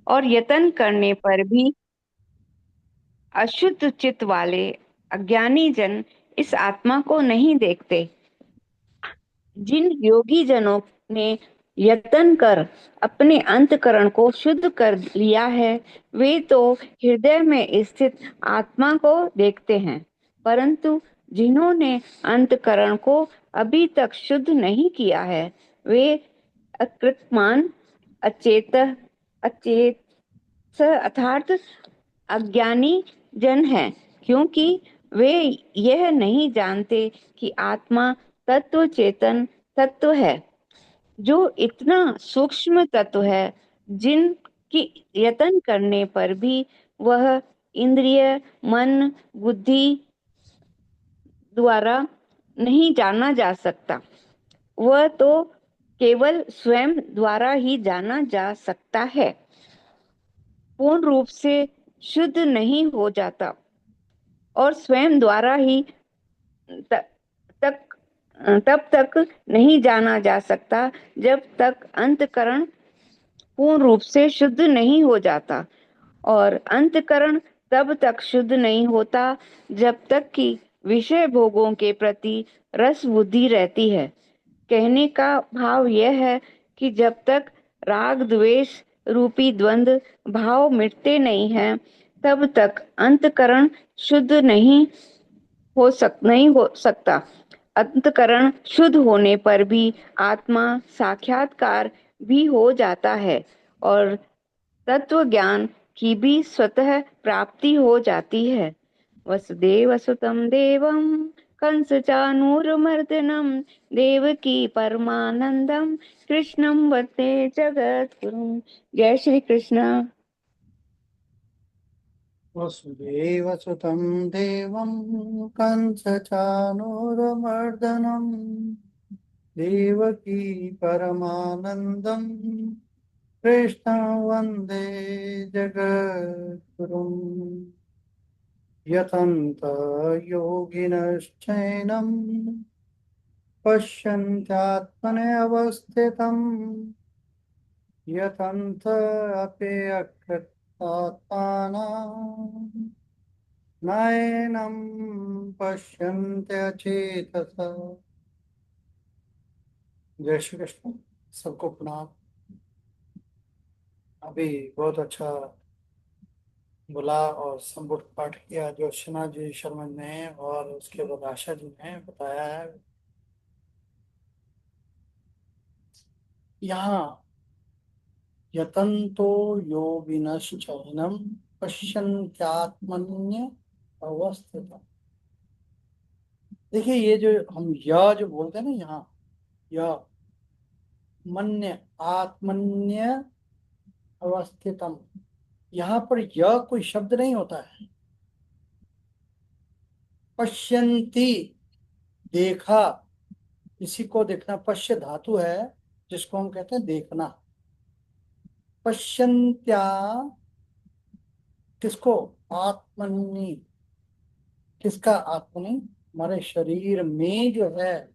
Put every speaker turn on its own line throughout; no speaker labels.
और यत्न करने पर भी अशुद्ध चित्त वाले अज्ञानी जन इस आत्मा को नहीं देखते। जिन योगी जनों ने यत्न कर अपने अंतकरण को शुद्ध कर लिया है, वे तो हृदय में स्थित आत्मा को देखते हैं। परंतु जिन्होंने अंतकरण को अभी तक शुद्ध नहीं किया है, वे अकृतमान, अचेत अचेत अर्थात अज्ञानी जन हैं, क्योंकि वे यह नहीं जानते कि आत्मा तत्व चेतन तत्व है, जो इतना सूक्ष्म तत्व है जिनकी यत्न करने पर भी वह इंद्रिय, मन, बुद्धि द्वारा नहीं जाना जा सकता। वह तो केवल स्वयं द्वारा ही जाना जा सकता है। पूर्ण रूप से शुद्ध नहीं हो जाता और स्वयं द्वारा ही त- तक तब तक नहीं जाना जा सकता जब तक अंतकरण पूर्ण रूप से शुद्ध नहीं हो जाता, और अंतकरण तब तक शुद्ध नहीं होता जब तक कि विषय भोगों के प्रति रस बुद्धि रहती है। कहने का भाव यह है कि जब तक राग द्वेष रूपी द्वंद्व भाव मिटते नहीं हैं, तब तक अंतकरण शुद्ध नहीं हो सकता। अंतकरण शुद्ध होने पर भी आत्मा साक्षात्कार भी हो जाता है और तत्व ज्ञान की भी स्वतः प्राप्ति हो जाती है। वसुदेव सुतम देवम कंस चानूरमर्दनम देवकी परमानंदम कृष्णम वंदे जगत गुरुम। जय श्री कृष्ण।
वसुदेवसुतं देवं कंसचाणूरमर्दनं देवकी परमानन्दं कृष्णं वन्दे जगद्गुरुम्। यतन्त योगिनश्चैनं पश्यन्त्यात्मने अवस्थितं यतन्त अप्यकृतात्मानः नैनं पश्यन्त्यचेतसः। जय श्री कृष्ण। सबको प्रणाम। अभी बहुत अच्छा बोला और संपुट पाठ किया जो शना जी शर्मा ने और उसके बाद आशा जी ने बताया है। यहाँ यतन्तो योगिनश्चैनं पश्यन्त्यात्मन्य अवस्थितम्। देखिए ये जो हम यह जो बोलते हैं ना, यहाँ यह मन्य आत्मन्य अवस्थितम, यहाँ पर यह कोई शब्द नहीं होता है। पश्यन्ति, देखा, इसी को देखना, पश्य धातु है जिसको हम कहते हैं देखना। पश्यन्त्या, किसको? आत्मनि, किसका? आत्मनि, हमारे शरीर में जो है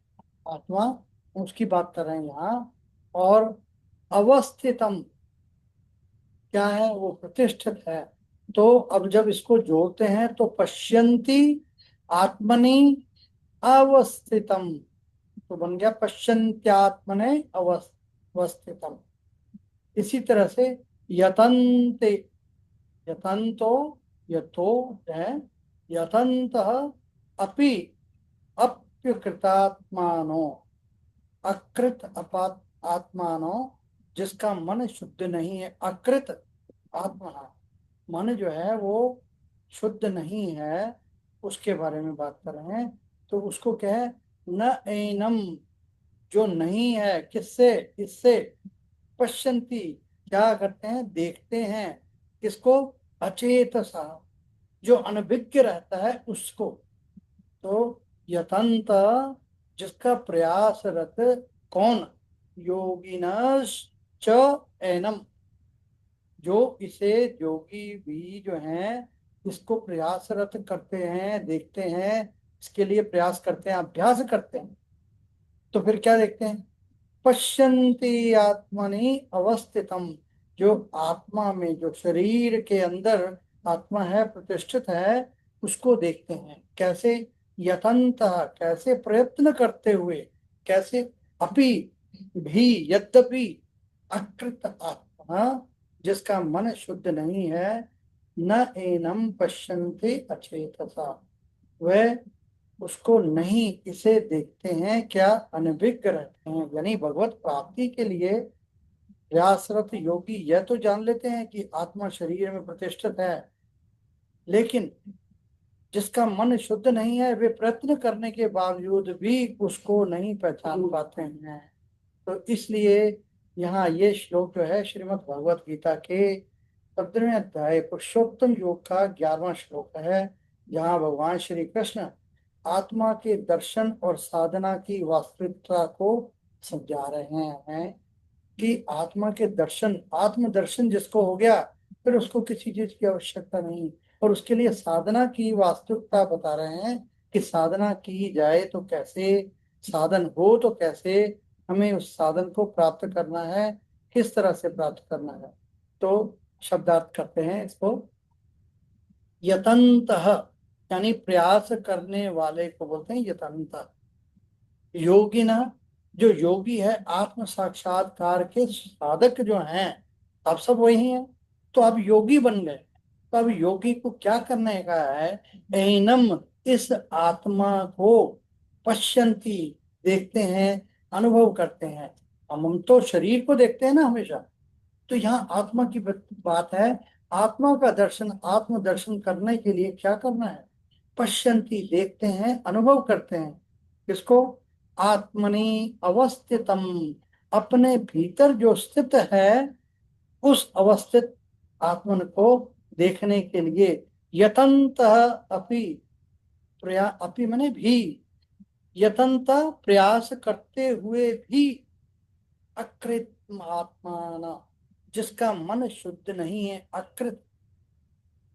आत्मा, उसकी बात कर रहे हैं यहाँ। और अवस्थितम क्या है? वो प्रतिष्ठित है। तो अब जब इसको जोड़ते हैं तो पश्यन्ति आत्मनि अवस्थितम, तो बन गया पश्यन्त्यात्मने अवस्थितम। इसी तरह से यतन्ते, यतन्तो, यथो है, यतंत अपि अप्यकृतात्मानो, अकृत अपात आत्मानो, जिसका मन शुद्ध नहीं है। अकृत आत्मा, मन जो है वो शुद्ध नहीं है, उसके बारे में बात कर रहे हैं। तो उसको क्या है? न एनम, जो नहीं है, किससे? इससे। पश्यंती, क्या करते हैं? देखते हैं। किसको? अचेत सा, जो अनभिज्ञ रहता है उसको। तो यतंत, जिसका प्रयासरत, कौन? योगिनश च एनम, जो इसे योगी भी जो हैं इसको प्रयासरत करते हैं, देखते हैं, इसके लिए प्रयास करते हैं, अभ्यास करते हैं। तो फिर क्या देखते हैं? पश्यन्ति आत्मनि अवस्थितम, जो आत्मा में, जो शरीर के अंदर आत्मा है, प्रतिष्ठित है, उसको देखते हैं। कैसे? यतन्तः, कैसे? प्रयत्न करते हुए। कैसे? अपि भी, यद्यपि, अकृत आत्मा, जिसका मन शुद्ध नहीं है, न एनम पश्यन्ते अचेतसा, वह उसको नहीं, इसे देखते हैं क्या? अनभिज्ञ रहते हैं। यानी भगवत प्राप्ति के लिए प्रयासरत योगी यह तो जान लेते हैं कि आत्मा शरीर में प्रतिष्ठित है, लेकिन जिसका मन शुद्ध नहीं है, वे प्रयत्न करने के बावजूद भी उसको नहीं पहचान पाते हैं। तो इसलिए यहाँ ये श्लोक जो है श्रीमद् भगवत गीता के 15वें अध्याय पुरुषोत्तम योग का 11वां श्लोक है, जहाँ भगवान श्री कृष्ण आत्मा के दर्शन और साधना की वास्तविकता को समझा रहे हैं कि आत्मा के दर्शन, आत्म दर्शन जिसको हो गया, फिर उसको किसी चीज की आवश्यकता नहीं। और उसके लिए साधना की वास्तविकता बता रहे हैं कि साधना की जाए तो कैसे, साधन हो तो कैसे, हमें उस साधन को प्राप्त करना है, किस तरह से प्राप्त करना है। तो शब्दार्थ करते हैं इसको। यतंतः यानी प्रयास करने वाले को बोलते हैं यतंत। योगिना, जो योगी है, आत्म साक्षात्कार के साधक जो हैं, अब सब वही हैं। तो अब योगी बन गए। तो अब योगी को क्या करने का है? एनम, इस आत्मा को, पश्यंती, देखते हैं, अनुभव करते हैं। हम तो शरीर को देखते हैं ना हमेशा। तो यहाँ आत्मा की बात है। आत्मा का दर्शन, आत्म दर्शन करने के लिए क्या करना है? पश्यंती, देखते हैं, अनुभव करते हैं। किसको? आत्मनि अवस्थितम, अपने भीतर जो स्थित है, उस अवस्थित आत्मन को देखने के लिए यतंत अपि, प्रया अपि मने भी, यतंत प्रयास करते हुए भी, अकृत आत्मा, जिसका मन शुद्ध नहीं है। अकृत,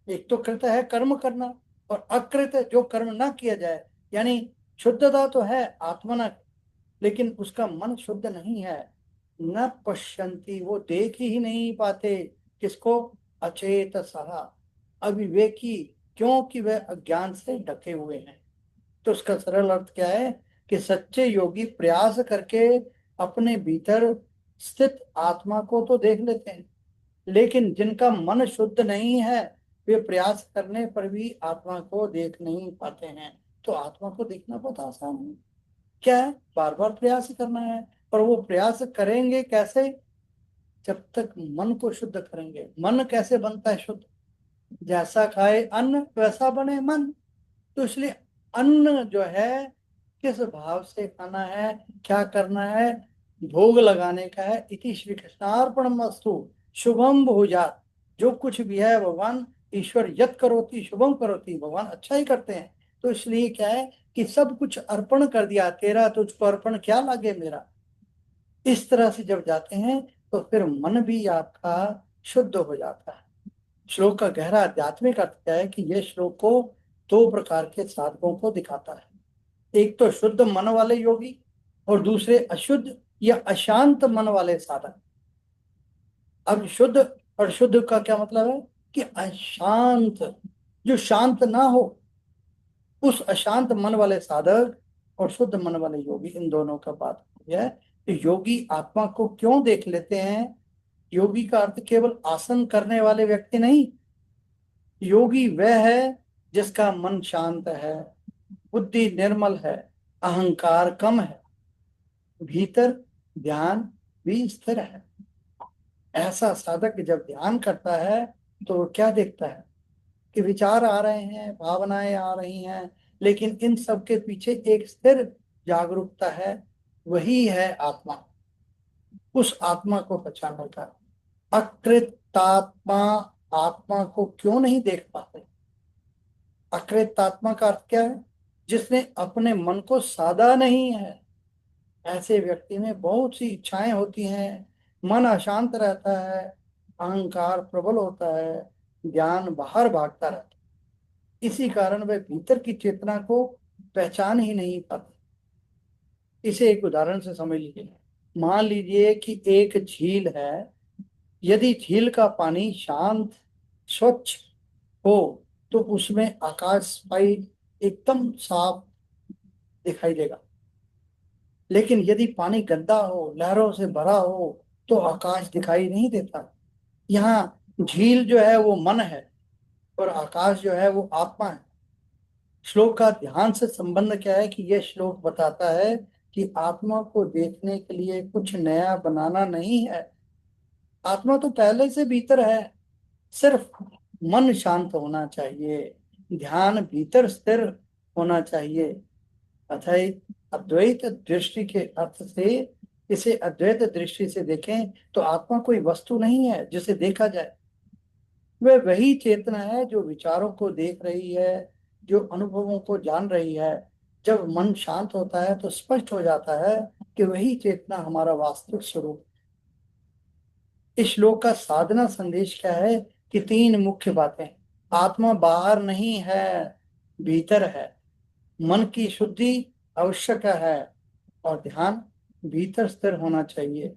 एक तो कृत है कर्म करना, और अकृत जो कर्म ना किया जाए। यानी शुद्धता तो है आत्मना, लेकिन उसका मन शुद्ध नहीं है। न पश्यंती, वो देख ही नहीं पाते। किसको? अचेत सहा, अविवेकी, क्योंकि वह अज्ञान से ढके हुए हैं। तो उसका सरल अर्थ क्या है? कि सच्चे योगी प्रयास करके अपने भीतर स्थित आत्मा को तो देख लेते हैं, लेकिन जिनका मन शुद्ध नहीं है, वे प्रयास करने पर भी आत्मा को देख नहीं पाते हैं। तो आत्मा को देखना बहुत आसान है। क्या है? बार बार प्रयास करना है। और वो प्रयास करेंगे कैसे? जब तक मन को शुद्ध करेंगे। मन कैसे बनता है शुद्ध? जैसा खाए अन्न वैसा बने मन। तो इसलिए अन्न जो है, किस भाव से खाना है, क्या करना है, भोग लगाने का है। इति श्री कृष्णार्पणमस्तु, शुभम भूयात्। जो कुछ भी है भगवान, ईश्वर यत् करोति शुभम करोति, भगवान अच्छा ही करते हैं। तो इसलिए क्या है कि सब कुछ अर्पण कर दिया, तेरा तुझको अर्पण क्या लागे मेरा। इस तरह से जब जाते हैं तो फिर मन भी आपका शुद्ध हो जाता है। श्लोक का गहरा आध्यात्मिक अर्थ क्या है कि यह श्लोक को दो प्रकार के साधकों को दिखाता है। एक तो शुद्ध मन वाले योगी, और दूसरे अशुद्ध या अशांत मन वाले साधक। अब शुद्ध और शुद्ध का क्या मतलब है? कि अशांत, जो शांत ना हो, उस अशांत मन वाले साधक और शुद्ध मन वाले योगी, इन दोनों का बात है। तो योगी आत्मा को क्यों देख लेते हैं? योगी का अर्थ केवल आसन करने वाले व्यक्ति नहीं। योगी वह है जिसका मन शांत है, बुद्धि निर्मल है, अहंकार कम है, भीतर ध्यान भी स्थिर है। ऐसा साधक जब ध्यान करता है तो वो क्या देखता है कि विचार आ रहे हैं, भावनाएं आ रही हैं, लेकिन इन सब के पीछे एक स्थिर जागरूकता है। वही है आत्मा। उस आत्मा को पहचानने का। अकृतात्मा, आत्मा को क्यों नहीं देख पाते? अकृतात्मा का अर्थ क्या है? जिसने अपने मन को साधा नहीं है। ऐसे व्यक्ति में बहुत सी इच्छाएं होती हैं, मन अशांत रहता है, अहंकार प्रबल होता है, ज्ञान बाहर भागता रहता है। इसी कारण वह भीतर की चेतना को पहचान ही नहीं पाते। इसे एक उदाहरण से समझ लीजिए। मान लीजिए कि एक झील है, यदि झील का पानी शांत स्वच्छ हो तो उसमें आकाश भाई एकदम साफ दिखाई देगा। लेकिन यदि पानी गंदा हो, लहरों से भरा हो, तो आकाश दिखाई नहीं देता। यहाँ झील जो है वो मन है, और आकाश जो है वो आत्मा है। श्लोक का ध्यान से संबंध क्या है कि यह श्लोक बताता है कि आत्मा को देखने के लिए कुछ नया बनाना नहीं है। आत्मा तो पहले से भीतर है, सिर्फ मन शांत होना चाहिए, ध्यान भीतर स्थिर होना चाहिए। अतः अद्वैत दृष्टि के अर्थ से इसे अद्वैत दृष्टि से देखें तो आत्मा कोई वस्तु नहीं है जिसे देखा जाए। वह वही चेतना है जो विचारों को देख रही है, जो अनुभवों को जान रही है। जब मन शांत होता है तो स्पष्ट हो जाता है कि वही चेतना हमारा वास्तविक स्वरूप। इस श्लोक का साधना संदेश क्या है कि तीन मुख्य बातें। आत्मा बाहर नहीं है, भीतर है। मन की शुद्धि आवश्यक है, और ध्यान भीतर स्थिर होना चाहिए।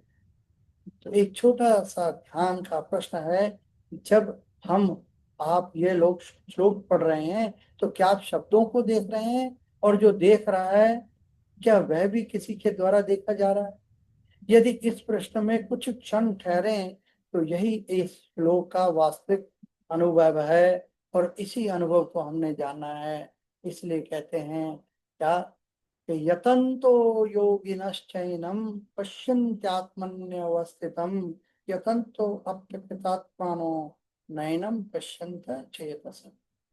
तो एक छोटा सा ध्यान का प्रश्न है, जब हम आप ये लोग श्लोक पढ़ रहे हैं तो क्या आप शब्दों को देख रहे हैं, और जो देख रहा है क्या वह भी किसी के द्वारा देखा जा रहा है? यदि इस प्रश्न में कुछ क्षण ठहरे तो यही इस श्लोक का वास्तविक अनुभव है, और इसी अनुभव को हमने जाना है। इसलिए कहते हैं क्या कि यतन्तो योगिनश्चैनं पश्यन्त्यात्मन्यवस्थितं यतन्तो अप्यकृतात्मानो नैनं पश्यन्त चेतस।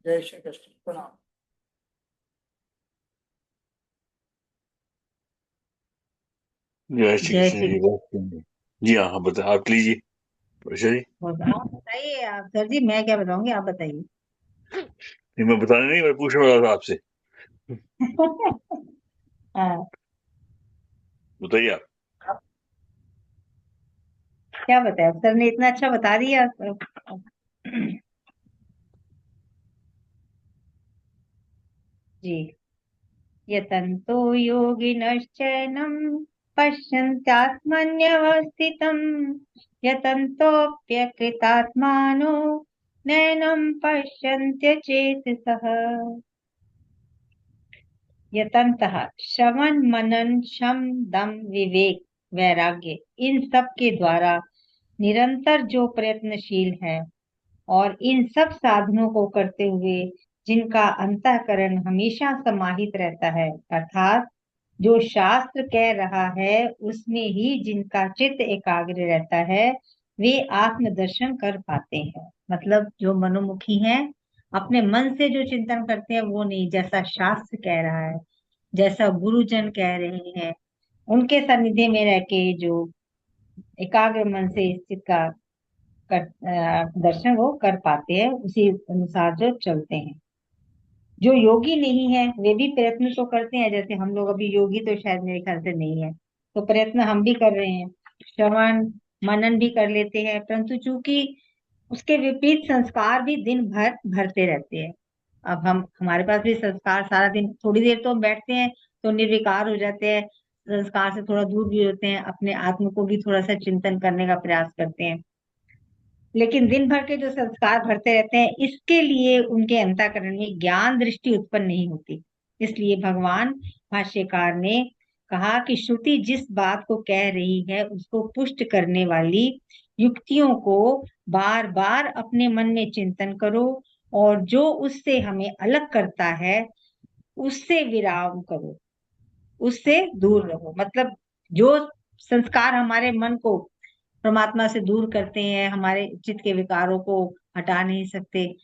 जय श्री कृष्ण। प्रणाम।
जय श्री
जय
कृष्ण
श्री
जी।
कृष्ण।
जी हाँ हाँ, बता आप लीजिए वर्षा जी।
आप बताइए, आप सर जी, मैं क्या बताऊंगी, आप बताइए।
नहीं, मैं बताने नहीं, मैं पूछने वाला था आपसे।
हाँ,
बताइए आप।
क्या बताया सर ने, इतना अच्छा बता दिया। जी। यतन्तो योगिनश्चैनं पश्यन्त्यात्मन्यवस्थितं यतन्तोऽप्यकृतात्मानो नैनं पश्यन्त्यचेतसः। यतन्तः श्रवण मनन शम दम विवेक वैराग्य, इन सब के द्वारा निरंतर जो प्रयत्नशील है, और इन सब साधनों को करते हुए जिनका अंतःकरण हमेशा समाहित रहता है, अर्थात जो शास्त्र कह रहा है उसमें ही जिनका चित्त एकाग्र रहता है, वे आत्मदर्शन कर पाते हैं। मतलब जो मनोमुखी हैं, अपने मन से जो चिंतन करते हैं वो नहीं, जैसा शास्त्र कह रहा है, जैसा गुरुजन कह रहे हैं, उनके सानिध्य में रह के जो एकाग्र मन से इस चित्त का दर्शन वो कर पाते हैं, उसी अनुसार जो चलते हैं। जो योगी नहीं है वे भी प्रयत्न तो करते हैं, जैसे हम लोग अभी योगी तो शायद मेरे ख्याल से नहीं है, तो प्रयत्न हम भी कर रहे हैं, श्रवण मनन भी कर लेते हैं, परंतु चूंकि उसके विपरीत संस्कार भी दिन भर भरते रहते हैं। अब हम हमारे पास भी संस्कार सारा दिन, थोड़ी देर तो हम बैठते हैं तो निर्विकार हो जाते हैं, संस्कार से थोड़ा दूर भी होते हैं, अपने आत्म को भी थोड़ा सा चिंतन करने का प्रयास करते हैं, लेकिन दिन भर के जो संस्कार भरते रहते हैं, इसके लिए उनके अंतःकरण में ज्ञान दृष्टि उत्पन्न नहीं होती। इसलिए भगवान भाष्यकार ने कहा कि श्रुति जिस बात को कह रही है उसको पुष्ट करने वाली युक्तियों को बार बार अपने मन में चिंतन करो, और जो उससे हमें अलग करता है उससे विराम करो, उससे दूर रहो। मतलब जो संस्कार हमारे मन को परमात्मा से दूर करते हैं, हमारे चित्त के विकारों को हटा नहीं सकते,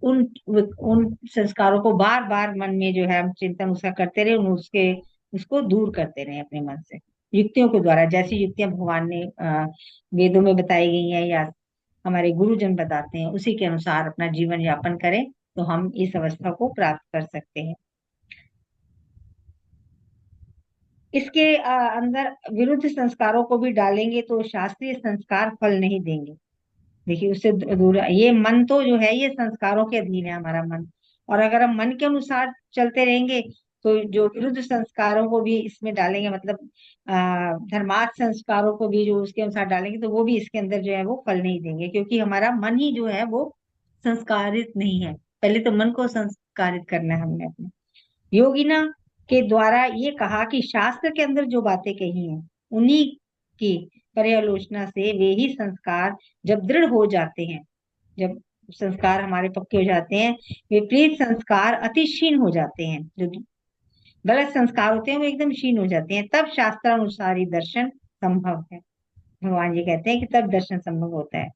उन उन संस्कारों को बार बार मन में जो है हम चिंतन उसका करते रहे, उसके उसको दूर करते रहे अपने मन से, युक्तियों के द्वारा। जैसी युक्तियां भगवान ने वेदों में बताई गई हैं या हमारे गुरुजन बताते हैं, उसी के अनुसार अपना जीवन यापन करें तो हम इस अवस्था को प्राप्त कर सकते हैं। इसके अंदर विरुद्ध संस्कारों को भी डालेंगे तो शास्त्रीय संस्कार फल नहीं देंगे। देखिए उससे दूर, ये मन तो जो है ये संस्कारों के अधीन है हमारा मन, और अगर हम मन के अनुसार चलते रहेंगे तो जो विरुद्ध संस्कारों को भी इसमें डालेंगे, मतलब धर्मार्थ संस्कारों को भी जो उसके अनुसार डालेंगे, तो वो भी इसके अंदर जो है वो फल नहीं देंगे, क्योंकि हमारा मन ही जो है वो संस्कारित नहीं है। पहले तो मन को संस्कारित करना है हमने अपने। योगिना के द्वारा ये कहा कि शास्त्र के अंदर जो बातें कही हैं उन्हीं की पर्यालोचना से वे ही संस्कार जब दृढ़ हो जाते हैं, जब संस्कार हमारे पक्के हो जाते हैं, विपरीत संस्कार अति क्षीण हो जाते हैं, जो गलत संस्कार होते हैं वो एकदम क्षीण हो जाते हैं, तब शास्त्रानुसारी दर्शन संभव है। भगवान जी कहते हैं कि तब दर्शन संभव होता है।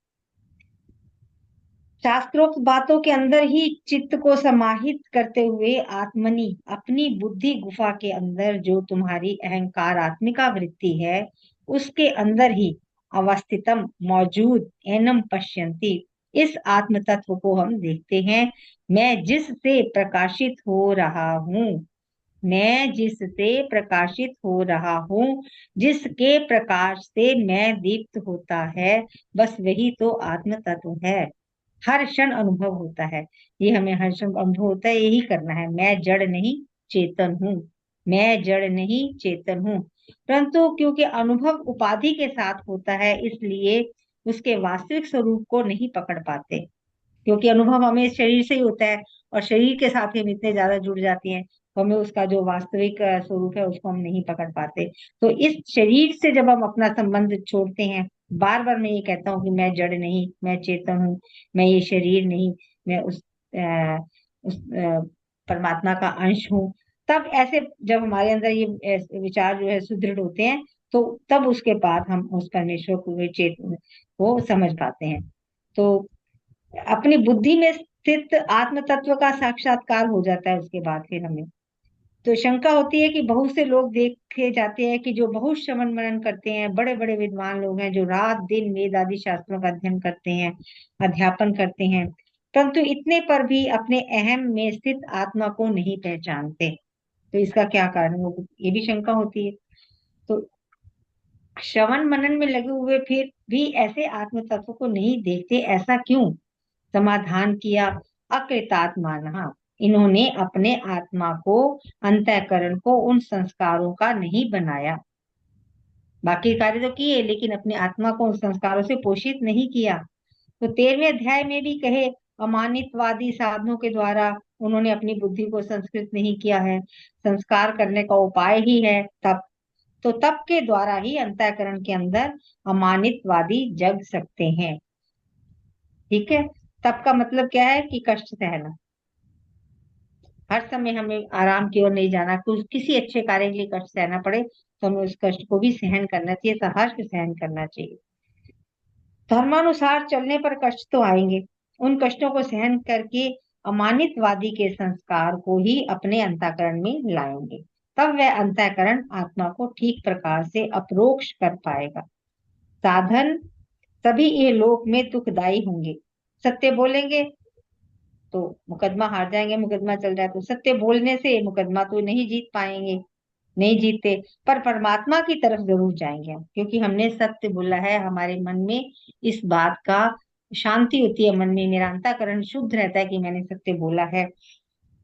शास्त्रोक्त बातों के अंदर ही चित्त को समाहित करते हुए आत्मनि, अपनी बुद्धि गुफा के अंदर जो तुम्हारी अहंकारात्मिका वृत्ति है उसके अंदर ही अवस्थितम मौजूद एनम पश्यन्ति, इस आत्म तत्व को हम देखते हैं। मैं जिससे प्रकाशित हो रहा हूँ, मैं जिससे प्रकाशित हो रहा हूँ, जिसके प्रकाश से मैं दीप्त होता है, बस वही तो आत्म तत्व है। हर क्षण अनुभव होता है, ये हमें हर क्षण अनुभव होता है, यही करना है। मैं जड़ नहीं चेतन हूँ, मैं जड़ नहीं चेतन हूँ। परंतु क्योंकि अनुभव उपाधि के साथ होता है, इसलिए उसके वास्तविक स्वरूप को नहीं पकड़ पाते, क्योंकि अनुभव हमें शरीर से ही होता है और शरीर के साथ ही हम इतने ज्यादा जुड़ जाती हैं, तो हमें उसका जो वास्तविक स्वरूप है उसको हम नहीं पकड़ पाते। तो इस शरीर से जब हम अपना संबंध छोड़ते हैं, बार बार मैं ये कहता हूँ कि मैं जड़ नहीं, मैं चेतन हूँ, मैं ये शरीर नहीं, मैं उस परमात्मा का अंश हूँ, तब ऐसे जब हमारे अंदर ये विचार जो है सुदृढ़ होते हैं, तो तब उसके बाद हम उस परमेश्वर को चेतन को समझ पाते हैं। तो अपनी बुद्धि में स्थित आत्म तत्व का साक्षात्कार हो जाता है उसके बाद फिर हमें। तो शंका होती है कि बहुत से लोग देखे जाते हैं कि जो बहुत श्रवण मनन करते हैं, बड़े बड़े विद्वान लोग हैं जो रात दिन वेद आदि शास्त्रों का अध्ययन करते हैं, अध्यापन करते हैं, परंतु इतने पर भी अपने अहम में स्थित आत्मा को नहीं पहचानते। तो इसका क्या कारण है, ये भी शंका होती है। तो श्रवण मनन में लगे हुए फिर भी ऐसे आत्म तत्व को नहीं देखते, ऐसा क्यों? समाधान किया, अकृतात्मानः, इन्होंने अपने आत्मा को, अंतःकरण को उन संस्कारों का नहीं बनाया। बाकी कार्य तो किए, लेकिन अपनी आत्मा को उन संस्कारों से पोषित नहीं किया। तो 13वें अध्याय में भी कहे, अमानितवादी साधनों के द्वारा उन्होंने अपनी बुद्धि को संस्कृत नहीं किया है। संस्कार करने का उपाय ही है तप, तो तप के द्वारा ही अंतःकरण के अंदर अमानितवादी जग सकते हैं। ठीक है, तप का मतलब क्या है कि कष्ट सहना, हर समय हमें आराम की ओर नहीं जाना, किसी अच्छे कार्य के लिए कष्ट सहना पड़े तो हमें उस कष्ट को भी सहन करना चाहिए, सहर्ष सहन करना चाहिए। धर्मानुसार चलने पर कष्ट तो आएंगे, उन कष्टों को सहन करके अमानितवादी के संस्कार को ही अपने अंतःकरण में लाएंगे, तब वह अंतःकरण आत्मा को ठीक प्रकार से अप्रोक्ष कर पाएगा। साधन सभी ये लोक में दुखदायी होंगे, सत्य बोलेंगे तो मुकदमा हार जाएंगे, मुकदमा चल रहा है तो सत्य बोलने से मुकदमा तो नहीं जीत पाएंगे, नहीं जीतते, पर परमात्मा की तरफ जरूर जाएंगे हम, क्योंकि हमने सत्य बोला है। हमारे मन में इस बात का शांति होती है, मन में मेरा अंतःकरण शुद्ध रहता है कि मैंने सत्य बोला है।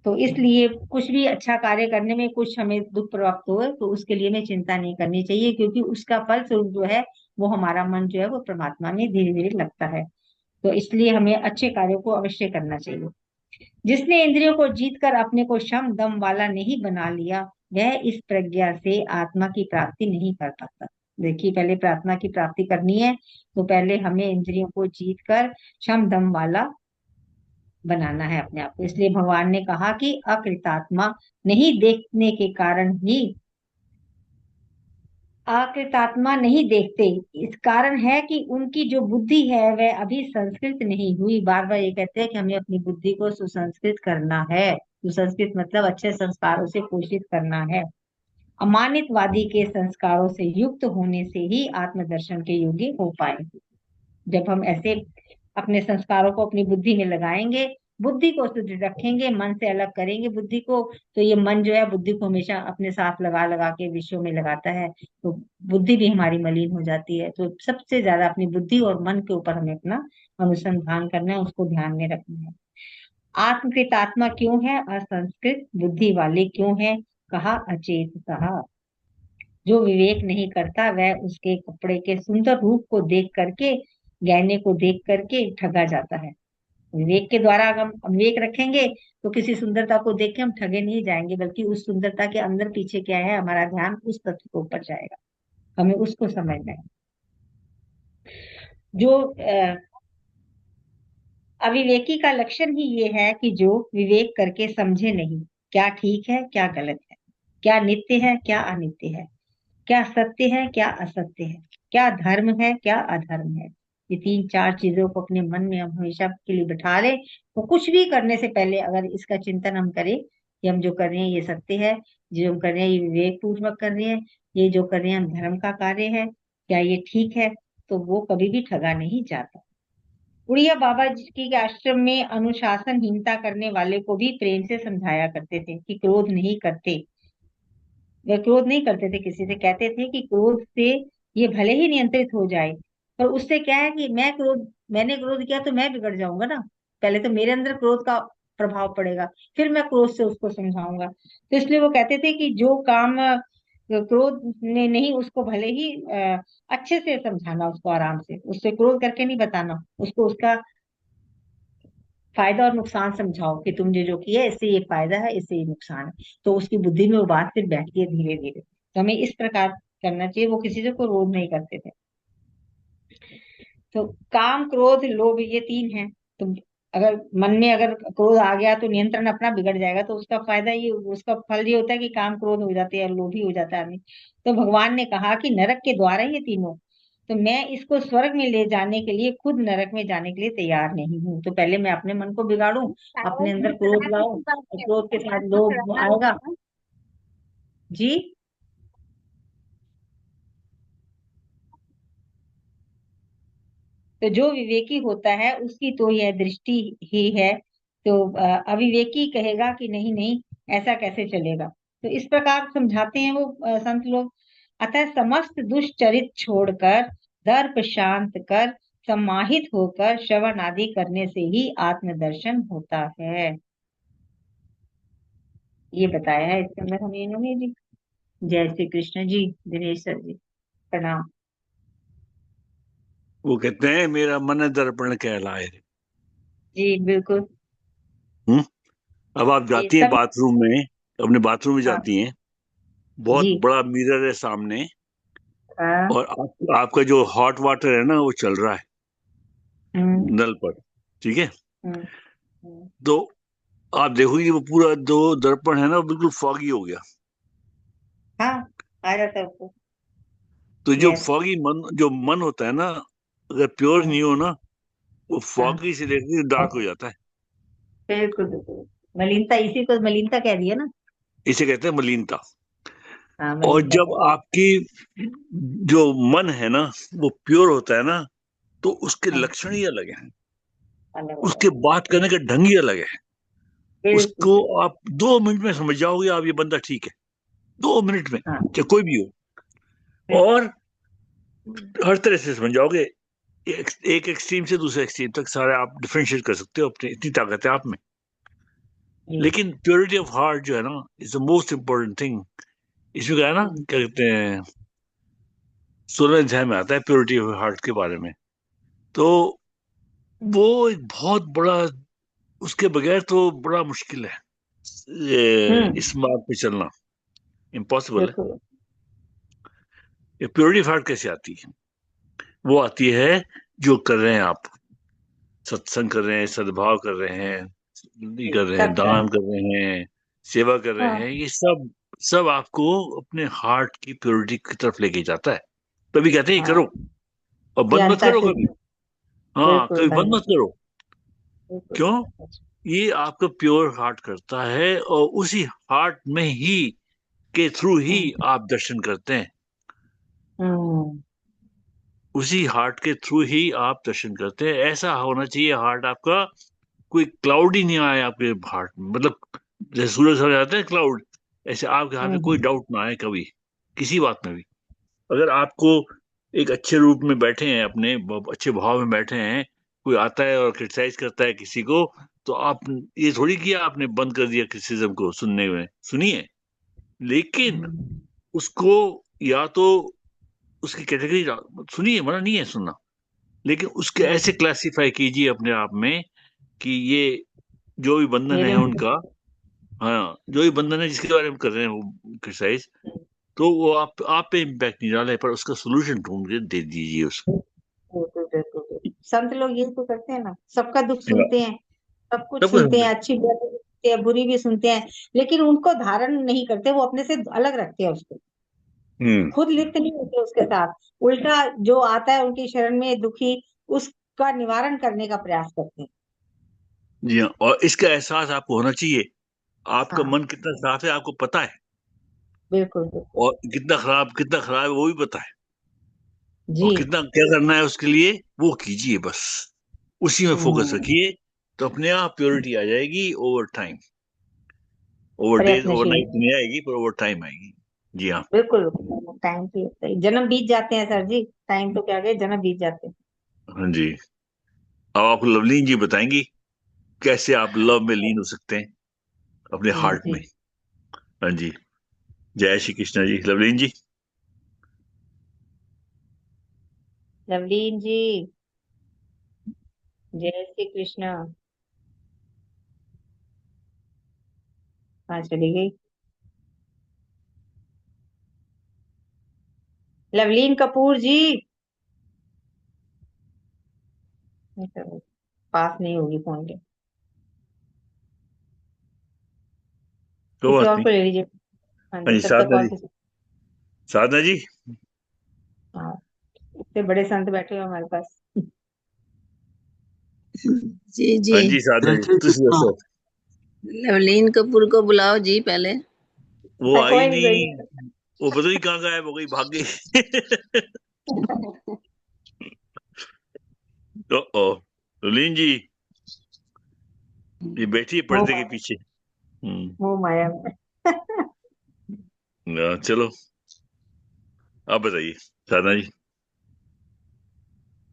तो इसलिए कुछ भी अच्छा कार्य करने में कुछ हमें दुख प्राप्त हो तो उसके लिए हमें चिंता नहीं करनी चाहिए, क्योंकि उसका फल स्वरूप जो है वो हमारा मन जो है वो परमात्मा में धीरे धीरे लगता है। तो इसलिए हमें अच्छे कार्यों को अवश्य करना चाहिए। जिसने इंद्रियों को जीतकर अपने को शम दम वाला नहीं बना लिया, वह इस प्रज्ञा से आत्मा की प्राप्ति नहीं कर पाता। देखिए, पहले प्रार्थना की प्राप्ति करनी है तो पहले हमें इंद्रियों को जीतकर शम दम वाला बनाना है अपने आप को। इसलिए भगवान ने कहा कि अकृतात्मा नहीं देखने के कारण ही, अकृतात्मा नहीं देखते, इस कारण है कि उनकी जो बुद्धि है वह अभी संस्कृत नहीं हुई। बार बार ये कहते हैं कि हमें अपनी बुद्धि को सुसंस्कृत करना है। सुसंस्कृत मतलब अच्छे संस्कारों से पोषित करना है। अमानितवादी के संस्कारों से युक्त होने से ही आत्मदर्शन के योग्य हो पाएंगे। जब हम ऐसे अपने संस्कारों को अपनी बुद्धि में लगाएंगे, बुद्धि को सुदृढ़ रखेंगे, मन से अलग करेंगे बुद्धि को, तो ये मन जो है बुद्धि को हमेशा अपने साथ लगा लगा के विषयों में लगाता है, तो बुद्धि भी हमारी मलिन हो जाती है। तो सबसे ज्यादा अपनी बुद्धि और मन के ऊपर हमें अपना अनुसंधान करना है, उसको ध्यान में रखना है। आत्मकृत आत्मा क्यों है, असंस्कृत बुद्धि वाले क्यों है, कहा अचेतसः। जो विवेक नहीं करता वह उसके कपड़े के सुंदर रूप को देख करके, गहने को देख करके ठगा जाता है। विवेक के द्वारा अगर हम विवेक रखेंगे तो किसी सुंदरता को देख के हम ठगे नहीं जाएंगे, बल्कि उस सुंदरता के अंदर पीछे क्या है, हमारा ध्यान उस तत्व के ऊपर जाएगा। हमें उसको समझना है। जो अविवेकी का लक्षण ही ये है कि जो विवेक करके समझे नहीं क्या ठीक है क्या गलत है, क्या नित्य है क्या अनित्य है, क्या सत्य है क्या असत्य है, क्या धर्म है क्या अधर्म है। ये तीन चार चीजों को अपने मन में हम हमेशा के लिए बिठा लें, तो कुछ भी करने से पहले अगर इसका चिंतन हम करें कि हम जो कर रहे हैं ये सत्य है, जो हम कर रहे हैं ये विवेक पूर्वक कर रहे हैं, ये जो कर रहे हैं हम धर्म का कार्य है, क्या ये ठीक है, तो वो कभी भी ठगा नहीं जाता। उड़िया बाबा जी के आश्रम में अनुशासनहीनता करने वाले को भी प्रेम से समझाया करते थे कि क्रोध नहीं करते। वे क्रोध नहीं करते थे किसी से, कहते थे कि क्रोध से ये भले ही नियंत्रित हो जाए, पर उससे क्या है कि मैंने क्रोध किया तो मैं बिगड़ जाऊंगा ना। पहले तो मेरे अंदर क्रोध का प्रभाव पड़ेगा, फिर मैं क्रोध से उसको समझाऊंगा। तो इसलिए वो कहते थे कि जो काम क्रोध ने नहीं, उसको भले ही अच्छे से समझाना, उसको आराम से, उससे क्रोध करके नहीं बताना, उसको उसका फायदा और नुकसान समझाओ कि तुमने जो किया इससे ये फायदा है इससे ये नुकसान है, तो उसकी बुद्धि में वो बात फिर बैठती है धीरे धीरे। तो हमें इस प्रकार करना चाहिए। वो किसी से को क्रोध नहीं करते थे। तो काम क्रोध लोभ ये तीन हैं। तो अगर मन में अगर क्रोध आ गया तो नियंत्रण अपना बिगड़ जाएगा, तो उसका फायदा ये, उसका फल ये होता है कि काम क्रोध हो जाते हैं, लोभी हो जाता है आदमी। तो भगवान ने कहा कि नरक के द्वार है ये तीनों, तो मैं इसको स्वर्ग में ले जाने के लिए खुद नरक में जाने के लिए तैयार नहीं हूँ। तो पहले मैं अपने मन को बिगाड़ूं, अपने अंदर क्रोध लाऊं, और क्रोध के साथ लोभ आएगा। जी। तो जो विवेकी होता है उसकी तो यह दृष्टि ही है। तो अविवेकी कहेगा कि नहीं नहीं, ऐसा कैसे चलेगा। तो इस प्रकार समझाते हैं वो संत लोग। अतः समस्त दुष्चरित छोड़कर, दर्प शांत कर, समाहित होकर श्रवण आदि करने से ही आत्मदर्शन होता है। ये बताया है इसके अंदर हमें इन्होंने जी। जय श्री कृष्ण जी। दिनेश सर जी प्रणाम।
वो कहते हैं मेरा मन दर्पण कहलाए।
जी बिल्कुल।
हम्म। अब आप
ये
जाती हैं
सब।
बाथरूम में, अपने बाथरूम में
हाँ
जाती हैं, बहुत
जी।
बड़ा मिरर है सामने,
हाँ।
और आपका जो हॉट वाटर है ना वो चल रहा है
हम्म।
नल पर, ठीक है।
हम्म। हम्म।
तो आप देखोगे वो पूरा जो दर्पण है ना वो बिल्कुल फॉगी हो गया।
हाँ आ जाता है उसको।
तो जो
यस।
फॉगी मन, जो मन होता है ना, अगर प्योर
हाँ।
नहीं हो ना, वो
हाँ
फॉगी से लेकर डार्क हो जाता है।
बिल्कुल बिल्कुल। मलिनता, इसी को मलिनता कह दिया ना।
इसे कहते हैं मलिनता।
हाँ
और
मलिनता
जब
कह दिया।
आपकी जो मन है ना वो प्योर होता है ना, तो उसके
हाँ
लक्षण ही अलग हैं,
अलग अलग।
उसके बात करने का ढंग ही अलग है।
बिल्कुल
उसको
बिल्कुल।
आप 2 मिनट में समझ जाओगे, आप ये बंदा ठीक है, 2 मिनट में,
हाँ
चाहे कोई भी हो।
बिल्कुल।
और हर तरह से समझ जाओगे, एक एक्सट्रीम से दूसरे एक्सट्रीम तक सारे आप डिफरेंशिएट कर सकते हो, अपने इतनी ताकत है आप में।
जी।
लेकिन प्योरिटी ऑफ हार्ट जो है ना is the most important thing. इसमें क्या है ना,
हम्म।
क्या कहते हैं, 16 अध्याय में आता है प्योरिटी ऑफ हार्ट के बारे में। तो वो एक बहुत बड़ा, उसके बगैर तो बड़ा मुश्किल है
हम्म,
इस मार्ग पे चलना, इम्पॉसिबल है।
बिल्कुल।
ये प्योरिटी ऑफ हार्ट कैसे आती है? वो आती है जो कर रहे हैं आप, सत्संग कर रहे हैं, सद्भाव कर रहे हैं, ये कर रहे हैं,
सत्संग।
दान कर रहे हैं, सेवा कर रहे
हाँ
हैं, ये सब सब आपको अपने हार्ट की प्योरिटी की तरफ लेके जाता है। तभी कहते हैं ये करो,
हाँ।
और
ये
बंद मत
अंतर
करो कभी।
शुद्ध।
हाँ,
बिल्कुल
कभी बंद
बंद।
मत करो।
बिल्कुल।
क्यों? ये आपका प्योर हार्ट करता है, और उसी हार्ट में ही, के थ्रू ही
हम्म।
आप दर्शन करते हैं।
हम्म।
उसी हार्ट के थ्रू ही आप दर्शन करते हैं। ऐसा होना चाहिए हार्ट आपका, कोई क्लाउड ही नहीं आए आपके हार्ट में, मतलब जैसे सूरज हो जाते हैं क्लाउड, ऐसे आपके हार्ट में कोई
हम्म।
डाउट ना आए कभी, किसी बात में भी। अगर आपको एक अच्छे रूप में बैठे हैं, अपने अच्छे भाव में बैठे हैं, कोई आता है और क्रिटिसाइज करता है किसी को, तो आप ये थोड़ी किया आपने बंद कर दिया क्रिटिसिज्म को सुनने में, सुनिए, लेकिन उसको या तो उसकी कैटेगरी सुनिए, मना नहीं है सुनना, लेकिन उसके ऐसे क्लासिफाई कीजिए अपने आप में कि ये जो भी बंधन
मेरे
है
में
उनका, हाँ जो भी बंधन है जिसके बारे में कर रहे हैं वो क्रिटिसाइज, तो वो आप पे इम्पैक्ट नहीं डाले, पर उसका सोल्यूशन ढूंढ के दे दीजिए उसको।
बिल्कुल बिल्कुल बिल्कुल। संत लोग ये तो करते हैं ना, सबका दुख
हाँ,
सुनते हैं, सब कुछ
सब कुछ
सुनते
समझे।
हैं, अच्छी बात भी सुनते हैं, बुरी भी सुनते हैं, लेकिन उनको धारण नहीं करते, वो अपने से अलग रखते हैं उसको,
हम्म।
खुद लिप्त नहीं होते उसके साथ, उल्टा जो आता है उनकी शरण में दुखी, उसका निवारण करने का प्रयास करते हैं।
जी हाँ, और इसका एहसास आपको होना चाहिए। आपका
हाँ
मन कितना साफ है आपको पता है,
बिल्कुल बिल्कुल।
और कितना खराब है वो भी पता है,
जी।
और कितना क्या करना है उसके लिए वो कीजिए बस, उसी में फोकस
हम्म,
रखिए, तो अपने आप प्योरिटी आ जाएगी over time. Over days over
प्रयत्नशील।
नाइट तो नहीं आएगी, पर ओवर टाइम आएगी। जी हाँ।
बिल्कुल, टाइम की लगता है, जन्म बीत जाते हैं सर जी, टाइम तो क्या गए, जन्म बीत जाते हैं।
हाँ जी। अब आपको लवलीन जी बताएंगी कैसे आप लव में लीन हो सकते हैं अपने
जी
हार्ट
जी।
में। हाँ जी। जय श्री कृष्ण जी, लवलीन जी।
लवलीन जी, जय श्री कृष्ण। कहाँ चली गई लवलीन कपूर जी? नहीं तो पास नहीं होगी फोन के,
कोई
किसी
बात
और
नहीं।
को ले लीजिए। हाँ
हाँ
जी,
जी,
तब तक
साधना
और
जी।
किसी।
साधना जी।
हाँ, इतने बड़े संत बैठे हो हमारे पास।
जी जी।
हाँ जी साधना
जय
जी,
श्री
तुम
कृष्ण।
दसो।
लवलीन कपूर को बुलाओ जी पहले।
वो आई
कोई नहीं कोई
नहीं, वो पता नहीं कहाँ गायब हो गई, भाग गई। तो ओ लवलीन जी, ये बैठी है
मोह
पर्दे के
माया,
पीछे। हम्म।
मोह माया में।
चलो आप बताइए साधना जी।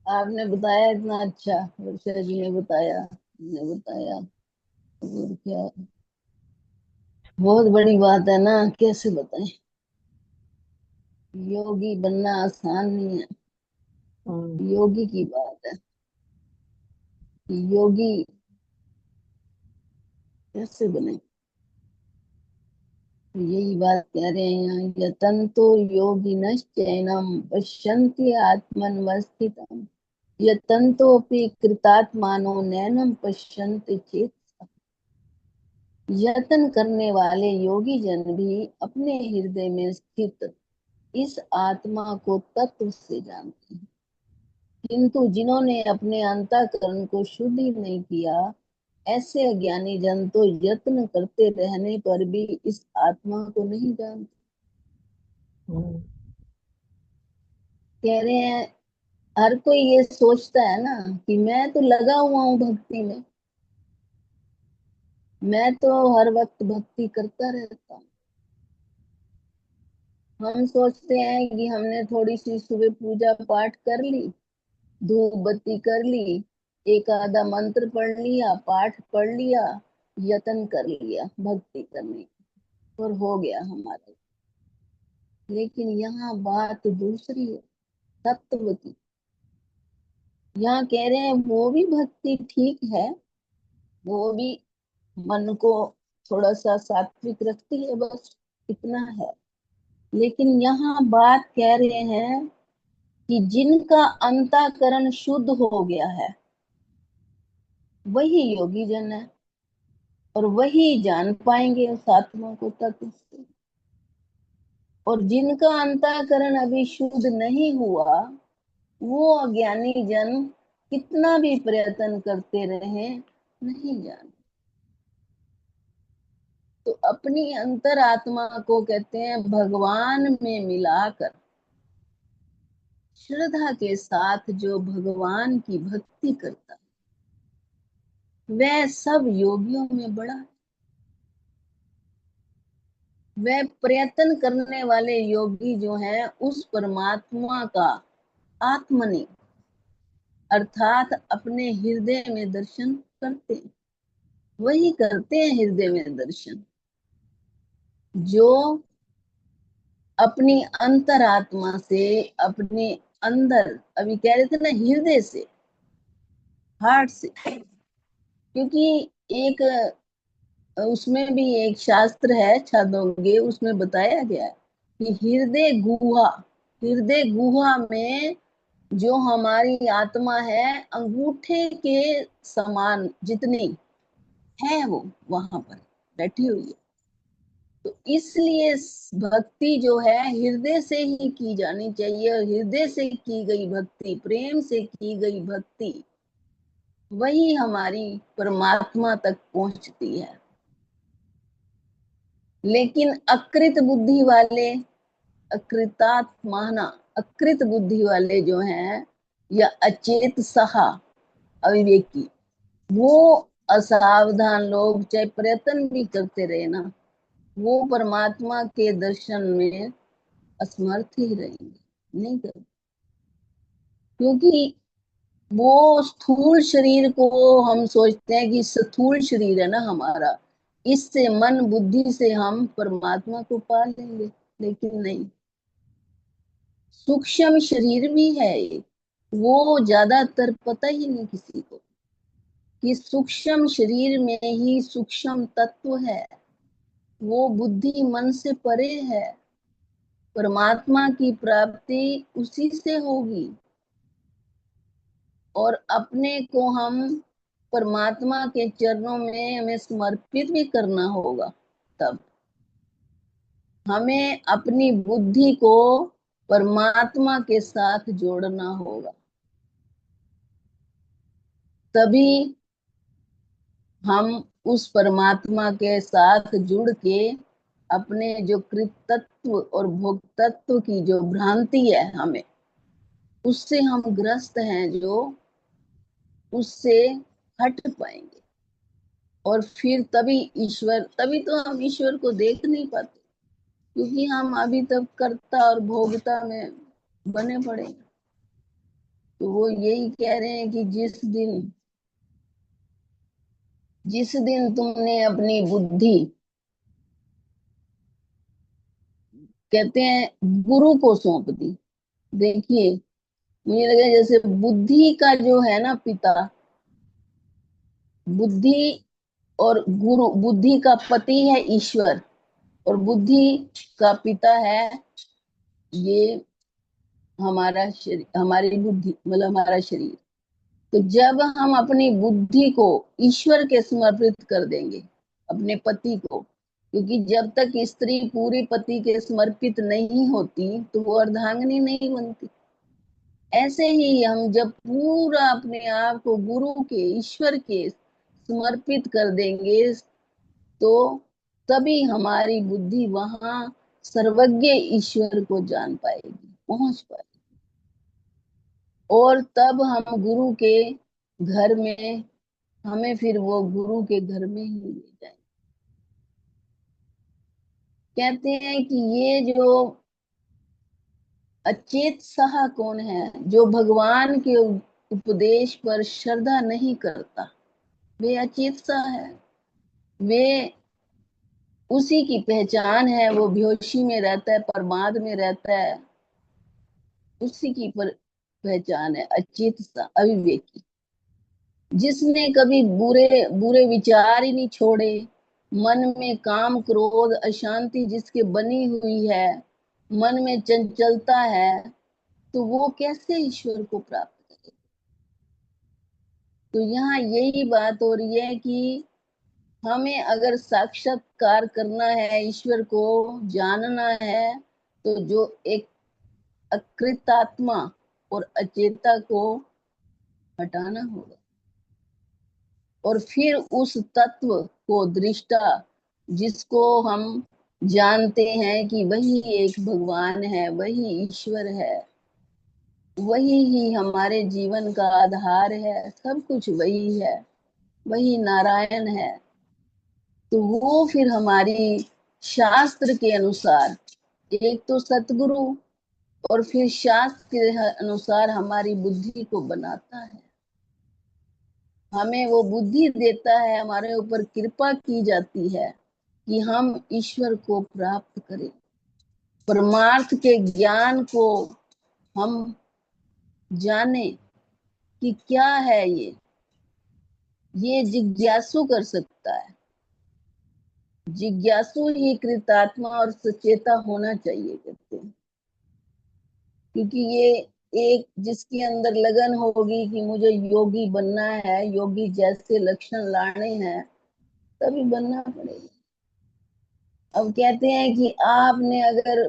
आपने बताया इतना अच्छा, वर्षा जी ने बताया, ने बताया, और क्या, बहुत बड़ी बात है ना, कैसे बताएं। योगी बनना आसान नहीं है।
हम्म,
योगी की बात है कि योगी कैसे बने, तो यही बात कह रहे हैं यहाँ, यतन्तो योगिनश्चैनम पश्यन्ति आत्मन्वस्थितम् यतन्तोऽपि कृतात्मानो नैनम पश्यन्ति चेत्। यत्न करने वाले योगी जन भी अपने हृदय में स्थित इस आत्मा को तत्व से जानते हैं, किंतु जिन्होंने अपने अंतःकरण को शुद्ध ही नहीं किया, ऐसे अज्ञानी जन तो यत्न करते रहने पर भी इस आत्मा को नहीं जानते।
हम्म,
कह रहे हैं हर कोई ये सोचता है ना कि मैं तो लगा हुआ हूँ भक्ति में, मैं तो हर वक्त भक्ति करता रहता हूँ। हम सोचते हैं कि हमने थोड़ी सी सुबह पूजा पाठ कर ली, धूप बत्ती कर ली, एक आधा मंत्र पढ़ लिया, पाठ पढ़ लिया, यत्न कर लिया भक्ति करने की, और हो गया हमारा। लेकिन यहाँ बात दूसरी है, तत्व की। यहाँ कह रहे हैं वो भी भक्ति ठीक है, वो भी मन को थोड़ा सा सात्विक रखती है, बस इतना है। लेकिन यहाँ बात कह रहे हैं कि जिनका अंतःकरण शुद्ध हो गया है वही योगी जन है, और वही जान पाएंगे उस आत्मा को तत्व से। और जिनका अंतःकरण अभी शुद्ध नहीं हुआ, वो अज्ञानी जन कितना भी प्रयत्न करते रहे नहीं जान। तो अपनी अंतर आत्मा को कहते हैं भगवान में मिलाकर, श्रद्धा के साथ जो भगवान की भक्ति करता है वह सब योगियों में बड़ा है। वह प्रयत्न करने वाले योगी जो हैं उस परमात्मा का आत्मनि अर्थात अपने हृदय में दर्शन करते हैं, वही करते हैं हृदय में दर्शन, जो अपनी अंतरात्मा से, अपने अंदर, अभी कह रहे थे ना, हृदय से, हार्ट से। क्योंकि एक उसमें भी एक शास्त्र है छांदोग्य, उसमें बताया गया है कि हृदय गुहा में जो हमारी आत्मा है, अंगूठे के समान जितनी है, वो वहां पर बैठी हुई है। तो इसलिए भक्ति जो है हृदय से ही की जानी चाहिए, और हृदय से की गई भक्ति, प्रेम से की गई भक्ति, वही हमारी परमात्मा तक पहुंचती है। लेकिन अकृत बुद्धि वाले जो हैं, या अचेत सहा, अविवेकी, वो असावधान लोग चाहे प्रयत्न भी करते रहे ना, वो परमात्मा के दर्शन में असमर्थ ही रहेंगे, नहीं कर, क्योंकि वो स्थूल शरीर को हम सोचते हैं कि स्थूल शरीर है ना हमारा, इससे मन बुद्धि से हम परमात्मा को पा लेंगे, लेकिन नहीं। सूक्ष्म शरीर भी है एक, वो ज्यादातर पता ही नहीं किसी को कि सूक्ष्म शरीर में ही सूक्ष्म तत्व है, वो बुद्धि मन से परे है, परमात्मा की प्राप्ति उसी से होगी। और अपने को हम परमात्मा के चरणों में हमें समर्पित भी करना होगा। तब हमें अपनी बुद्धि को परमात्मा के साथ जोड़ना होगा, तभी हम उस परमात्मा के साथ जुड़ के अपने जो कृतत्व और भोक्तत्व की जो भ्रांति है हमें, उससे हम ग्रस्त हैं, जो उससे हट पाएंगे। और फिर तभी तो हम ईश्वर को देख नहीं पाते, क्योंकि हम अभी तक कर्ता और भोगता में बने पड़े हैं। तो वो यही कह रहे हैं कि जिस दिन तुमने अपनी बुद्धि, कहते हैं, गुरु को सौंप दी। देखिए, मुझे लगा जैसे बुद्धि का जो है ना पिता, बुद्धि और गुरु, बुद्धि का पति है ईश्वर, और बुद्धि का पिता है ये हमारा शरीर, हमारी बुद्धि मतलब हमारा शरीर। तो जब हम अपनी बुद्धि को ईश्वर के समर्पित कर देंगे, अपने पति को, क्योंकि जब तक स्त्री पूरी पति के समर्पित नहीं होती तो वो अर्धांगिनी नहीं बनती। ऐसे ही हम जब पूरा अपने आप को गुरु के, ईश्वर के समर्पित कर देंगे, तो तभी हमारी बुद्धि वहां सर्वज्ञ ईश्वर को जान पाएगी, पहुंच पाएगी। और तब हम गुरु के घर में, हमें फिर वो गुरु के घर में ही ले जाएंगे। कहते हैं कि ये जो अचेत सहा कौन है, जो भगवान के उपदेश पर श्रद्धा नहीं करता, वे अचेत सा है। वे, उसी की पहचान है, वो बेहोशी में रहता है, प्रमाद में रहता है, उसी की पहचान है अचेत सा, अविवेकी, जिसने कभी बुरे बुरे विचार ही नहीं छोड़े, मन में काम क्रोध अशांति जिसके बनी हुई है, मन में चंचलता है, तो वो कैसे ईश्वर को प्राप्त करे। तो यहाँ यही बात हो रही है कि हमें अगर साक्षात्कार करना है, ईश्वर को जानना है, तो जो एक अकृतात्मा और अचेता को हटाना होगा, और फिर उस तत्व को, दृष्टा, जिसको हम जानते हैं कि वही एक भगवान है, वही ईश्वर है, वही ही हमारे जीवन का आधार है, सब कुछ वही है, वही नारायण है। तो वो फिर हमारी शास्त्र के अनुसार, एक तो सतगुरु, और फिर शास्त्र के अनुसार हमारी बुद्धि को बनाता है, हमें वो बुद्धि देता है, हमारे ऊपर कृपा की जाती है कि हम ईश्वर को प्राप्त करें। परमार्थ के ज्ञान को हम जाने कि क्या है ये जिज्ञासु कर सकता है। जिज्ञासु ही कृतात्मा और सचेता होना चाहिए कहते हैं, क्योंकि ये एक जिसके अंदर लगन होगी कि मुझे योगी बनना है, योगी जैसे लक्षण लाने हैं, तभी बनना पड़ेगा। अब कहते हैं कि आपने अगर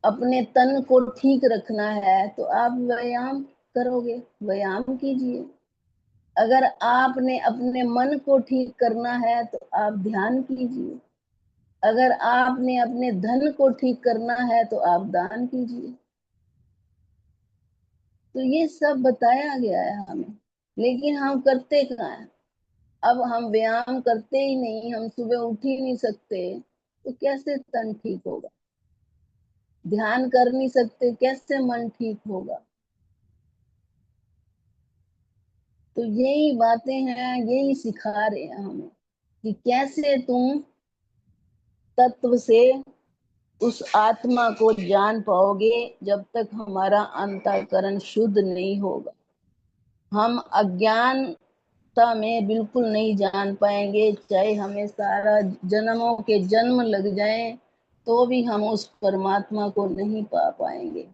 अपने तन को ठीक रखना है तो आप व्यायाम करोगे, व्यायाम कीजिए। अगर आपने अपने मन को ठीक करना है तो आप ध्यान कीजिए। अगर आपने अपने धन को ठीक करना है तो आप दान कीजिए। तो ये सब बताया गया है हमें, लेकिन हम करते कहाँ हैं? अब हम व्यायाम करते ही नहीं, हम सुबह उठ ही नहीं सकते, तो कैसे तन ठीक होगा? ध्यान कर नहीं सकते, कैसे मन ठीक होगा? तो यही बातें हैं, यही सिखा रहे हैं हमें कि कैसे तुम तत्व से उस आत्मा को जान पाओगे। जब तक हमारा अंतःकरण शुद्ध नहीं होगा, हम अज्ञानता में बिल्कुल नहीं जान पाएंगे। चाहे हमें सारा जन्मों के जन्म लग जाएं, तो भी हम उस परमात्मा को नहीं पा पाएंगे।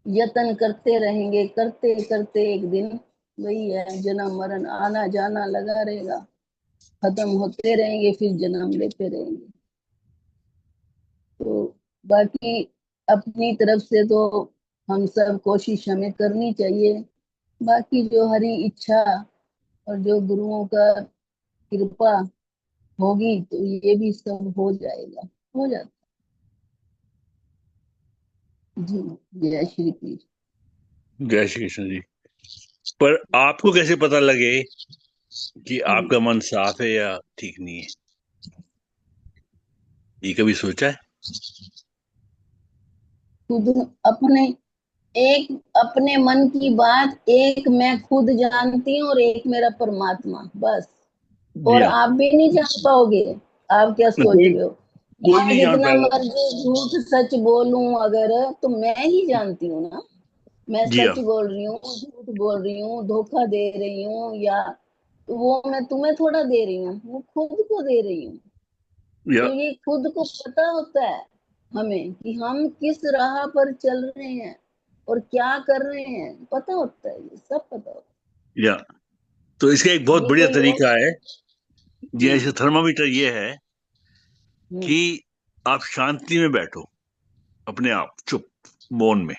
यत्न करते रहेंगे, करते करते एक दिन वही है, जन्म मरण आना जाना लगा रहेगा, खत्म होते रहेंगे, फिर जन्म लेते रहेंगे। तो बाकी अपनी तरफ से तो हम सब कोशिश हमें करनी चाहिए। बाकी जो हरी इच्छा और जो गुरुओं का कृपा होगी तो ये भी सब हो जाएगा, हो जाता। जी, जय श्री कृष्ण।
जय श्री कृष्ण जी। पर आपको कैसे पता लगे कि आपका मन साफ है या ठीक नहीं है? ये कभी सोचा है?
खुद अपने एक अपने मन की बात एक मैं खुद जानती हूँ और एक मेरा परमात्मा, बस।
जी
और
हाँ।
आप भी नहीं जान पाओगे। आप क्या सोच
कोई
रहे हो?
कोई
मैं
नहीं जान
जितना
पाएगा।
मर्जी झूठ सच बोलूं अगर, तो मैं ही जानती हूँ ना। मैं
जी हाँ।
सच बोल रही हूँ, झूठ बोल रही हूँ, धोखा दे रही हूँ, या वो मैं तुम्हें थोड़ा दे रही हूँ, वो खुद को दे रही हूँ।
या
तो ये खुद को पता होता है हमें कि हम किस राह पर चल रहे हैं और क्या कर रहे हैं, पता होता है, ये सब पता होता
या तो इसका एक बहुत
है। ये
बढ़िया
कोई और।
तरीका है। जैसे
हम्म।
थर्मामीटर ये है
हम्म।
कि आप शांति में बैठो, अपने आप चुप मौन में,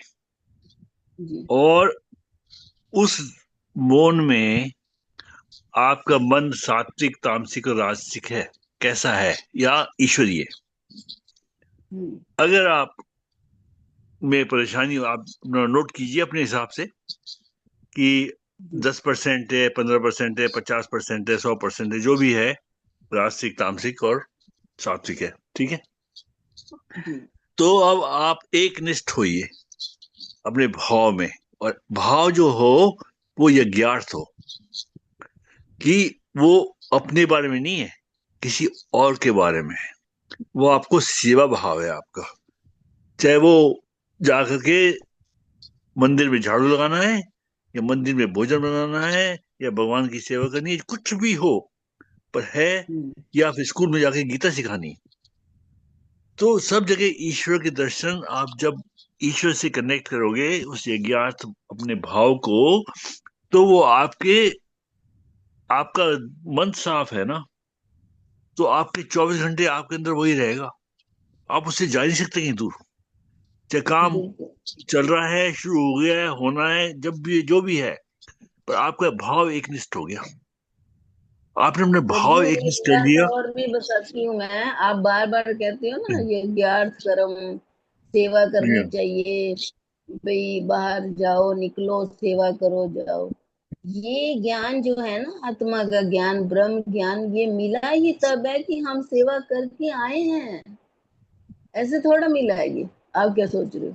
जी।
और उस मौन में आपका मन सात्विक तामसिक और राजसिक है, कैसा है, या ईश्वरीय।
हम्म।
अगर आप में परेशानी हो, आप नोट कीजिए अपने हिसाब से कि
जी।
10% है, 15% है, 50% है, 100% है, जो भी है, राजसिक तामसिक और सात्विक है, ठीक है।
जी।
तो अब आप एक निष्ठ होइए अपने भाव में, और भाव जो हो वो यज्ञार्थ हो, कि वो अपने बारे में नहीं है, किसी और के बारे में है। वो आपको सेवा भाव है आपका, चाहे वो जाकर के मंदिर में झाड़ू लगाना है, या मंदिर में भोजन बनाना है, या भगवान की सेवा करनी है, कुछ भी हो, पर है,
हम्म।
या फिर स्कूल में जाके गीता सिखानी। तो सब जगह ईश्वर के दर्शन, आप जब ईश्वर से कनेक्ट करोगे उस यज्ञार्थ अपने भाव को, तो वो आपका मन साफ है ना, तो आपके 24 घंटे आपके अंदर वही रहेगा। आप उससे जा नहीं सकते कहीं दूर। चाहे काम
बिल्कुल।
चल रहा है, शुरू हो गया है, होना है, जब भी जो भी है, पर आपका भाव एकनिष्ठ हो गया, आपने अपने भाव
प्रभु एक
एकनिष्ठ कर
बात
लिया।
और भी बताती हूँ मैं। आप बार बार कहते हो ना ये ज्ञार्थ कर्म, सेवा करनी चाहिए, भाई बाहर जाओ, निकलो, सेवा करो, जाओ। ये ज्ञान जो है ना, आत्मा का ज्ञान, ब्रह्म ज्ञान, ये मिला ही तब है कि हम सेवा करके आए हैं। ऐसे थोड़ा मिला है ये। आप क्या सोच रहे हो?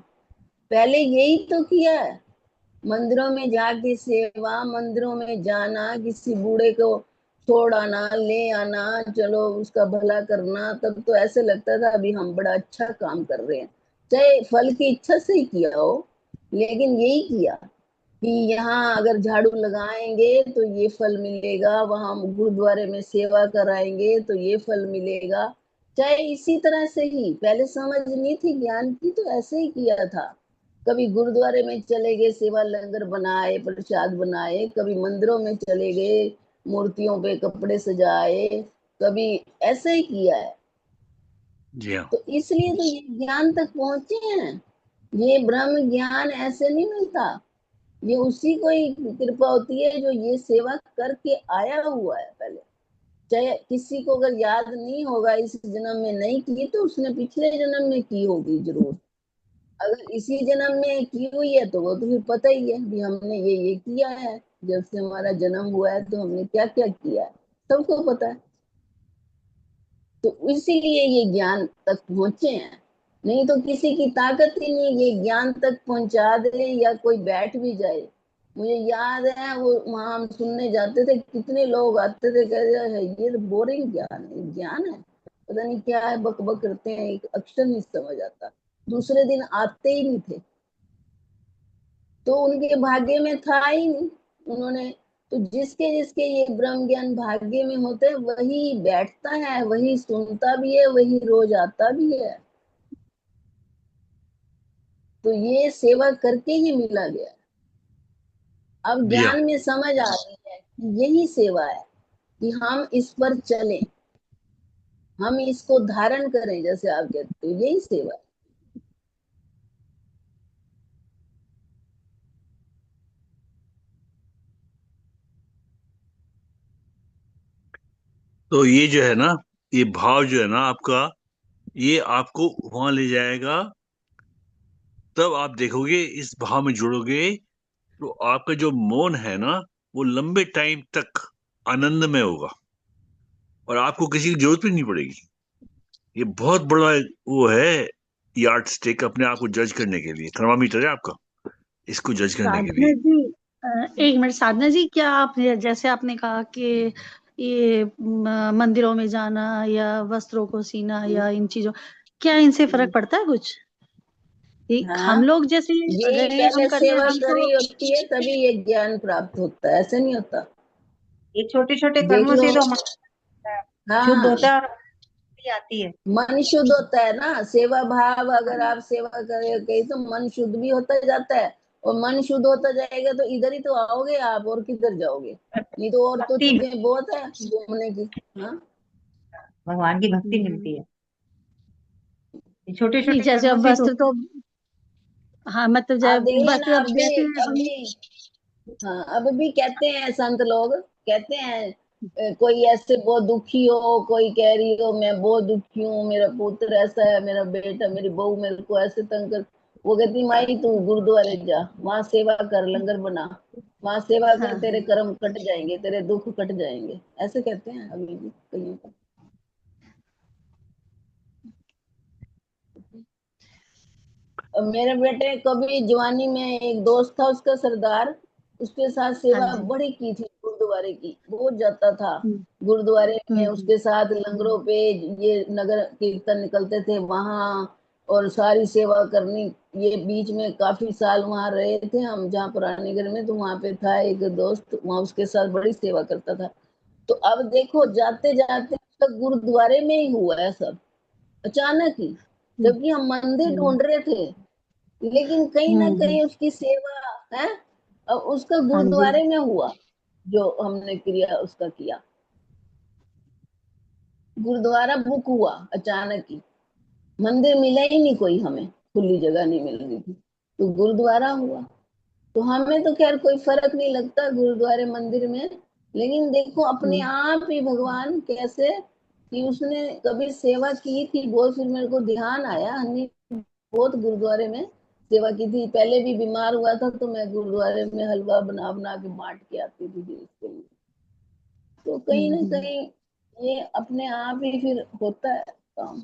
पहले यही तो किया है। मंदिरों में जाके सेवा, मंदिरों में जाना, किसी बूढ़े को छोड़ आना, ले आना, चलो उसका भला करना, तब तो ऐसे लगता था अभी हम बड़ा अच्छा काम कर रहे हैं। चाहे फल की इच्छा से ही किया हो, लेकिन यही किया कि यहाँ अगर झाड़ू लगाएंगे तो ये फल मिलेगा, वहां गुरुद्वारे में सेवा कराएंगे तो ये फल मिलेगा। चाहे इसी तरह से ही, पहले समझ नहीं थी ज्ञान की, तो ऐसे ही किया था। कभी गुरुद्वारे में चले गए, सेवा लंगर बनाए, प्रसाद बनाए, कभी मंदिरों में चले गए, मूर्तियों पे कपड़े सजाए, कभी ऐसे ही किया है।
जी हाँ।
तो इसलिए तो ये ज्ञान तक पहुंचे हैं। ये ब्रह्म ज्ञान ऐसे नहीं मिलता, ये उसी को ही कृपा होती है जो ये सेवा करके आया हुआ है पहले। चाहे किसी को अगर याद नहीं होगा, इस जन्म में नहीं की, तो उसने पिछले जन्म में की होगी जरूर। अगर इसी जन्म में की हुई है तो वो तो फिर पता ही है कि हमने ये किया है, जब से हमारा जन्म हुआ है तो हमने क्या क्या किया है, सबको पता है। तो इसीलिए ये ज्ञान तक पहुंचे हैं। नहीं तो किसी की ताकत ही नहीं ये ज्ञान तक पहुंचा दे, या कोई बैठ भी जाए। मुझे याद है वो वहां हम सुनने जाते थे, कितने लोग आते थे, कह रहे हैं ये तो बोरिंग ज्ञान है, ज्ञान है पता नहीं क्या है, बक बक करते हैं, एक अक्षर नहीं समझ आता। दूसरे दिन आते ही नहीं थे, तो उनके भाग्य में था ही नहीं। उन्होंने तो जिसके जिसके ये ब्रह्म ज्ञान भाग्य में होते हैं वही बैठता है, वही सुनता भी है, वही रोज आता भी है। तो ये सेवा करके ही मिला गया। अब
जी हाँ।
ज्ञान में समझ आ रही है कि यही सेवा है, कि हम इस पर चलें, हम इसको धारण करें, जैसे आप कहते हो यही सेवा है।
तो ये जो है ना, ये भाव जो है ना आपका, ये आपको वहां ले जाएगा। तब आप देखोगे, इस भाव में जुड़ोगे, तो आपका जो मौन है ना, वो लंबे टाइम तक आनंद में होगा, और आपको किसी की जरूरत भी नहीं पड़ेगी। ये बहुत बड़ा वो है, यार्ड स्टिक अपने आप को जज करने के लिए, थर्मामीटर है आपका, इसको जज करने के
साधना
लिए।
जी, एक मिनट साधना जी, क्या आप जैसे आपने कहा कि ये मंदिरों में जाना या वस्त्रों को सीना या इन चीजों, क्या इनसे फर्क पड़ता है कुछ? हम
हाँ,
लोग जैसे
यही
गए हम
पहले
करने,
सेवा
हम तो
करी होती है तभी ये ज्ञान प्राप्त होता है, ऐसे नहीं होता।
ये छोटे छोटे
देख
कर्मों
लो।
से तो मन शुद्ध
हाँ,
होता है और भी आती है।
मन शुद्ध होता है ना, सेवा भाव अगर आप सेवा करें तो मन शुद्ध भी होता जाता है। और मन शुद्ध होता जाएगा तो इधर ही तो आओगे आप, और किधर जाओगे? नहीं तो और तो
भक्ति,
चीजें बहुत है घूमने की। हाँ,
भगवान की भक्ति मिलती है। ये छोटे
नहीं,
छोटे
जैसे
कर्मों
अब
से तो
वस्त्र तो, हाँ मतलब
आप देख
वस्त्र
लेना
अब
अभी
जैसे हम,
अभी। हाँ, अब भी कहते हैं संत लोग, कहते हैं कोई ऐसे बहुत दुखी हो, कोई कह रही हो मैं बहुत दुखी हूँ, मेरा पुत्र ऐसा है, मेरा बेटा, मेरी बहू मेरे को ऐसे तंग कर, वो कहती माई तू गुरुद्वारे जा, वहां सेवा कर, लंगर बना, वहां सेवा कर,
हाँ
तेरे कर्म कट जाएंगे, तेरे दुख कट जाएंगे, ऐसे कहते हैं अभी भी कहीं पर। और मेरे बेटे कभी जवानी में एक दोस्त था उसका सरदार, उसके साथ
हाँ
सेवा
जी।
बड़ी की थी, गुरुद्वारे की बहुत जाता था।
हम्म,
गुरुद्वारे में
हम्म,
उसके साथ लंगरों पे, ये नगर कीर्तन निकलते थे वहां, और सारी सेवा करनी। ये बीच में काफी साल वहां रहे थे हम, जहाँ पुराने घर में, तो वहां पे था एक दोस्त, वहां उसके साथ बड़ी सेवा करता था। तो अब देखो जाते जाते उसका गुरुद्वारे में ही हुआ है सब, अचानक ही,
हम्म,
जबकि हम मंदिर
हम्म,
ढूंढ रहे थे, लेकिन कहीं ना
हम्म,
कहीं उसकी सेवा है, और उसका
हाँ जी।
गुरुद्वारे में हुआ जो हमने क्रिया उसका किया। गुरुद्वारा बुक हुआ अचानक ही, मंदिर मिला ही नहीं कोई, हमें खुली जगह नहीं मिल रही थी, तो गुरुद्वारा हुआ। तो हमें तो खैर कोई फर्क नहीं लगता गुरुद्वारे मंदिर में, लेकिन देखो अपने
हम्म,
आप ही भगवान कैसे, कि उसने कभी सेवा की थी बहुत, फिर मेरे को ध्यान आया, हमने बहुत गुरुद्वारे में सेवा की थी। पहले भी बीमार हुआ था तो मैं गुरुद्वारे में हलवा बना बना के बांट के आती थी फिर इसके लिए। तो कहीं ना
हम्म।
कहीं ये अपने आप ही फिर होता है काम।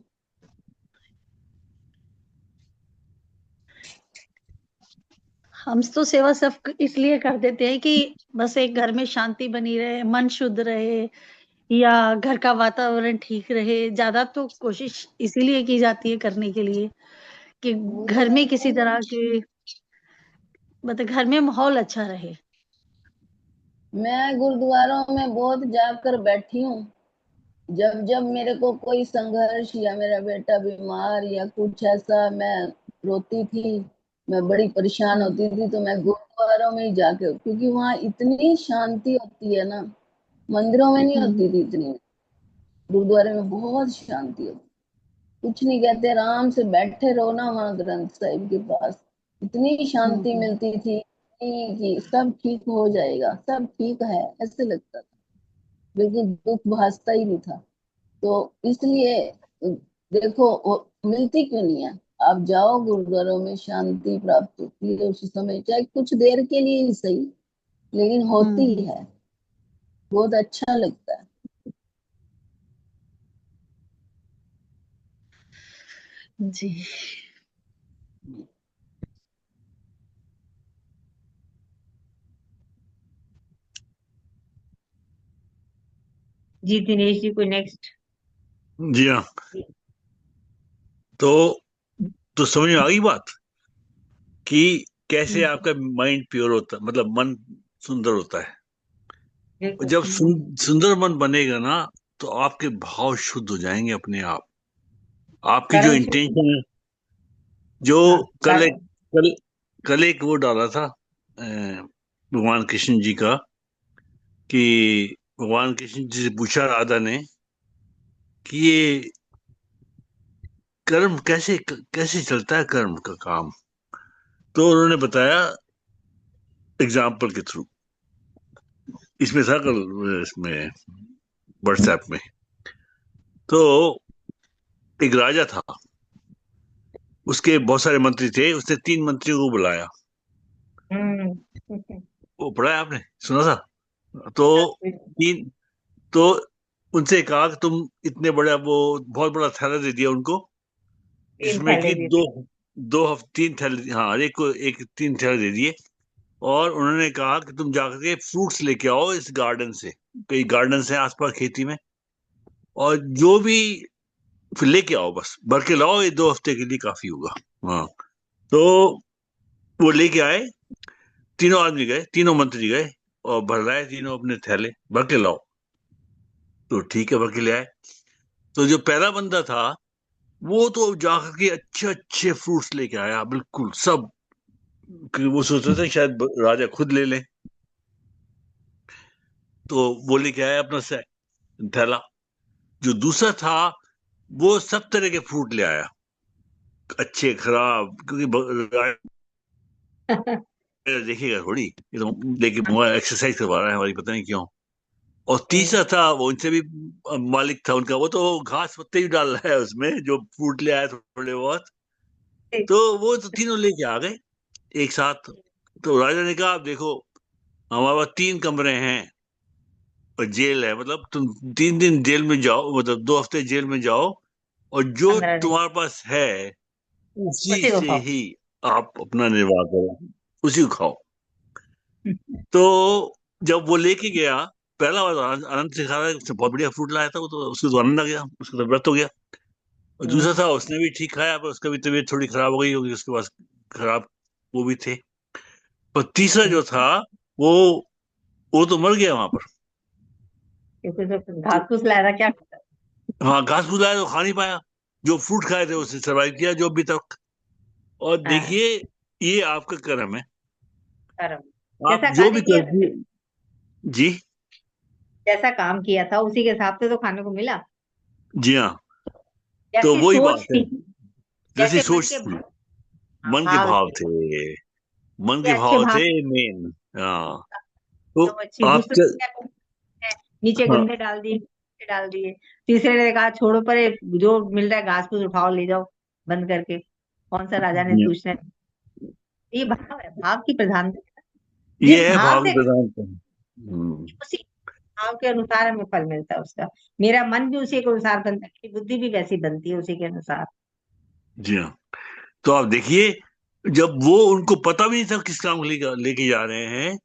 हम तो सेवा सिर्फ इसलिए कर देते हैं कि बस एक घर में शांति बनी रहे, मन शुद्ध रहे, या घर का वातावरण ठीक रहे। ज्यादा तो कोशिश इसीलिए की जाती है करने के लिए कि
वो
घर
तो
में किसी तरह के, मतलब घर में माहौल अच्छा रहे।
मैं गुरुद्वारों में बहुत जाकर बैठी हूँ। जब जब मेरे को कोई संघर्ष या मेरा बेटा बीमार या कुछ ऐसा, मैं रोती थी, मैं बड़ी परेशान होती थी, तो मैं गुरुद्वारों में ही जाके, क्योंकि वहाँ इतनी शांति होती है ना, मंदिरों में नहीं
हम्म।
होती थी इतनी। गुरुद्वारे में बहुत शांति होती, कुछ नहीं कहते, आराम से बैठे रहो ना वहाँ ग्रंथ साहिब के पास, इतनी शांति
हम्म।
मिलती थी कि सब ठीक हो जाएगा, सब ठीक है, ऐसे लगता था, बिल्कुल दुख भासता ही नहीं था। तो इसलिए देखो, मिलती क्यों नहीं है। आप जाओ गुरुद्वारों में, शांति प्राप्त होती है उसी समय, चाहे कुछ देर के लिए ही सही, लेकिन होती
हम्म।
है, बहुत अच्छा लगता है।
जी।
जी दिनेश जी, कोई नेक्स्ट?
जी हाँ। तो समझ में आ गई बात कि कैसे आपका माइंड प्योर होता है, मतलब मन सुंदर होता है। और
बिल्कुल।
जब सुंदर मन बनेगा ना, तो आपके भाव शुद्ध हो जाएंगे अपने आप। आपकी जो
कर्म शुद्ध।
इंटेंशन है, जो
हाँ,
कल एक
कर्म।
कल कल एक वो डाला था भगवान कृष्ण जी का, कि भगवान कृष्ण जी से पूछा राधा ने कि ये कर्म कैसे कैसे चलता है, कर्म का काम। तो उन्होंने बताया एग्जाम्पल के थ्रू। इसमें था कल, इसमें व्हाट्सएप में। तो एक राजा था, उसके बहुत सारे मंत्री थे, उसने 3 मंत्रियों को बुलाया।
हम्म।
वो पढ़ा है आपने, सुना था? तो तीन तो उनसे कहा कि तुम इतने बड़ा, वो बहुत बड़ा थैला दे दिया उनको,
तीन
जिसमें
थैले
कि
भी।
दो दो हफ्ते 3 थैले, हाँ, एक को एक 3 थैले दे दिए। और उन्होंने कहा कि तुम जाकर के फ्रूट्स लेके आओ इस गार्डन से, कई गार्डन है आसपास खेती में, और जो भी फिर लेके आओ, बस भर के लाओ, ये 2 हफ्ते के लिए काफी होगा। हाँ। तो वो लेके आए, तीनों आदमी गए, तीनों मंत्री गए, और भर लाए तीनों अपने थैले, भर के लाओ। तो ठीक है, भर के ले आए। तो जो पहला बंदा था, वो तो जाकर के अच्छे अच्छे फ्रूट्स लेके आया, बिल्कुल सब, कि वो सोच रहे थे शायद राजा खुद ले ले। तो वो लेके आया अपना थैला। जो दूसरा था, वो सब तरह के फ्रूट ले आया, अच्छे खराब, क्योंकि देखिएगा थोड़ी, ये तो लेके एक्सरसाइज करवा रहा है हमारी, पता नहीं क्यों। और तीसरा था, वो उनसे भी मालिक था उनका, वो तो घास पत्ते ही डाल रहा है उसमें, जो फ्रूट ले आया थोड़े बहुत। तो वो तो तीनों लेके आ गए एक साथ। तो राजा ने कहा, आप देखो, हमारे पास 3 कमरे हैं और जेल है, मतलब तुम 3 दिन जेल में जाओ, मतलब 2 हफ्ते जेल में जाओ, और जो
15 दिन
तुम्हारे पास है उसी
उसी को
से
खाओ।
ही आप अपना निर्वाह करो, उसी को खाओ। तो जब वो लेके गया, पहला बार आनंद से खा रहा है, उसने बहुत बढ़िया फ्रूट लाया था, वो तो उसको तो आनंद आ गया, उसका तो व्रत हो गया। और दूसरा था, उसने भी ठीक खाया, पर उसका भी तबीयत थोड़ी खराब हो गई होगी, उसके पास खराब वो भी थे। पर तीसरा जो था, वो वो तो मर गया वहां पर।
क्योंकि तो
तो
घास फूस लाया था क्या?
हाँ, घास फूस लाया तो खा नहीं पाया, जो फ्रूट खाए थे उसने सर्वाइव किया जो अभी तक। और
हाँ,
देखिए, ये आपका कर्म है,
कर्म।
आप
जैसा
जो
कार्य
भी
किया था,
करती। जी।
जैसा काम किया था उसी के हिसाब से तो खाने को मिला।
जी हाँ। तो
जैसी
वही
सोच
बात है,
थी,
जैसी
जैसे मन
सोच
के
थी, मन के
भाव
भाव
थे,
थे, मन
ये
के
अच्छे
भाव
भाव
थे मेन। हाँ। तो
तो अच्छी।
आप
दूसरे ने क्या किया, नीचे
हाँ,
गंदे डाल दिए, नीचे डाल दिए। तीसरे ने कहा छोड़ो परे, जो मिल रहा है घास फूस उठाओ ले जाओ बंद करके। कौन सा राजा ने पूछना है? ये भाव है, भाव की प्रधानता है। जिस
ये है
भाव
भाव
से
प्रधान।
उसी भाव के अनुसार हमें फल मिलता है उसका। मेरा मन भी उसी के अनुसार बनता है, मेरी बुद्धि भी वैसी बनती है उसी के अनुसार।
जी हाँ। तो आप देखिए, जब वो उनको पता भी नहीं था किस काम को लेके जा रहे हैं,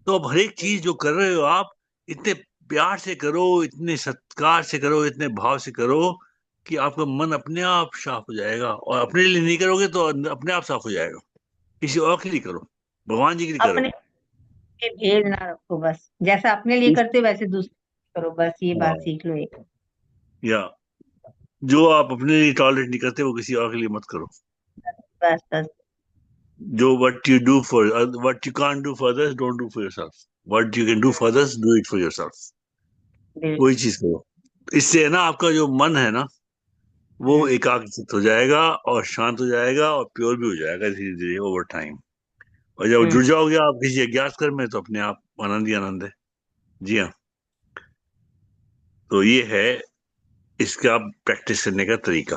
तो अब हर एक चीज जो कर रहे हो आप, इतने प्यार से करो, इतने सत्कार से करो, इतने भाव से करो, कि आपका मन अपने आप साफ हो जाएगा, और अपने लिए नहीं करोगे तो अपने आप साफ हो जाएगा। किसी और के लिए करो, भगवान जी के लिए करो।
अपने लिए भेद ना रखो, बस जैसा अपने लिए करते वैसे दूसरे को करो, बस ये बात
हाँ,
सीख लो एक।
या जो आप अपने लिए टॉलरेट नहीं करते वो किसी और के लिए मत करो।
बस बस।
जो what you can't do for others, don't do for yourself. What you can do for others, do it for yourself.
बिल्कुल।
वही चीज करो। इससे है ना, आपका जो मन है ना, वो
हम्म।
एकाग्रचित हो जाएगा और शांत हो जाएगा और प्योर भी हो जाएगा धीरे धीरे ओवर टाइम। और जब
हम्म।
जुड़ जाओगे आप किसी अज्ञात कर्म में, तो अपने आप आनंद ही आनंद है। जी हाँ। तो ये है इसका प्रैक्टिस करने का तरीका।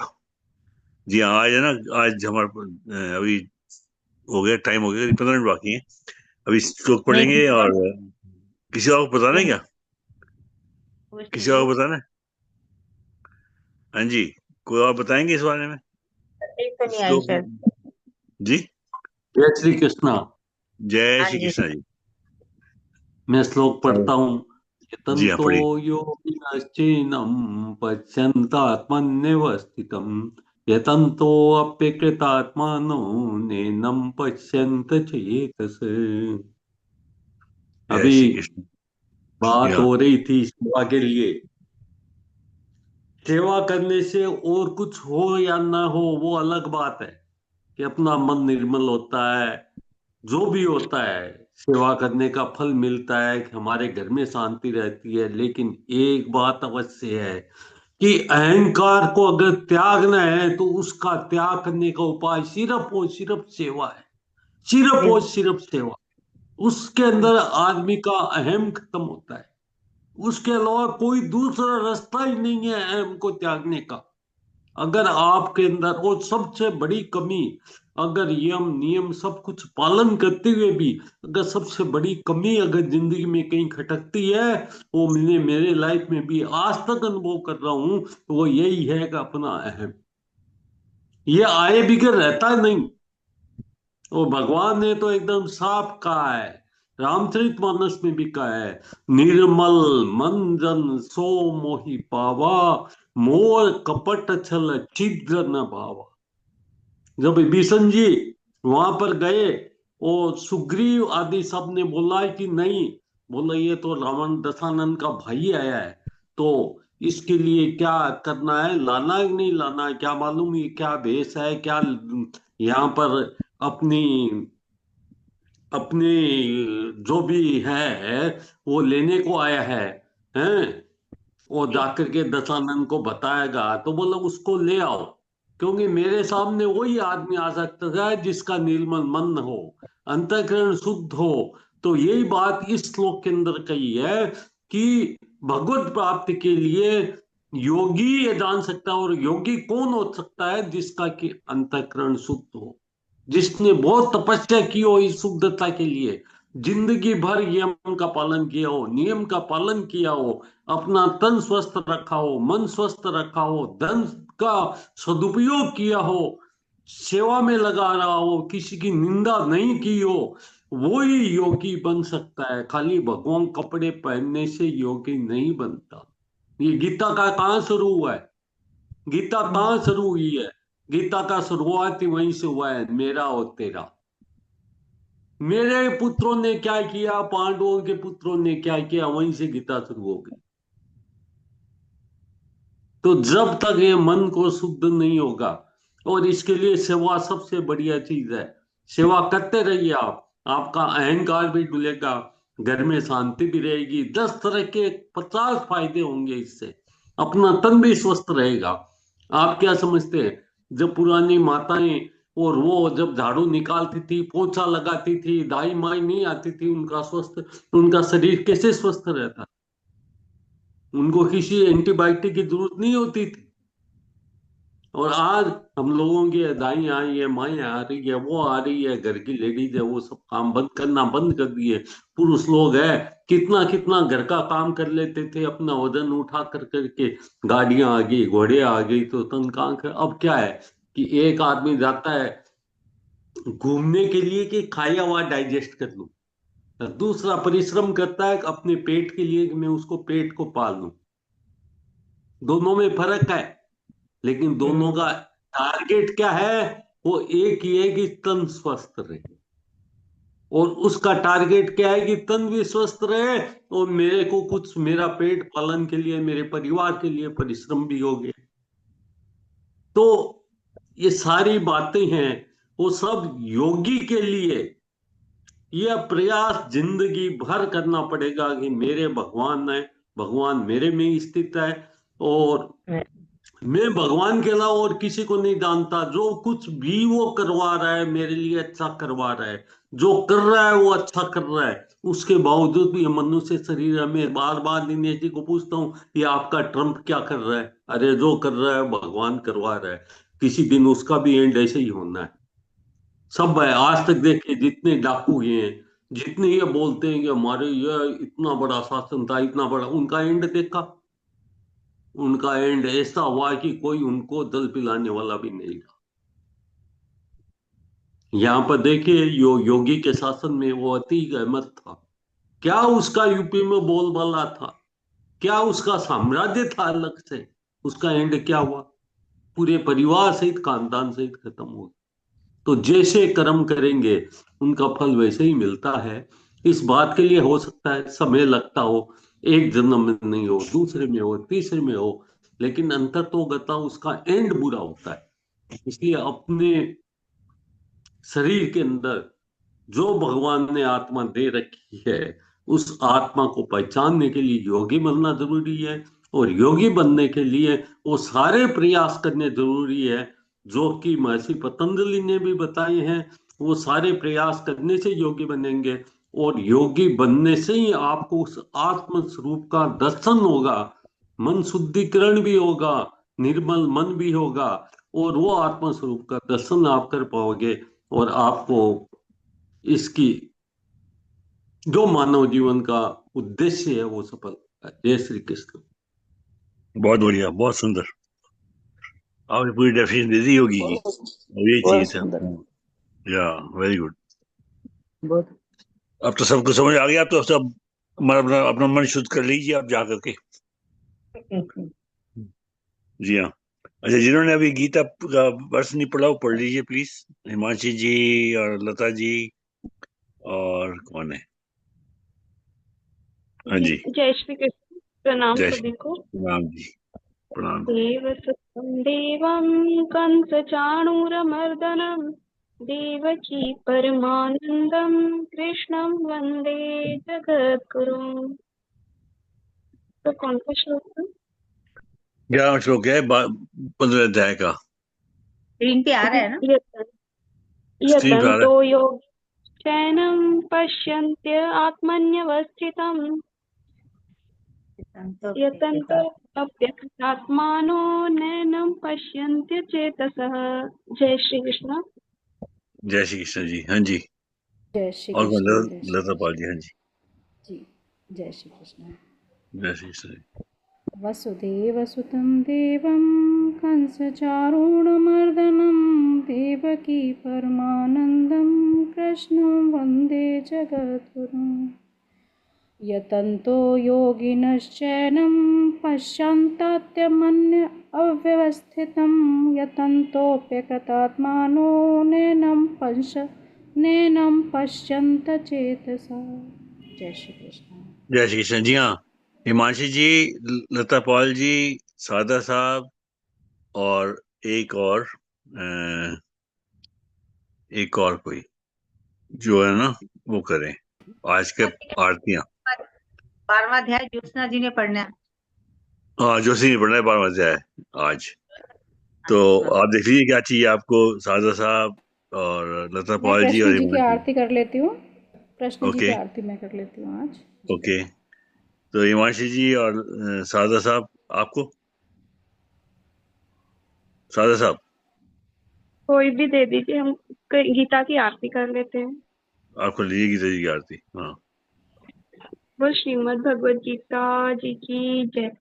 जी हाँ, आज है ना, आज हमारा अभी हो गया, टाइम हो गया, 15 मिनट बाकी है। अभी श्लोक
नहीं,
पढ़ेंगे। और किसी और को बताना है
पूछ
क्या?
पूछ
किसी और
लीजिए।
को बताना है? हाँ जी, कोई और बताएंगे इस बारे में?
एक तो नहीं आई
श्लोक।
शायद।
जी।
जय श्री कृष्णा।
जय
हाँ
श्री
जी।
कृष्णा जी।
मैं श्लोक पढ़ता हूँ।
जी हाँ,
यतन्तो
पढ़िए।
योगिनश्चैनं पश्यन्तात्मन्यवस्थितं यतन्तोऽप्यकृतात्मानो नैनं पश्यन्त चेतसे।
जय
अभी
श्री कृष्ण। जी
बात
हाँ।
हो रही थी सेवा के लिए। सेवा करने से और कुछ हो या ना हो वो अलग बात है, कि अपना मन निर्मल होता है, जो भी होता है, सेवा करने का फल मिलता है, कि हमारे घर में शांति रहती है। लेकिन एक बात अवश्य है कि अहंकार को अगर त्यागना है तो उसका त्याग करने का उपाय सिर्फ और सिर्फ सेवा है। सिर्फ और
बिल्कुल।
सिर्फ सेवा। उसके अंदर आदमी का अहम खत्म होता है। उसके अलावा कोई दूसरा रास्ता ही नहीं है अहम को त्यागने का। अगर आपके अंदर, और सबसे बड़ी कमी, अगर यम नियम सब कुछ पालन करते हुए भी अगर सबसे बड़ी कमी अगर जिंदगी में कहीं खटकती है, वो मैंने मेरे लाइफ में भी आज तक अनुभव कर रहा हूं, तो वो यही है कि अपना अहम, ये आए बिगड़ रहता नहीं। और भगवान ने तो एकदम साफ कहा है, रामचरितमानस में भी कहा है, निर्मल मन जन सो मोहि पावा, मोर कपट छल छिद्र न भावा। जब विभीषण जी वहां पर गए और सुग्रीव आदि सब ने बोला कि नहीं, बोला ये तो रावण दशानन का भाई आया है, तो इसके लिए क्या करना है, लाना है कि नहीं लाना है, क्या मालूम ये क्या भेष है, क्या यहाँ पर अपनी अपनी जो भी है वो लेने को आया है, हैं? वो जाकर के दशानन को बताएगा तो बोला उसको ले आओ, क्योंकि मेरे सामने वही आदमी आ सकता है जिसका निर्मल मन हो, अंतःकरण शुद्ध हो। तो यही बात इस श्लोक के अंदर कही है कि भगवत प्राप्ति के लिए योगी ये जान सकता है। और योगी कौन हो सकता है? जिसका कि अंतःकरण शुद्ध हो, जिसने बहुत तपस्या की हो इस शुद्धता के लिए, जिंदगी भर यम का पालन किया हो, नियम का पालन किया हो, अपना तन स्वस्थ रखा हो, मन स्वस्थ रखा हो, धन का सदुपयोग किया हो, सेवा में लगा रहा हो, किसी की निंदा नहीं की हो, वो ही योगी बन सकता है। खाली भगवान कपड़े पहनने से योगी नहीं बनता। ये गीता का कहां शुरू हुआ है? गीता कहां शुरू हुई है? गीता का शुरुआत ही वहीं से हुआ है, मेरा और तेरा। मेरे पुत्रों ने क्या किया, पांडवों के पुत्रों ने क्या किया, वहीं से गीता शुरू हो गई। तो जब तक ये मन को शुद्ध नहीं होगा, और इसके लिए सेवा सबसे बढ़िया चीज है। सेवा करते रहिए आप, आपका अहंकार भी डुलेगा, घर में शांति भी रहेगी, 10 तरह के 50 फायदे होंगे इससे। अपना तन भी स्वस्थ रहेगा। आप क्या समझते हैं, जब पुरानी माताएं और वो जब झाड़ू निकालती थी, पोछा लगाती थी, दाई माई नहीं आती थी, उनका शरीर कैसे स्वस्थ रहता? उनको किसी एंटीबायोटिक की जरूरत नहीं होती थी। और आज हम लोगों की दाई आई है, माएँ आ रही है, वो आ रही है, घर की लेडीज है, वो सब काम बंद करना बंद कर दिए। पुरुष लोग है, कितना कितना घर का काम कर लेते थे, अपना वजन उठा कर करके, गाड़ियां आ गई, घोड़े आ गई, तो तन कहाँ कर। अब क्या है कि एक आदमी जाता है घूमने के लिए कि खाया हुआ डाइजेस्ट कर लूं, दूसरा परिश्रम करता है अपने पेट के लिए कि मैं उसको पेट को पाल लूं। दोनों में फर्क है। लेकिन दोनों का टारगेट क्या है? वो एक ही है कि तन स्वस्थ रहे, और उसका टारगेट क्या है कि तन भी स्वस्थ रहे और मेरे को कुछ, मेरा पेट पालन के लिए, मेरे परिवार के लिए परिश्रम भी हो गए। तो ये सारी बातें हैं, वो सब योगी के लिए यह प्रयास जिंदगी भर करना पड़ेगा कि मेरे भगवान है, भगवान मेरे में ही स्थित है, और मैं भगवान के अलावा और किसी को नहीं जानता। जो कुछ भी वो करवा रहा है मेरे लिए अच्छा करवा रहा है, जो कर रहा है वो अच्छा कर रहा है। उसके बावजूद भी ये मनुष्य शरीर है, मैं बार बार दिनेश जी को पूछता हूँ, ये आपका ट्रम्प क्या कर रहा है? अरे जो कर रहा है भगवान करवा रहा है, किसी दिन उसका भी एंड ऐसे ही होना है। सब है, आज तक देखिए जितने डाकू हुए हैं, जितने ये बोलते हैं कि हमारे ये इतना बड़ा शासन था, इतना बड़ा, उनका एंड देखा? उनका एंड ऐसा हुआ कि कोई उनको जल पिलाने वाला भी नहीं रहा। यहाँ पर देखिए योगी के शासन में वो अतीक अहमद था, क्या उसका यूपी में बोलबाला था, क्या उसका साम्राज्य था अलग से, उसका एंड क्या हुआ? पूरे परिवार सहित, खानदान सहित खत्म हो गया। तो जैसे कर्म करेंगे उनका फल वैसे ही मिलता है। इस बात के लिए हो सकता है समय लगता हो, एक जन्म में नहीं हो, दूसरे में हो, तीसरे में हो, लेकिन अंतर तो गता उसका एंड बुरा होता है। इसलिए अपने शरीर के अंदर जो भगवान ने आत्मा दे रखी है, उस आत्मा को पहचानने के लिए योगी बनना जरूरी है, और योगी बनने के लिए वो सारे प्रयास करने जरूरी है जो कि महर्षि पतंजलि ने भी बताए हैं। वो सारे प्रयास करने से योगी बनेंगे, और योगी बनने से ही आपको उस आत्म स्वरूप का दर्शन होगा, मन शुद्धिकरण भी होगा, निर्मल मन भी होगा, और वो आत्म स्वरूप का दर्शन आप कर पाओगे, और आपको इसकी जो मानव जीवन का उद्देश्य है वो सफल है। जय श्री कृष्ण।
बहुत बढ़िया, बहुत सुंदर। आपने पूरी डेफिनेशन दे दी योगी की, और ये चाहिए
बहुत
था।
सुंदर।
या वेरी गुड।
बहुत
अब तो सबको समझ आ गया, अब तो सब अपना अपना मन शुद्ध कर लीजिए आप जा करके। जी हाँ। अच्छा, जिन्होंने अभी गीता का वर्ष नहीं पढ़ा वो पढ़ लीजिए प्लीज, हिमांशी जी और लता जी, और कौन है? हाँ जी,
जय श्री कृष्ण। प्रणाम
जय
सभी
श्री
को।
राम जी, प्रणाम।
देवसुतं देवं कंसचाणूरमर्दनं देवकी परमानन्दं कृष्णं वन्दे जगद्गुरुम्। तो कौन सा श्लोक था?
11वां श्लोक है 15 अध्याय का।
स्क्रीन पे आ रहा है ना?
स्क्रीन पे आ रहा
यतन्तो योग चैनं पश्यन्त्य आत्मन्यवस्थितं यतन्तो अप्यकृतात्मानो नैनं पश्यन्त्य चेतसः। जय श्री कृष्ण।
है। जय श्री कृष्ण जी। हाँ जी,
जय श्री
और कौन?
कृष्ण। जय श्री
लता पाल जी। हाँ जी,
जी, जय श्री कृष्ण।
जय श्री कृष्ण जी।
वसुदेवसुतं देवं कंसचारूणमर्दनं देवकी परमानन्दं कृष्णं वन्दे जगद्गुरुं। यतन्तो योगिनश्चैनं पश्यन्तात्मन्य अव्यवस्थितं यतन्तोऽप्यकृतात्मानो नैनं पश्यन्त चेतसा। जय श्री कृष्ण।
जय श्री कृष्ण जी। हाँ, हिमांशी जी, लता पाल जी, सादा साहब, और एक और कोई जो है ना वो करें आज के आरतियां।
12वां अध्याय ज्योत्सना जी ने पढ़ना है।
हाँ, जोशी नहीं पढ़ना है 12वां अध्याय आज। तो आप देख लीजिए क्या चाहिए आपको, सादा साहब और लता
मैं
पाल जी और
कृष्ण जी की
हिमांशी।
आरती कर लेती हूँ। कृष्ण जी की
ओके
आरती मैं कर लेती हूँ आज।
ओके, तो हिमांशी जी और सादा साहब, आपको सादा साहब
कोई भी दे दीजिए, हम गीता की आरती कर लेते हैं।
आपको लीजिए गीता जी की आरती। हाँ,
वो श्रीमद् भगवद गीता जी की जय।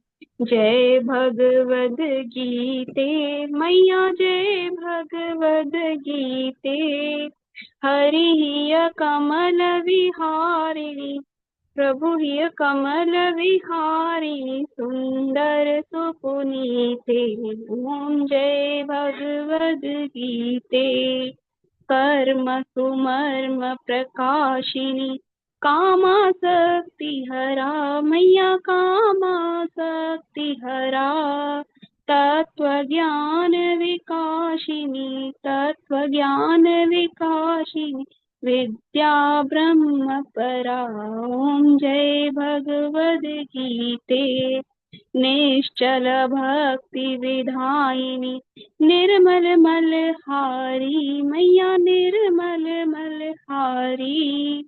जय भगवद गीते मैया, जय भगवद गीते। हरि कमल विहारिणी प्रभु हिय कमल विहारी सुंदर सुपुनीते। ओम जय भगवद गीते। कर्म सुमर्म प्रकाशिनी कामासक्ति हरा मैया कामासक्ति हरा। तत्व ज्ञान विकाशिनी तत्व ज्ञान विकाशिनी विद्या ब्रह्म परा। ओम जय भगवद गीते। निश्चल भक्ति विधायिनी निर्मल मलहारी मैया निर्मल मलहारी।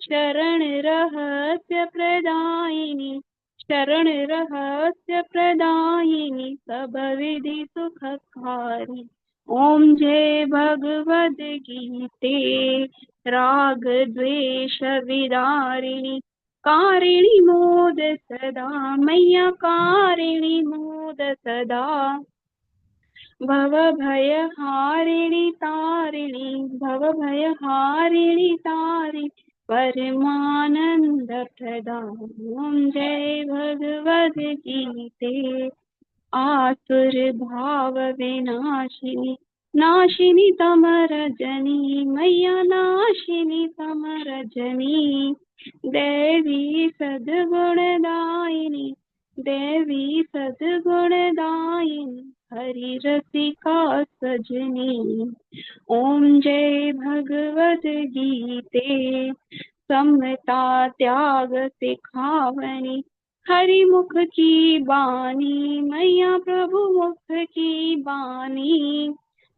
शरण रहस्य प्रदायिनी शरण रहस्य प्रदायिनी सब विधि सुखकारी। ओम जय भगवद गीते। राग द्वेष विदारिणी कारिणी मोद सदा मैया कारिणी मोद सदा। भव भय हारिणी तारिणी भव भय हारिणी तारिणी परमानंद प्रदा। ओम जय भगवद गीते। आसुर भाव विनाशिनी नाशिनी तमरजनी मैया नाशिनी तमरजनी। देवी सद्गुणदायिनी देवी सद्गुणदायिनी हरि रसिका सजनी। ओम जय भगवद गीते। समता त्याग सिखावनी हरि मुख की बानी मैया प्रभु मुख की बानी।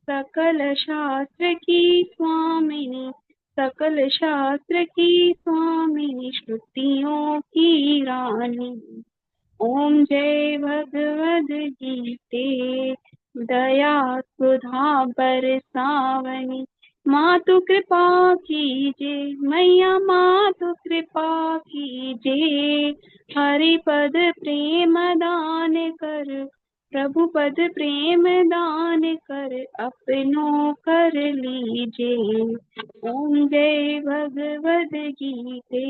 सकल शास्त्र की स्वामिनी सकल शास्त्र की स्वामिनी श्रुतियों की रानी। ओम जय भगवद गीते। दया सुधा बरसावनी मातु कृपा कीजे मैया मातु कृपा कीजे। हरि पद प्रेम दान कर प्रभु पद प्रेम दान कर अपनों कर लीजे। ओम जय भगवद गीते।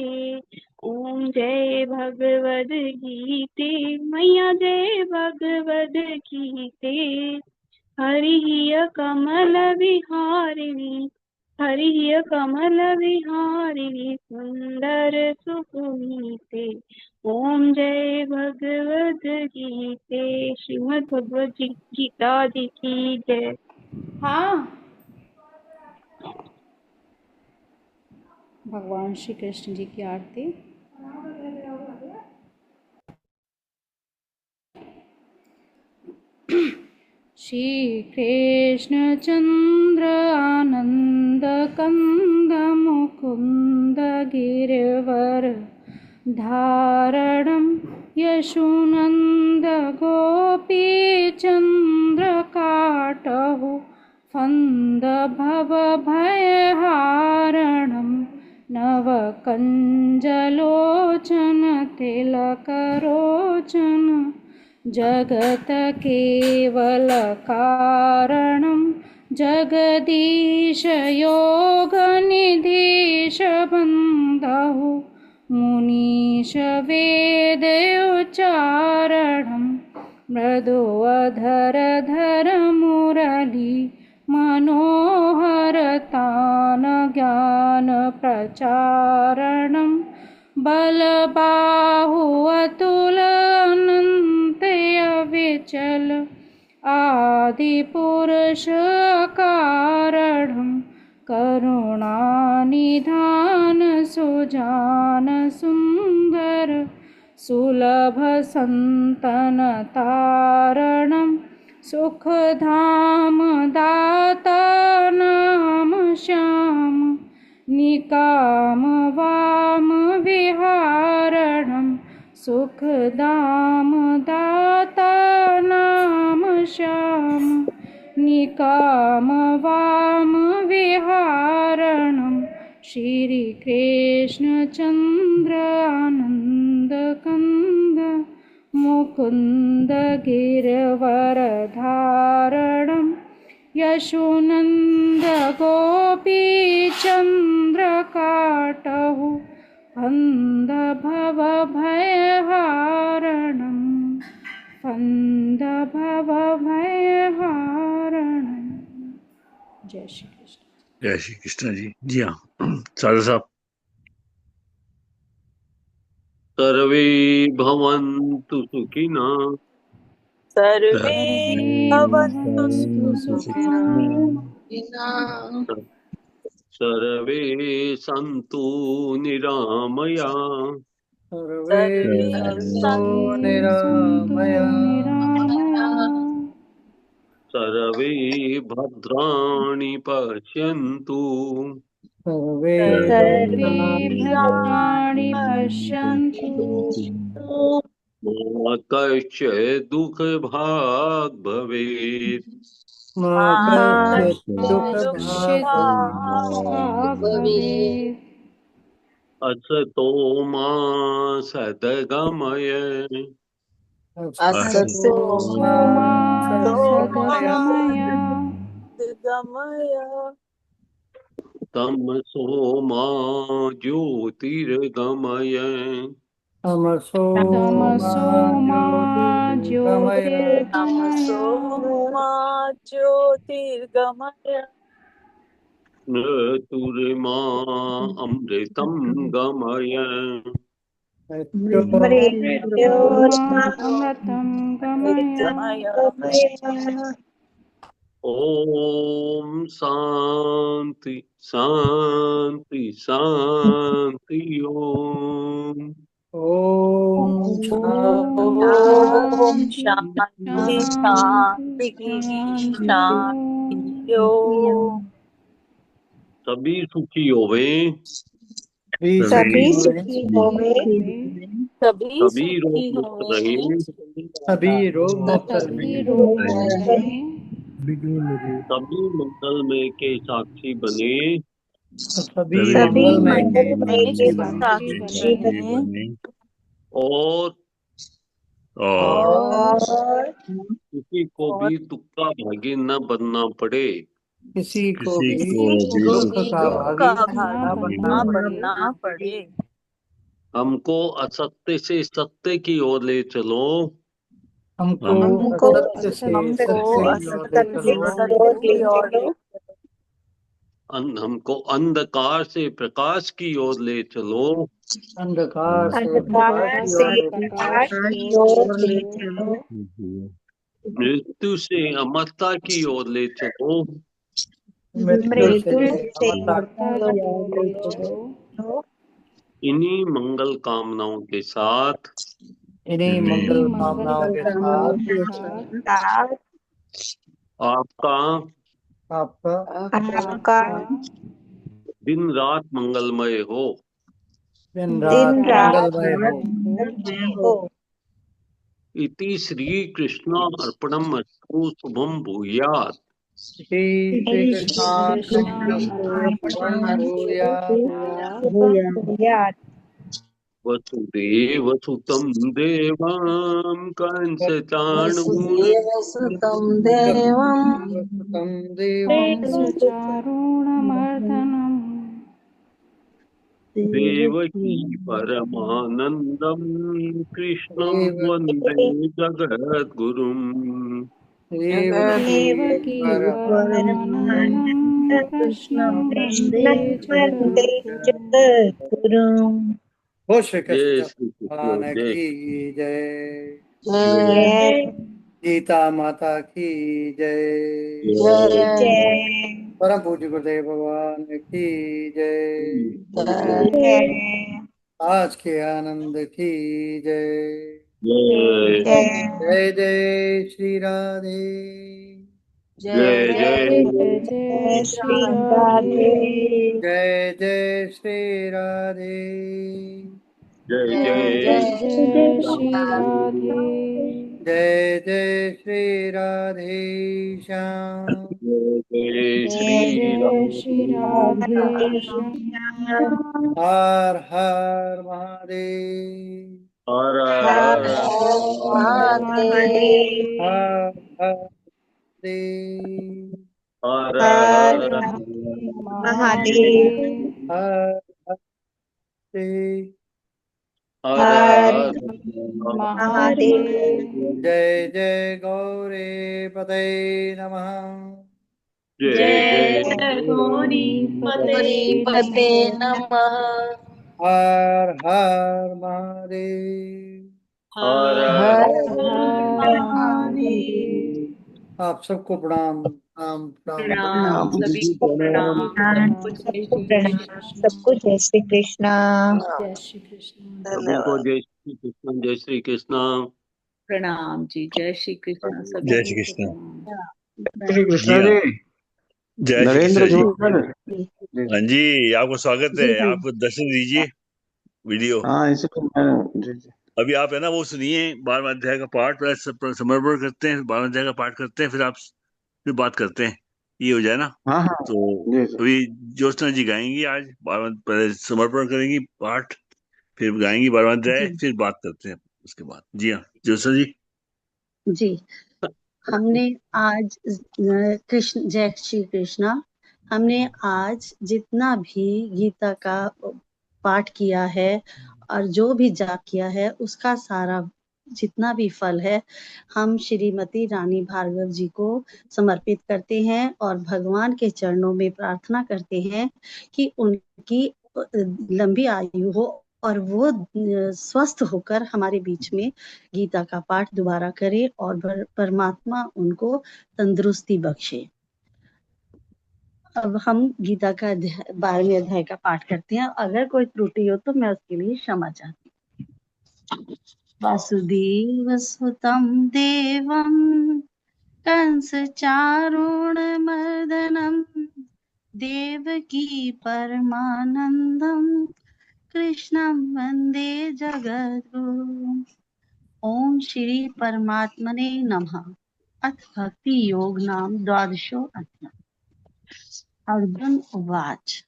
ओम जय भगवद गीते मैया जय भगवद गीते। हरि कमल विहारिणी हरि कमल विहारिणी सुंदर सुपुनीते। ओम जय भगवद गीते। श्रीमद् भगवद गीता जी की जय।
हाँ, भगवान श्री कृष्ण जी की आरती। श्री कृष्ण चंद्र आनंद कंद मुकुंद गिरवर धारणम यशुनंद गोपी चंद्र काटहु फंद भव भयहारणम नव कंजलोचन तिलकरोचन जगत केवल कारणम जगदीश योग निधीश बंधु मुनीश वेद उच्चारणम मृदु अधर धर मुरली मनोहर तान ज्ञान प्रचारणम बलबाहु अतुल अनंत अविचल आदि पुरुष कारणम करुणानिधान सुजान सुंदर सुलभ संतन तारणम सुखधाम दाता नाम श्याम निकाम वाम विहारणम सुखधाम दाता नाम श्याम निकाम वाम विहारणम श्री कृष्ण चंद्र आनंद कंद मुकुंद गिरवर धारणम यशुनंद गोपी चंद्र काटहु फन्दभवभयहारणं फन्दभवभयहारणं। जय श्री कृष्ण।
जय श्री कृष्ण जी। जी हाँ साधु साहब।
सर्वे भवन्तु सुखिनः
सर्वे भवन्तु
भवन्तु
सुखिनः
सर्वे सन्तु निरामया
सर्वे
सर्वे
सन्तु
सन्तु
निरामया
निरामया
सर्वे भद्राणि पश्यन्तु
सर्वे
सर्वे
भद्राणि
भद्राणि पश्यन्तु
पश्यन्तु
मा कश्चित् दुःखभाग् भवेत्
मा
मा
कश्चित्
कश्चित्
कश्चित्
दुःखभाग्
भाग्
भवेत्।
भवेत्।
असतो मा सद्गमय
असतो
मा
मा
सद्गमय
सद्गमय
सद्गमय
तमसो मा ज्योतिर्गमय
तमसो मा
तमसो मा
ज्योतिर्गमय
ज्योतिर्गमय
तमसो मा ज्योतिर्गमय
मृत्युर्मा अमृतं गमय
मृत्योर्मा अमृतं गमय।
ॐ शान्ति शान्ति शान्ति ॐ
ओम शांति
ॐ
शान्ति
शान्ति
शान्ति
शान्तिः
शान्ति
शान्तिः
ओम्।
सभी सुखी होवे
सभी
सभी
सुखी होवे
सभी
सभी रोग
सुखी
मुक्त रहे
हों
सभी रोग मुक्त
सभी
रहे
रोग मुक्त रहें
सभी मंगलमय के साक्षी बने
सभी
सभी
मंगलमय के
मंगलमय
साक्षी
के
बने
साक्षी
साक्षी
बने
बने
और
और
और
किसी को भी तुक्का भागी न बनना पड़े
किसी को
किसी
भी
को
किसी
भी
को
दुख
भी
का
दुख
भागी
का
ना
न
भागी
बनना
बनना
ना
पड़े।
पड़े।
बनना पड़े।
हमको असत्य से सत्य की ओर ले चलो
हमको
हमको
असत्य से
हमको
सत्य की ओर ले
असत्य से
चलो
सत्य की ओर ले
हमको अंधकार से प्रकाश की ओर ले चलो
अंधकार से प्रकाश
अंधकार
की
से
ओर ले
प्रकाश
चलो
की ओर ले चलो।
मृत्यु से अमरता की ओर ले चलो
मृत्यु से अमरता
अमरता
की
की
ओर
ओर
ले
ले
चलो।
चलो।
इन्हीं मंगल कामनाओं के साथ
इन्हीं
इन्हीं
मंगल
मंगल
कामनाओं के
कामनाओं
साथ
के साथ
आपका
आपका
दिन रात मंगलमय हो
दिन
दिन
रात
रात
मंगलमय हो।
मंगलमय हो।
इति श्री कृष्ण अर्पणमस्तु शुभम भूयात्
श्री श्री
श्री कृष्ण
कृष्णार्पणमस्तु भूयात्।
भूयात्।
वसुदेव सुतं देवां कंस
वसुदेव सुतं देवम्
सुतं देवं
कंस चारूणमर्दनम्
देवकी परमानन्दं कृष्णं
देवकी
वन्दे जगद्गुरुम्
देवकी
देवकी
परमानन्दं
परमानन्दं कृष्णं वन्दे जगद्गुरुम्।
हो श्री
जय
कृष्ण
श्री कृष्ण
भगवान
जय
की जय।
जय
गीता माता की जय।
जय
परम पूज्य गुरुदेव भगवान की जय।
जय
आज के आनंद की जय।
जय
जय जय श्री राधे।
जय
जय
जय जय श्री राधे।
जय जय श्री राधे।
जय
जय
जय
जय जय श्री
राधे
राधे।
जय जय श्री राधे श्याम।
जय जय
जय
श्री
जय श्री राधे श्याम।
हर हर महादेव।
हर
हर
हर
हर
हर
महादेव
हर
महादेव।
हर देव।
हर
हर
हर
महादेव।
हर हर
हर
हर
हर
महादेव।
जय जय गौरी पते नमः।
जय
जय
जय
जय गौरी पते नमः।
हर हर महादेव।
हर
हर
हर
हर महादेव।
आप सबको प्रणाम प्रणाम प्रणाम।
प्रणाम सभी को प्रणाम। सबको जय श्री
प्रणाम
कृष्ण।
सबको, जय श्री कृष्णा।
जय श्री कृष्ण।
सभी को जय श्री कृष्ण, जय श्री कृष्ण।
प्रणाम जी, जय श्री कृष्ण सभी
जय
को
श्री कृष्ण।
श्री
जी
कृष्ण
हाँ,
जी।
जय श्री
नरेंद्र
कृष्ण जी।
जोकर जी।
हाँ जी, आपको स्वागत है।
जी हाँ,
आपको दर्शन दीजिए वीडियो।
हाँ इसलिए मैं जी जी।
अभी आप है ना वो सुनिए 12वें अध्याय का पाठ, पहले समर्पण करते हैं, 12वें अध्याय का पाठ करते हैं, फिर आप फिर बात करते हैं, ये हो जाए ना।
हाँ हाँ
तो
जी जी।
अभी ज्योत्सना जी गाएंगी आज 12वें, पहले समर्पण करेंगी पाठ, फिर गाएंगी 12वां अध्याय,
जी
फिर बात करते हैं उसके बाद। जी हाँ ज्योत्सना जी।
जी। हमने आज कृष्ण, जय श्री कृष्णा। हमने आज जितना भी गीता का पाठ किया है और जो भी जाप किया है, उसका सारा जितना भी फल है, हम श्रीमती रानी भार्गव जी को समर्पित करते हैं और भगवान के चरणों में प्रार्थना करते हैं कि उनकी लंबी आयु हो और वो स्वस्थ होकर हमारे बीच में गीता का पाठ दोबारा करे और परमात्मा उनको तंदुरुस्ती बख्शे। अब हम गीता का 12वें अध्याय का पाठ करते हैं। अगर कोई त्रुटि हो तो मैं उसके लिए क्षमा चाहती हूँ। वासुदेव सुतं देवं कंस चारुणमर्दनं देवकी परमानंदं कृष्णं वंदे जगद्गुरुम्। ओम श्री परमात्मने नमः। अथ भक्ति योग नाम द्वादशो अध्याय। अर्जुन उवाच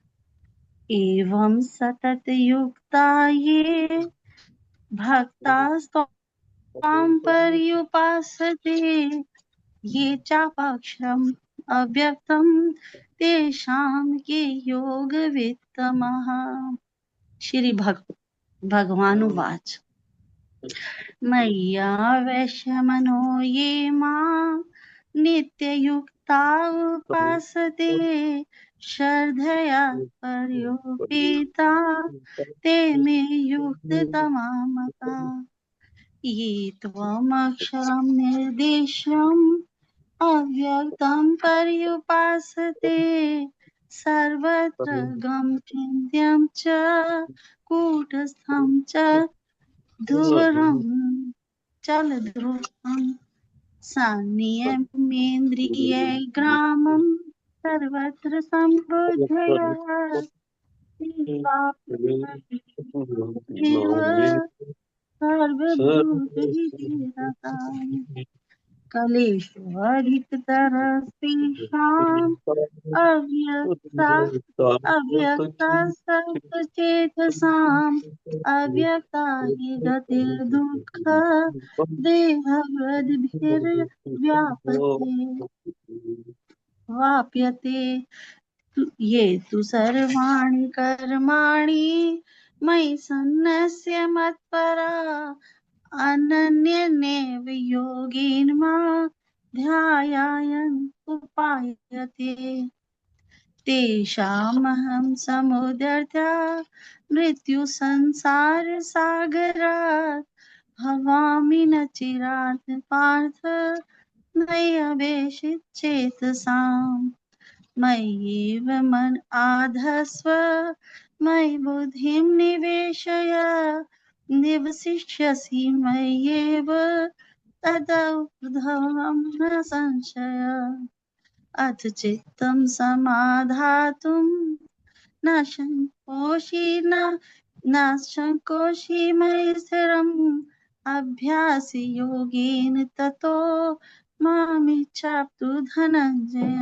एवं सतत युक्ता ये भक्तास्त्वां पर्युपासते ये चापाक्षरम् अव्यक्तं तेषां के योग वित्तमः। श्री भगवान उवाच मय्या वैश्यमनो ये मां नित्ययुक्ता उपासते श्रद्धया पर्युपेता ते मे युक्ततमा मता। ये त्वमक्षरं निर्देशम् अव्यक्तं पर्युपासते सर्वत्र गमचिन्त्यं च कूटस्थं च ध्रुवम् चलध्रुवम् सान्नियमेन्द्रियग्रामं सर्वत्र सम्बुद्धया एव सर्वभूतहिते कलेष्वधिकतरस्तेषाम् अव्यक्ता सर्वचेतसाम् अव्यक्ता हि गतिर्दुःख देहवद्भिर्व्याप्यते वाप्यते ये तु सर्वाणि कर्माणि मयि सन्न्यस्य मत्परा अनन्येनैव योगेन मां ध्यायान् उपायते तेषामहं समुद्धर्ता मृत्युसंसारसागरात् भवामि न चिरात् पार्थ नैवेशितचेतसाम् मय्येव मन आधस्व मयि बुद्धिं निवेशय निवसिष्यसि मय्येव तदा ऊर्ध्वं न संशय। अथ चित्तं समाधातुं न संकोषि मयि स्थिरम् अभ्यासयोगेन ततो मामिच्छाप्तु धनञ्जय।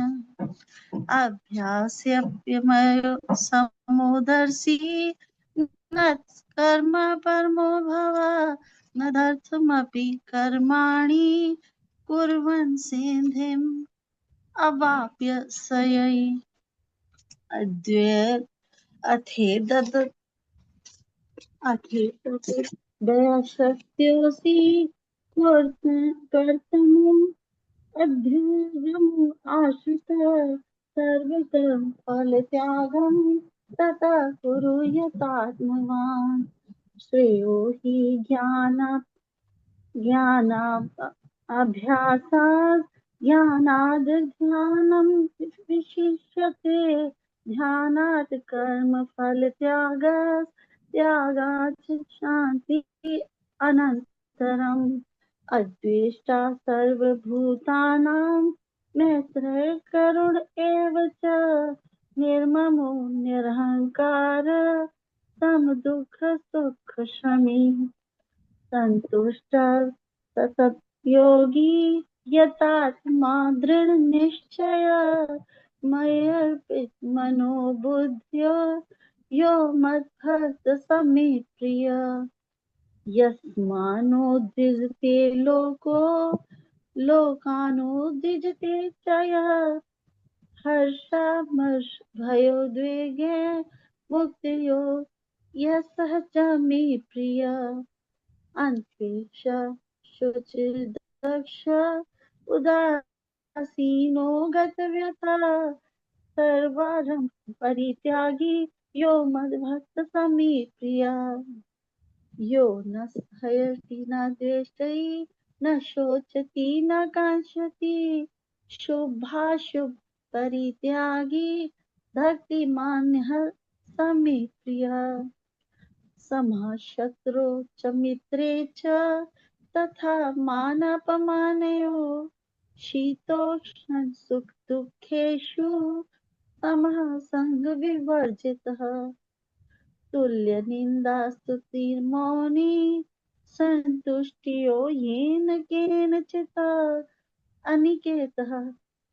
अभ्यास्यप्यमयो समोदर्शि न कर्म परमो भव न दर्थमपि कर्माणि कुर्वन् सिद्धिम् अवाप्य सयै अद्य अथेतद् अखिलपते दयाशक्त्योऽसि कर्तमो अध्ययनम् आश्रित सर्वकर्म फलत्यागं तथा कुरु यतात्मवान् श्रेयो हि ज्ञानाभ्यासात् ज्ञानाद् विशिष्यते ध्यानात् कर्म फल त्यागात् शांति अनन्तरम् अद्वेष्टा सर्वभूतानां मैत्रः करुण एव च निर्ममो निरहंकार समदुःख सुख शमी संतुष्टः सततयोगी यतात्मा दृढ़ निश्चय मय्यर्पित मनोबुद्ध्यो यो मद्भक्त समे प्रिय यस्मानोद्विजते लोकानोद्विजते च यः हर्षामर्षभयोद्वेगे मुक्तयो यः सः च मे प्रिय अन्तेश शुचिर्दक्ष उदासीनो गतव्यथा सर्वारम्भ परित्यागी यो मद्भक्त समे प्रिय यो न हयति न द्वेष्टि न शोचति न कांक्षति शुभाशुभ परित्यागी भक्तिमान्यः समे प्रियः समः शत्रौ च मित्रे च तथा मानापमानयोः शीतोष्ण सुख दुःखेषु समः संग विवर्जितः तुल्य निंदा स्तुतिर्मौनी संतुष्टियो येन केनचित् अनिकेतः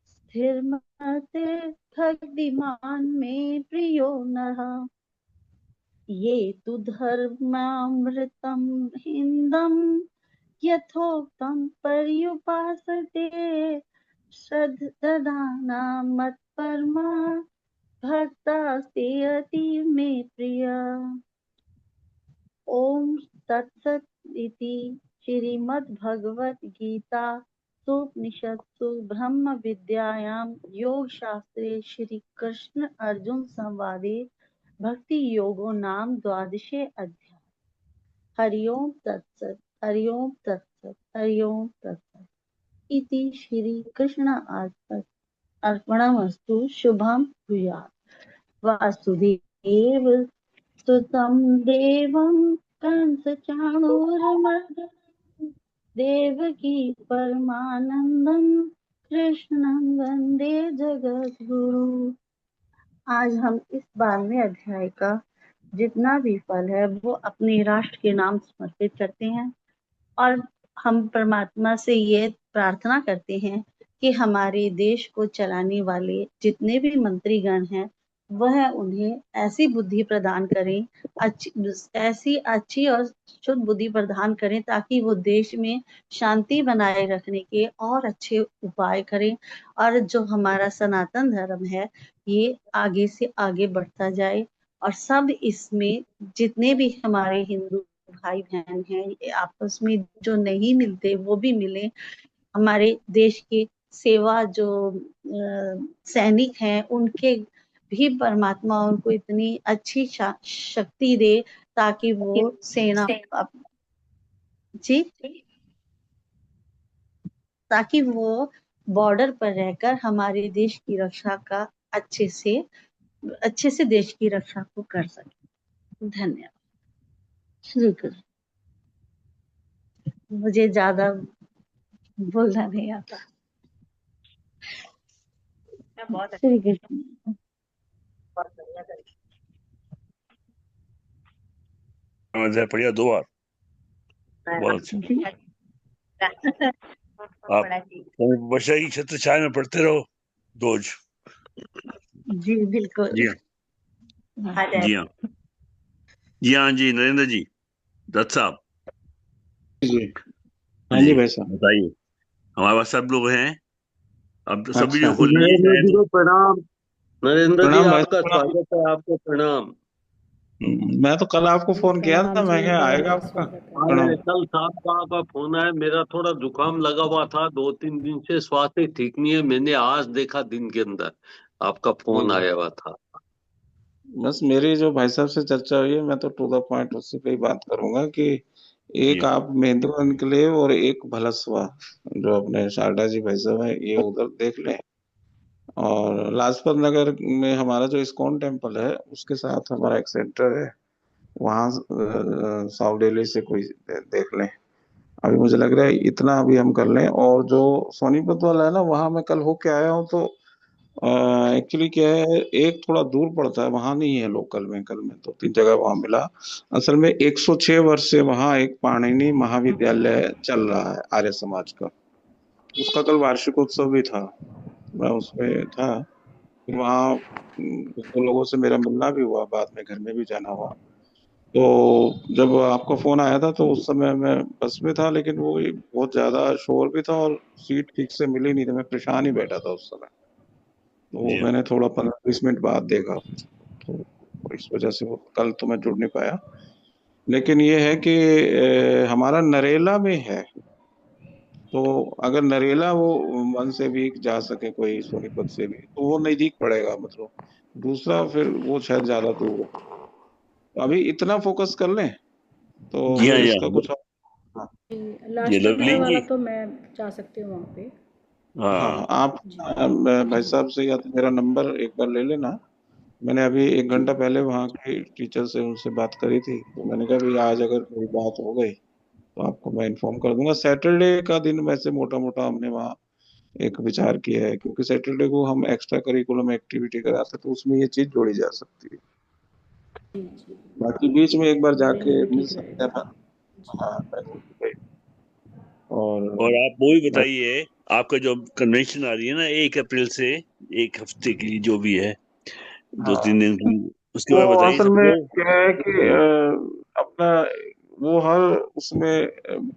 स्थिरमते भक्तिमान् मे प्रियो नरः ये तु धर्मामृतं हिन्दं यथोक्तं पर्युपासते श्रद्धदाना मत्परमा भक्तास्ते अतीव मे प्रिय। ओम तत्सत् इति श्रीमद्भगवत गीता उपनिषत्सु ब्रह्म विद्यायां योग शास्त्रे श्री कृष्ण अर्जुन संवादे भक्ति योगो नाम द्वादशे अध्याय। हरिओम तत्सत् हरिओम तत्सत् हरिओम तत्सत् इति श्री कृष्ण अर्पणमस्तु। शुभम भूयात्। वासुदेव सुतं देवं कंसचाणूरमर्दनं देवकी परमानंदं कृष्णं वंदे जगद्गुरु। आज हम इस 12वें अध्याय का जितना भी फल है वो अपने राष्ट्र के नाम समर्पित करते हैं और हम परमात्मा से ये प्रार्थना करते हैं कि हमारे देश को चलाने वाले जितने भी मंत्रीगण हैं वह उन्हें ऐसी बुद्धि प्रदान करें, ऐसी अच्छी और शुद्ध बुद्धि प्रदान करें ताकि वो देश में शांति बनाए रखने के और अच्छे उपाय करें और जो हमारा सनातन धर्म है ये आगे से आगे बढ़ता जाए और सब इसमें जितने भी हमारे हिंदू भाई बहन हैं आपस में जो नहीं मिलते वो भी मिले। हमारे देश के सेवा जो सैनिक हैं उनके भी परमात्मा उनको इतनी अच्छी शक्ति दे ताकि वो सेना जी ताकि वो बॉर्डर पर रहकर हमारे देश की रक्षा का अच्छे से देश की रक्षा को कर सके। धन्यवाद। श्री कृष्ण। मुझे ज्यादा बोलना नहीं आता। श्री कृष्ण।
पढ़िया 2 बार। बहुत अच्छा। आप वर्षा की छत्र छाया में पढ़ते रहो रोज।
जी बिल्कुल।
जी हाँ जी हाँ जी हाँ जी। नरेंद्र जी, दत्त साहब
जी हाँ जी भाई साहब
बताइए। हमारे पास सब लोग हैं अब सभी
अच्छा।
जो खुले
नरेंद्र जी को प्रणाम। नरेंद्र जी
प्रणाम भाई
आपका स्वागत है। आपको प्रणाम।
मैं तो कल आपको
जी
फोन किया था,
प्रणाम
मैं
जी,
क्या
बहुत
आएगा
बहुत
आपका।
स्वागत है।
प्रणाम।
अरे कल साहब का आपका फोन आया, मेरा थोड़ा जुकाम लगा हुआ था, 2-3 दिन से स्वास्थ्य ठीक नहीं है। मैंने आज देखा दिन के अंदर आपका फोन
हम्म।
आया हुआ था।
बस मेरी जो भाई साहब से चर्चा हुई है, मैं तो टू द पॉइंट उसी पे ही बात करूंगा कि
जी
एक आप महेंद्र एनक्लेव और एक भलसवा, जो अपने शारदा जी भाई साहब है, ये उधर देख लें। और लाजपत नगर में हमारा जो इस्कॉन टेम्पल है, उसके साथ हमारा एक सेंटर है, वहाँ साउथ दिल्ली से कोई देख लें। अभी मुझे लग रहा है इतना अभी हम कर लें। और जो सोनीपत वाला है ना, वहाँ मैं कल होके आया हूँ, तो एक्चुअली क्या है, एक थोड़ा दूर पड़ता है, वहां नहीं है लोकल में। कल में 2-3 जगह वहां मिला। असल में 106 वर्ष से वहां एक पाणिनि महाविद्यालय चल रहा है आर्य समाज का। उसका कल वार्षिकोत्सव भी था, मैं उसमें था। फिर वहाँ दो लोगों से मेरा मिलना भी हुआ, बाद में घर में भी जाना हुआ। तो जब आपका फोन आया था तो उस समय मैं बस में था, लेकिन वो बहुत ज्यादा शोर भी था और सीट ठीक से मिली नहीं थी, मैं परेशान ही बैठा था उस समय। तो
जी
मैंने थोड़ा 15-20 मिनट बाद देखा, तो इस वजह से वो कल तो मैं जुड़ नहीं पाया। लेकिन ये है कि हमारा नरेला में है, तो अगर नरेला वो मन से भी जा सके कोई सोनीपत से भी, तो वो नजदीक पड़ेगा मतलब। दूसरा फिर वो शायद ज्यादा दूर है। तो अभी इतना फोकस कर लें, तो
जी हाँ
फिर
जी
इसका
हाँ
कुछ और। हाँ।
जी
जी
लाजपत
लवली
नगर वाला
जी।
तो मैं जा सकती हूँ वहाँ पे।
हाँ,
हाँ
आप
जी
भाई साहब से या तो मेरा नंबर एक बार ले लेना। मैंने अभी एक
जी
घंटा पहले वहाँ के टीचर से उनसे बात करी थी, तो मैंने कहा भाई आज अगर कोई बात हो गई तो आपको मैं इन्फॉर्म कर दूंगा। सैटरडे का दिन वैसे मोटा मोटा हमने वहाँ एक विचार किया है, क्योंकि सैटरडे को हम एक्स्ट्रा करिकुलम एक्टिविटी कराते हैं, तो उसमें ये चीज जोड़ी जा सकती है।
जी जी
बाकी बीच में एक बार
दिन
जाके
भी ठीक
मिस
रहेगा।
करना।
जी
हाँ, वैसे भी भाई। और
और आप वो भी
बाकी
बताइए, आपका जो कन्वेंशन आ रही है ना 1 अप्रैल से, एक हफ्ते की जो भी है, दो
हाँ,
तीन दिन की, उसके
वो
बारे में बताइए
असल में
सबको।
क्या है कि अपना वो हर उसमें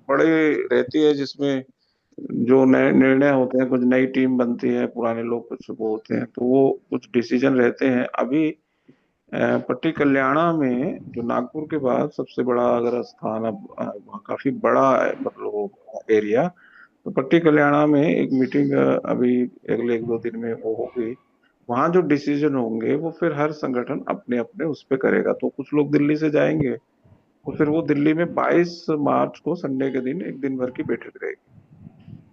बड़े रहती है, जिसमें जो नए निर्णय होते हैं, कुछ नई टीम बनती है, पुराने लोग कुछ वो होते हैं, तो वो कुछ डिसीजन रहते हैं। अभी पट्टी कल्याणा में जो नागपुर के बाद सबसे बड़ा अगर स्थान, अब वहाँ काफी बड़ा है मतलब एरिया, तो पट्टी कल्याणा में एक मीटिंग अभी अगले 1-2 दिन में वो होगी। वहाँ जो डिसीजन होंगे वो फिर हर संगठन अपने अपने उस पे करेगा। तो कुछ लोग दिल्ली से जाएंगे, तो फिर वो दिल्ली में 22 मार्च को संडे के दिन एक दिन भर की बैठक रहेगी,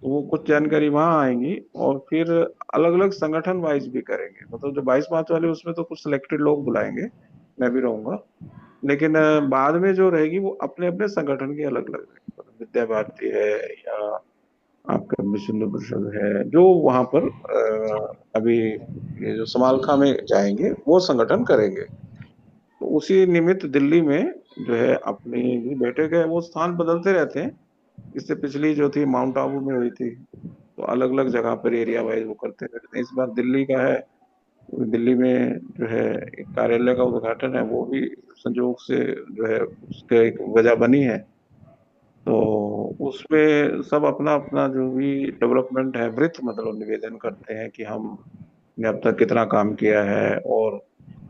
तो वो कुछ जानकारी वहां आएंगी। और फिर अलग अलग संगठन वाइज भी करेंगे, मतलब जो 22 मार्च वाले उसमें तो कुछ सिलेक्टेड लोग बुलाएंगे, मैं भी रहूंगा। लेकिन बाद में जो रहेगी वो अपने अपने संगठन की अलग अलग रहेगी, मतलब विद्या भारती है या आपका विश्व हिंदू परिषद है, जो वहां पर अभी ये जो समालखा में जाएंगे वो संगठन करेंगे। तो उसी निमित्त दिल्ली में जो है अपनी भी बैठक है, वो स्थान बदलते रहते हैं। इससे पिछली जो थी माउंट आबू में हुई थी, तो अलग अलग जगह पर एरिया वाइज वो करते रहते हैं। इस बार दिल्ली का है, तो दिल्ली में जो है एक कार्यालय का उद्घाटन है, वो भी संयोग से जो है उसका एक वजह बनी है। तो उसमें सब अपना अपना जो भी डेवलपमेंट है वृत्त मतलब निवेदन करते हैं कि हमने अब तक कितना काम किया है, और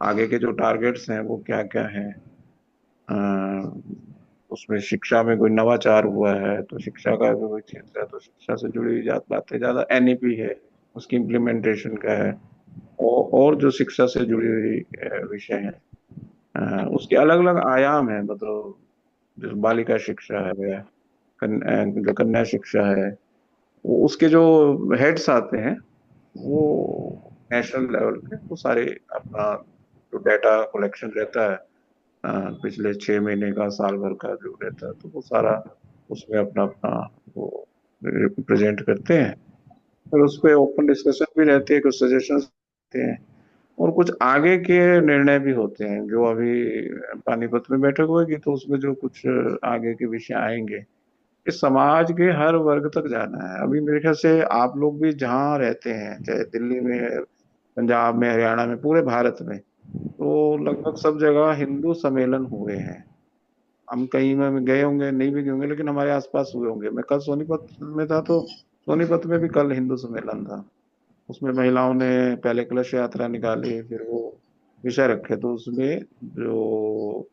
आगे के जो टारगेट्स हैं वो क्या क्या हैं। उसमें शिक्षा में कोई नवाचार हुआ है तो शिक्षा का जो कोई क्षेत्र है, तो शिक्षा से जुड़ी हुई बातें ज्यादा। एनईपी है, उसकी इम्प्लीमेंटेशन का है। और जो शिक्षा से जुड़ी हुई विषय है, उसके अलग अलग आयाम है, मतलब जो बालिका शिक्षा है, जो कन्या शिक्षा है, वो उसके जो हेड्स आते हैं, वो नेशनल लेवल पे वो सारे अपना जो डाटा कलेक्शन रहता है, पिछले 6 महीने का, साल भर का जो रहता है, तो वो सारा उसमें अपना अपना वो प्रेजेंट करते हैं। फिर उस पे ओपन डिस्कशन भी रहती है, कुछ सजेशंस देते हैं, और कुछ आगे के निर्णय भी होते हैं। जो अभी पानीपत में बैठक होगी, तो उसमें जो कुछ आगे के विषय आएंगे, इस समाज के हर वर्ग तक जाना है। अभी मेरे ख्याल से आप लोग भी जहाँ रहते हैं, चाहे दिल्ली में, पंजाब में, हरियाणा में, पूरे भारत में, तो लगभग सब जगह हिंदू सम्मेलन हुए हैं। हम कहीं में गए होंगे, नहीं भी गए होंगे, लेकिन हमारे आसपास हुए होंगे। मैं कल सोनीपत में था, तो सोनीपत में भी कल हिंदू सम्मेलन था। उसमें महिलाओं ने पहले कलश यात्रा निकाली, फिर वो विषय रखे तो उसमें जो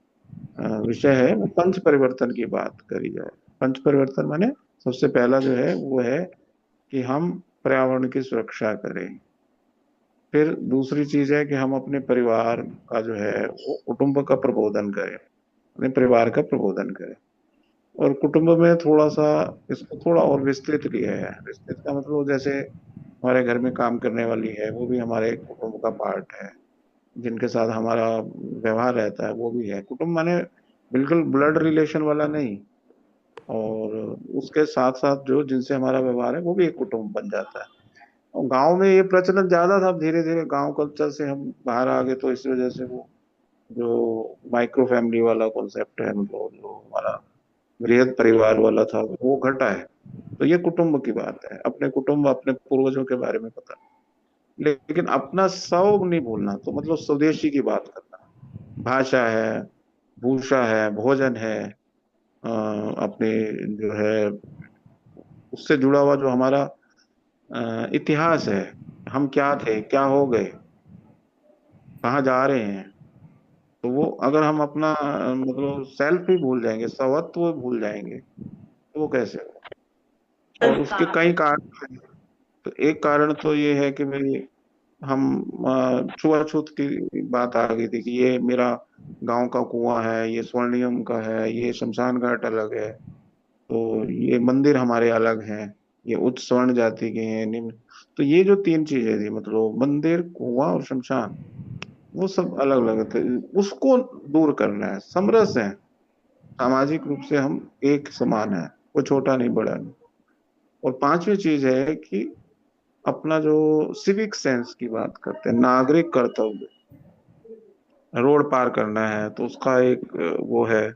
विषय है वो पंच परिवर्तन की बात करी जाए। पंच परिवर्तन माने सबसे पहला जो है वो है कि हम पर्यावरण की सुरक्षा करें। फिर दूसरी चीज है कि हम अपने परिवार का जो है वो कुटुंब का प्रबोधन करें, अपने परिवार का प्रबोधन करें। और कुटुंब में थोड़ा सा इसको थोड़ा और विस्तृत लिया है। विस्तृत का मतलब जैसे हमारे घर में काम करने वाली है वो भी हमारे कुटुंब का पार्ट है, जिनके साथ हमारा व्यवहार रहता है वो भी है। कुटुंब माने बिल्कुल ब्लड रिलेशन वाला नहीं, और उसके साथ साथ जो जिनसे हमारा व्यवहार है वो भी एक कुटुंब बन जाता है। और गांव में ये प्रचलन ज्यादा था, धीरे धीरे गांव कल्चर से हम बाहर आ गए, तो इस वजह से वो जो माइक्रो फैमिली वाला कॉन्सेप्ट है, मतलब जो हमारा वृहद परिवार वाला था वो घटा है। तो ये कुटुंब की बात है, अपने कुटुंब अपने पूर्वजों के बारे में पता, लेकिन अपना सब नहीं भूलना। तो मतलब स्वदेशी की बात करना, भाषा है, भूषा है, भोजन है, अपने जो है उससे जुड़ा हुआ जो हमारा इतिहास है, हम क्या थे, क्या हो गए, कहाँ जा रहे हैं। तो वो अगर हम अपना मतलब सेल्फ ही भूल जाएंगे, स्वत्व भूल जाएंगे, तो वो कैसे हो। और उसके कई कारण हैं। तो एक कारण तो ये है कि भाई हम छुआछूत की बात आ गई थी कि ये मेरा गांव का कुआं है, ये स्वर्णियम का है, ये शमशान घाट अलग है, तो ये मंदिर हमारे अलग हैं, ये उच्च स्वर्ण जाति के हैं, निम्न। तो ये जो तीन चीजें थी, मतलब मंदिर, कुआं और शमशान, वो सब अलग अलग थे। उसको दूर करना है, समरस है, सामाजिक रूप से हम एक समान है, कोई छोटा नहीं बड़ा नहीं। और पांचवी चीज है कि अपना जो सिविक सेंस की बात करते हैं, नागरिक कर्तव्य, रोड पार करना है तो उसका एक वो है।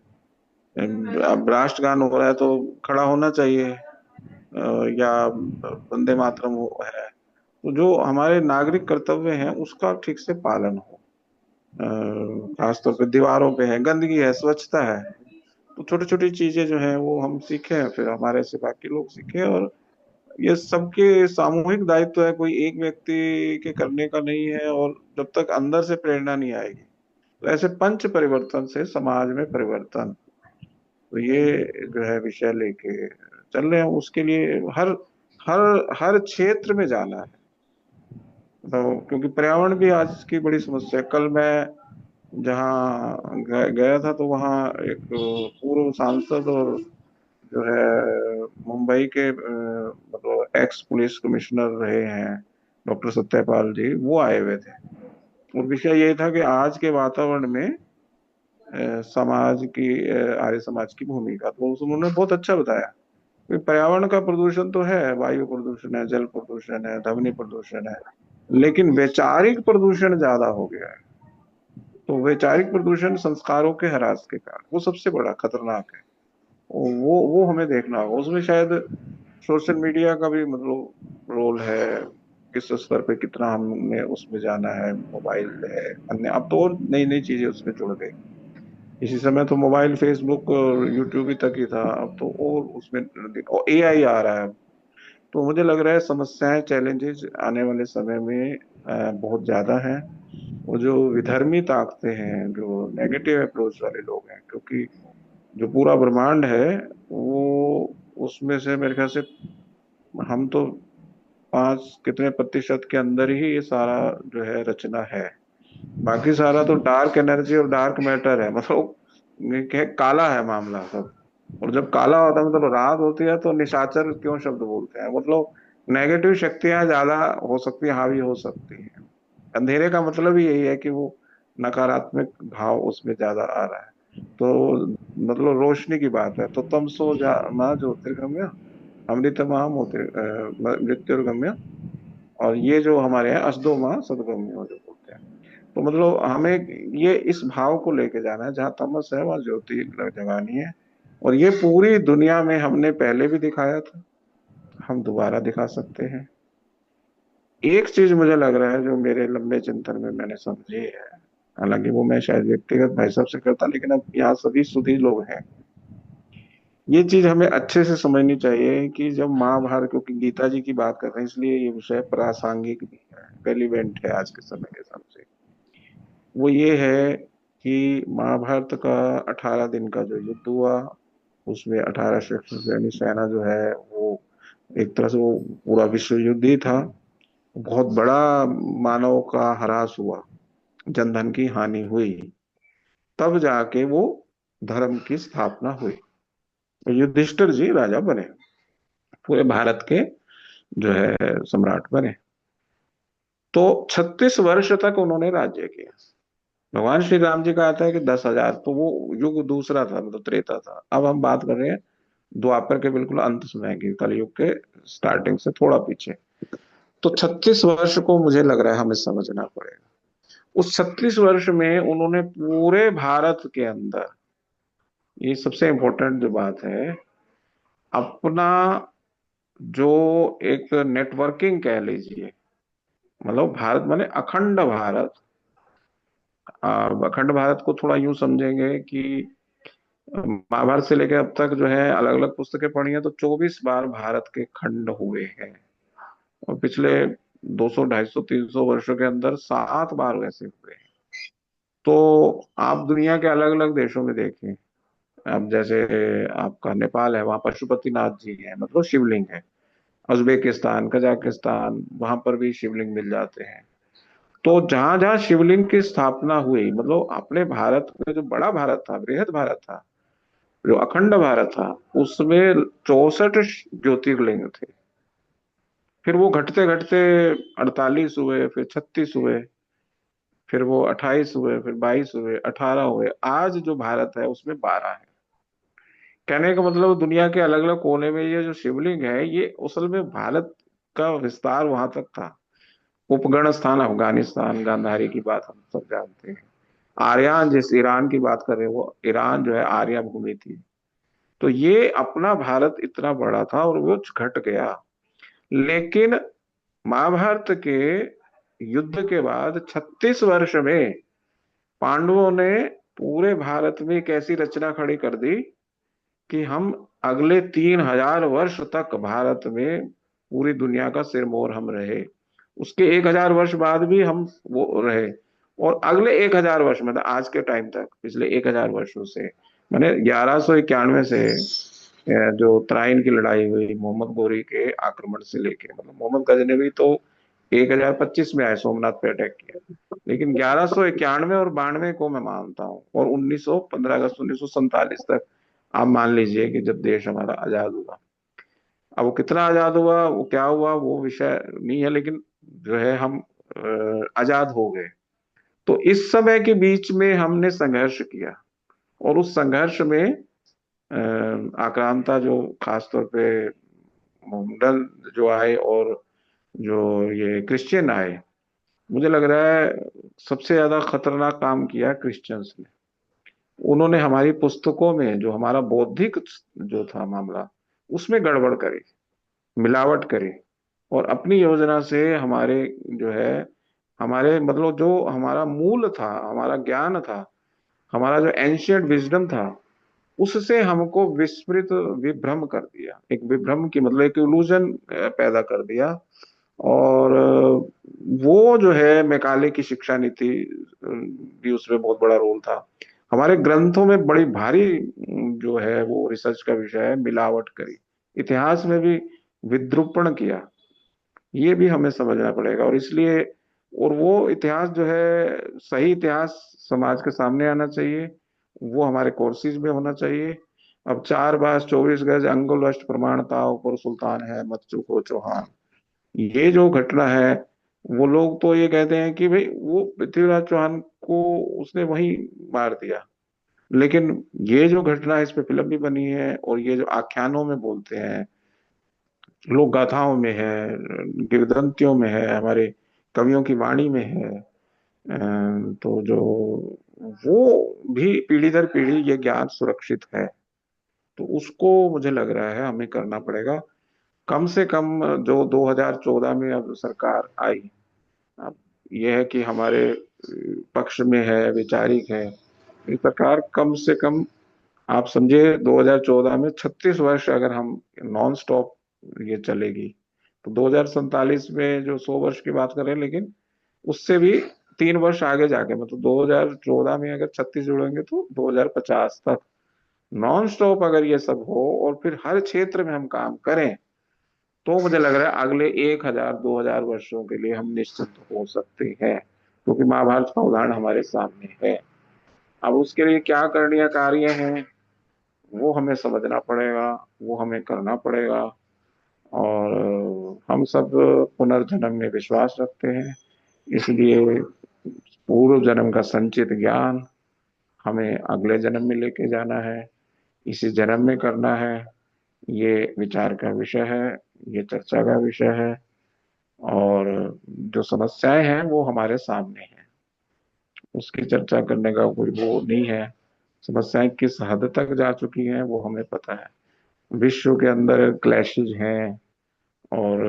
अब राष्ट्रगान हो रहा है तो खड़ा होना चाहिए, या वंदे मातरम वो है, तो जो हमारे नागरिक कर्तव्य हैं उसका ठीक से पालन हो। खासतौर पे दीवारों पे है, गंदगी है, स्वच्छता है, तो छोटी छोटी चीजें जो है वो हम सीखें, फिर हमारे से बाकी लोग सीखें। और ये सबके सामूहिक दायित्व है, कोई एक व्यक्ति के करने का नहीं है। और जब तक अंदर से प्रेरणा नहीं आएगी, तो ऐसे पंच परिवर्तन से समाज में परिवर्तन, तो ये जो है विषय लेके चल रहे हैं। उसके लिए हर हर हर क्षेत्र में जाना है, तो क्योंकि पर्यावरण भी आज की बड़ी समस्या है। कल मैं जहाँ गया था तो वहाँ एक पूर्व सांसद और जो है मुंबई के मतलब एक्स पुलिस कमिश्नर रहे हैं डॉक्टर सत्यपाल जी, वो आए हुए थे। और विषय ये था कि आज के वातावरण में समाज की आर्य समाज की भूमिका, तो उन्होंने बहुत अच्छा बताया। पर्यावरण का प्रदूषण तो है, वायु प्रदूषण है, जल प्रदूषण है, ध्वनि प्रदूषण है, लेकिन वैचारिक प्रदूषण ज्यादा हो गया है। तो वैचारिक प्रदूषण संस्कारों के ह्रास के कारण वो सबसे बड़ा खतरनाक है। वो हमें देखना होगा। उसमें शायद सोशल मीडिया का भी मतलब रोल है, किस स्तर पे कितना हमने उसमें जाना है। मोबाइल है, अन्य अब तो और नई नई चीजें उसमें जुड़ गई। इसी समय तो मोबाइल, फेसबुक और यूट्यूब ही तक ही था, अब तो और उसमें और एआई आ रहा है। तो मुझे लग रहा है समस्याएं, चैलेंजेस आने वाले समय में बहुत ज्यादा हैं। वो जो विधर्मी ताकतें हैं, जो नेगेटिव अप्रोच वाले लोग हैं, क्योंकि जो पूरा ब्रह्मांड है वो उसमें से मेरे ख्याल से हम तो 5 कितने प्रतिशत के अंदर ही ये सारा जो है रचना है। बाकी सारा तो डार्क एनर्जी और डार्क मैटर है, मतलब काला है मामला सब। और जब काला होता है मतलब रात होती है तो निशाचर क्यों शब्द बोलते हैं, मतलब नेगेटिव शक्तियां ज्यादा हो सकती है, हावी हो सकती हैं। अंधेरे का मतलब ही यही है कि वो नकारात्मक भाव उसमें ज्यादा आ रहा है। तो मतलब रोशनी की बात है, तो तमसो माँ ज्योतिर्गम्य अमृतमः मृत्युर्गम्य, और ये जो हमारे हैं असदो माँ सदगम्य जो बोलते हैं। तो मतलब हमें ये इस भाव को लेके जाना है, जहाँ तमस है वहाँ ज्योति जगानी है। और ये पूरी दुनिया में हमने पहले भी दिखाया था, हम दोबारा दिखा सकते हैं। एक चीज मुझे लग रहा है जो मेरे लंबे चिंतन में मैंने समझी है, हालांकि वो मैं शायद व्यक्तिगत भाई साहब से करता, लेकिन अब यहाँ सभी सुधी लोग हैं, ये चीज हमें अच्छे से समझनी चाहिए कि जब महाभारत, क्योंकि गीता जी की बात कर रहे हैं इसलिए ये विषय प्रासंगिक भी है, रेलिवेंट है आज के समय के हिसाब से। वो ये है कि महाभारत का 18 दिन का जो युद्ध हुआ, उसमें 18 यानी सेना जो है वो एक तरह से वो पूरा विश्व युद्ध ही था। बहुत बड़ा मानव का ह्रास हुआ, जनधन की हानि हुई, तब जाके वो धर्म की स्थापना हुई, तो युधिष्ठिर जी राजा बने, पूरे भारत के जो है सम्राट बने। तो 36 वर्ष तक उन्होंने राज्य किया। भगवान श्री राम जी का आता है कि 10,000, तो वो युग दूसरा था, मतलब त्रेता था। अब हम बात कर रहे हैं द्वापर के बिल्कुल अंत समय की, कलयुग के स्टार्टिंग से थोड़ा पीछे। तो 36 वर्ष को मुझे लग रहा है हमें समझना पड़ेगा। उस 36 वर्ष में उन्होंने पूरे भारत के अंदर, ये सबसे इंपॉर्टेंट जो बात है, अपना जो एक नेटवर्किंग कह लीजिए, मतलब भारत माने अखंड भारत। अखंड भारत को थोड़ा यूं समझेंगे कि महाभारत से लेकर अब तक जो है अलग अलग पुस्तकें पढ़ी हैं, तो 24 बार भारत के खंड हुए हैं, और पिछले 200, 250, 300 वर्षों के अंदर 7 बार वैसे हुए हैं। तो आप दुनिया के अलग अलग देशों में देखें, अब जैसे आपका नेपाल है, वहां पशुपतिनाथ जी है, मतलब शिवलिंग है। उज्बेकिस्तान, कजाकिस्तान, वहां पर भी शिवलिंग मिल जाते हैं। तो जहां जहां शिवलिंग की स्थापना हुई, मतलब अपने भारत में जो बड़ा भारत था, बृहद भारत था, जो अखंड भारत था, उसमें 64 ज्योतिर्लिंग थे। फिर वो घटते घटते 48 हुए, फिर 36 हुए, फिर वो 28 हुए, फिर 22 हुए, 18 हुए, आज जो भारत है उसमें 12 है। कहने का मतलब दुनिया के अलग अलग कोने में ये जो शिवलिंग है, ये असल में भारत का विस्तार वहां तक था। उपगण स्थान अफगानिस्तान, गांधारी की बात हम सब जानते हैं। आर्यान, जिस ईरान की बात कर रहे हैं, वो ईरान जो है आर्या भूमि थी। तो ये अपना भारत इतना बड़ा था और वो घट गया। लेकिन महाभारत के युद्ध के बाद 36 वर्ष में पांडवों ने पूरे भारत में एक ऐसी रचना खड़ी कर दी कि हम अगले 3,000 वर्ष तक भारत में पूरी दुनिया का सिरमौर हम रहे। उसके 1,000 वर्ष बाद भी हम वो रहे, और अगले 1,000 वर्ष, मतलब आज के टाइम तक, पिछले 1,000 वर्षों से, मैंने 1191 से जो तराइन की लड़ाई हुई, मोहम्मद गोरी के आक्रमण से लेके, मतलब मोहम्मद गजनवी तो 1025 में आए, सोमनाथ पे अटैक किया, लेकिन 1191 और 92 को मैं मानता हूँ, और 15 अगस्त 1947 तक आप मान लीजिए कि जब देश हमारा आजाद हुआ। अब वो कितना आजाद हुआ, वो क्या हुआ, वो विषय नहीं है, लेकिन जो है हम आजाद हो गए। तो इस समय के बीच में हमने संघर्ष किया, और उस संघर्ष में आक्रांता जो खासतौर पे मोहम्मदन जो आए और जो ये क्रिश्चियन आए, मुझे लग रहा है सबसे ज्यादा खतरनाक काम किया क्रिश्चियंस ने। उन्होंने हमारी पुस्तकों में जो हमारा बौद्धिक जो था मामला, उसमें गड़बड़ करी, मिलावट करी, और अपनी योजना से हमारे जो है, हमारे मतलब जो हमारा मूल था, हमारा ज्ञान था, हमारा जो एंशियंट विजडम था, उससे हमको विस्मृत, विभ्रम कर दिया। एक विभ्रम की मतलब एक इल्यूजन पैदा कर दिया। और वो जो है मैकाले की शिक्षा नीति भी उसमें बहुत बड़ा रोल था। हमारे ग्रंथों में बड़ी भारी जो है वो रिसर्च का विषय है, मिलावट करी, इतिहास में भी विद्रूपण किया। ये भी हमें समझना पड़ेगा, और इसलिए, और वो इतिहास जो है, सही इतिहास समाज के सामने आना चाहिए, वो हमारे कोर्सेज में होना चाहिए। अब 4 बास 24 गज अंगुल अष्ट प्रमाणता ऊपर सुल्तान है, मत चूको चौहान, ये जो घटना है, वो लोग तो ये कहते हैं कि भाई वो पृथ्वीराज चौहान को उसने वही मार दिया, लेकिन ये जो घटना है इस पे फिल्म भी बनी है, और ये जो आख्यानों में बोलते हैं, लोक गाथाओं में है, किंवदंतियों में है, हमारे कवियों की वाणी में है। तो जो वो भी पीढ़ी दर पीढ़ी ये ज्ञान सुरक्षित है, तो उसको मुझे लग रहा है हमें करना पड़ेगा। कम से कम जो 2014 में अब सरकार आई, अब यह है कि हमारे पक्ष में है, वैचारिक है, ये सरकार कम से कम, आप समझे 2014 में 36 वर्ष अगर हम नॉन स्टॉप ये चलेगी, तो 2047 में जो 100 वर्ष की बात करें, लेकिन उससे भी 3 वर्ष आगे जाके, मतलब 2014 में अगर 36 जुड़ेंगे तो 2050 तक नॉन स्टॉप अगर ये सब हो और फिर हर क्षेत्र में हम काम करें, तो मुझे लग रहा है अगले 1000-2000 वर्षों के लिए हम निश्चित हो सकते हैं, क्योंकि महाभारत का उदाहरण हमारे सामने है। अब उसके लिए क्या करणीय कार्य हैं वो हमें समझना पड़ेगा, वो हमें करना पड़ेगा। और हम सब पुनर्जन्म में विश्वास रखते हैं, इसलिए पूर्व जन्म का संचित ज्ञान हमें अगले जन्म में लेके जाना है, इसी जन्म में करना है। ये विचार का विषय है, ये चर्चा का विषय है। और जो समस्याएं हैं वो हमारे सामने हैं, उसकी चर्चा करने का कोई वो नहीं है। समस्याएं किस हद तक जा चुकी हैं वो हमें पता है। विश्व के अंदर क्लैशेज हैं, और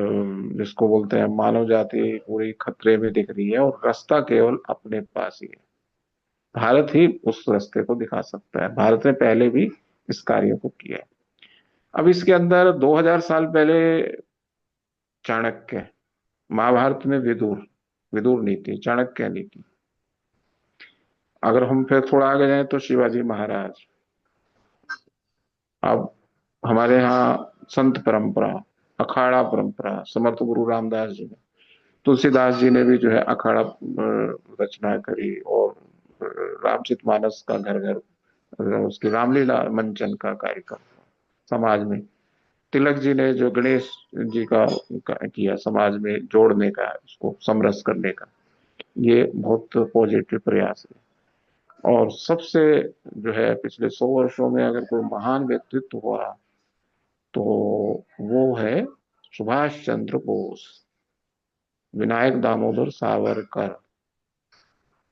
जिसको बोलते हैं मानव जाति पूरी खतरे में दिख रही है, और रास्ता केवल अपने पास ही है। भारत ही उस रास्ते को दिखा सकता है। भारत ने पहले भी इस कार्य को किया है। अब इसके अंदर 2000 साल पहले चाणक्य, महाभारत में विदुर, विदुर नीति, चाणक्य नीति। अगर हम फिर थोड़ा आगे जाएं तो शिवाजी महाराज। अब हमारे यहाँ संत परंपरा, अखाड़ा परंपरा, समर्थ गुरु रामदास जी ने, तुलसीदास जी ने भी जो है अखाड़ा रचना करी, और रामचरितमानस का घर घर उसकी रामलीला मंचन का कार्यक्रम समाज में। तिलक जी ने जो गणेश जी का किया समाज में जोड़ने का, उसको समरस करने का, ये बहुत पॉजिटिव प्रयास है। और सबसे जो है पिछले 100 वर्षों में अगर कोई महान व्यक्तित्व हुआ तो वो है सुभाष चंद्र बोस, विनायक दामोदर सावरकर।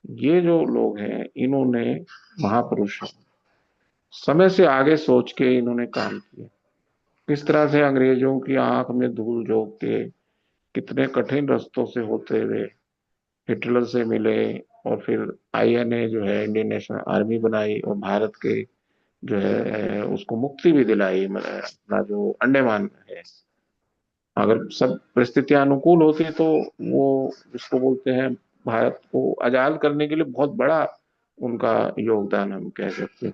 ये जो लोग हैं इन्होंने, महापुरुष हैं, समय से आगे सोच के इन्होंने काम किया। किस तरह से अंग्रेजों की आंख में धूल झोंक के कितने कठिन रास्तों से होते हुए हिटलर से मिले, और फिर आईएनए जो है इंडियन नेशनल आर्मी बनाई, और भारत के जो है उसको मुक्ति भी दिलाई, मतलब अपना जो अंडमान है। अगर सब परिस्थितियां अनुकूल होती तो वो जिसको बोलते हैं भारत को आजाद करने के लिए बहुत बड़ा उनका योगदान हम कह सकते हैं।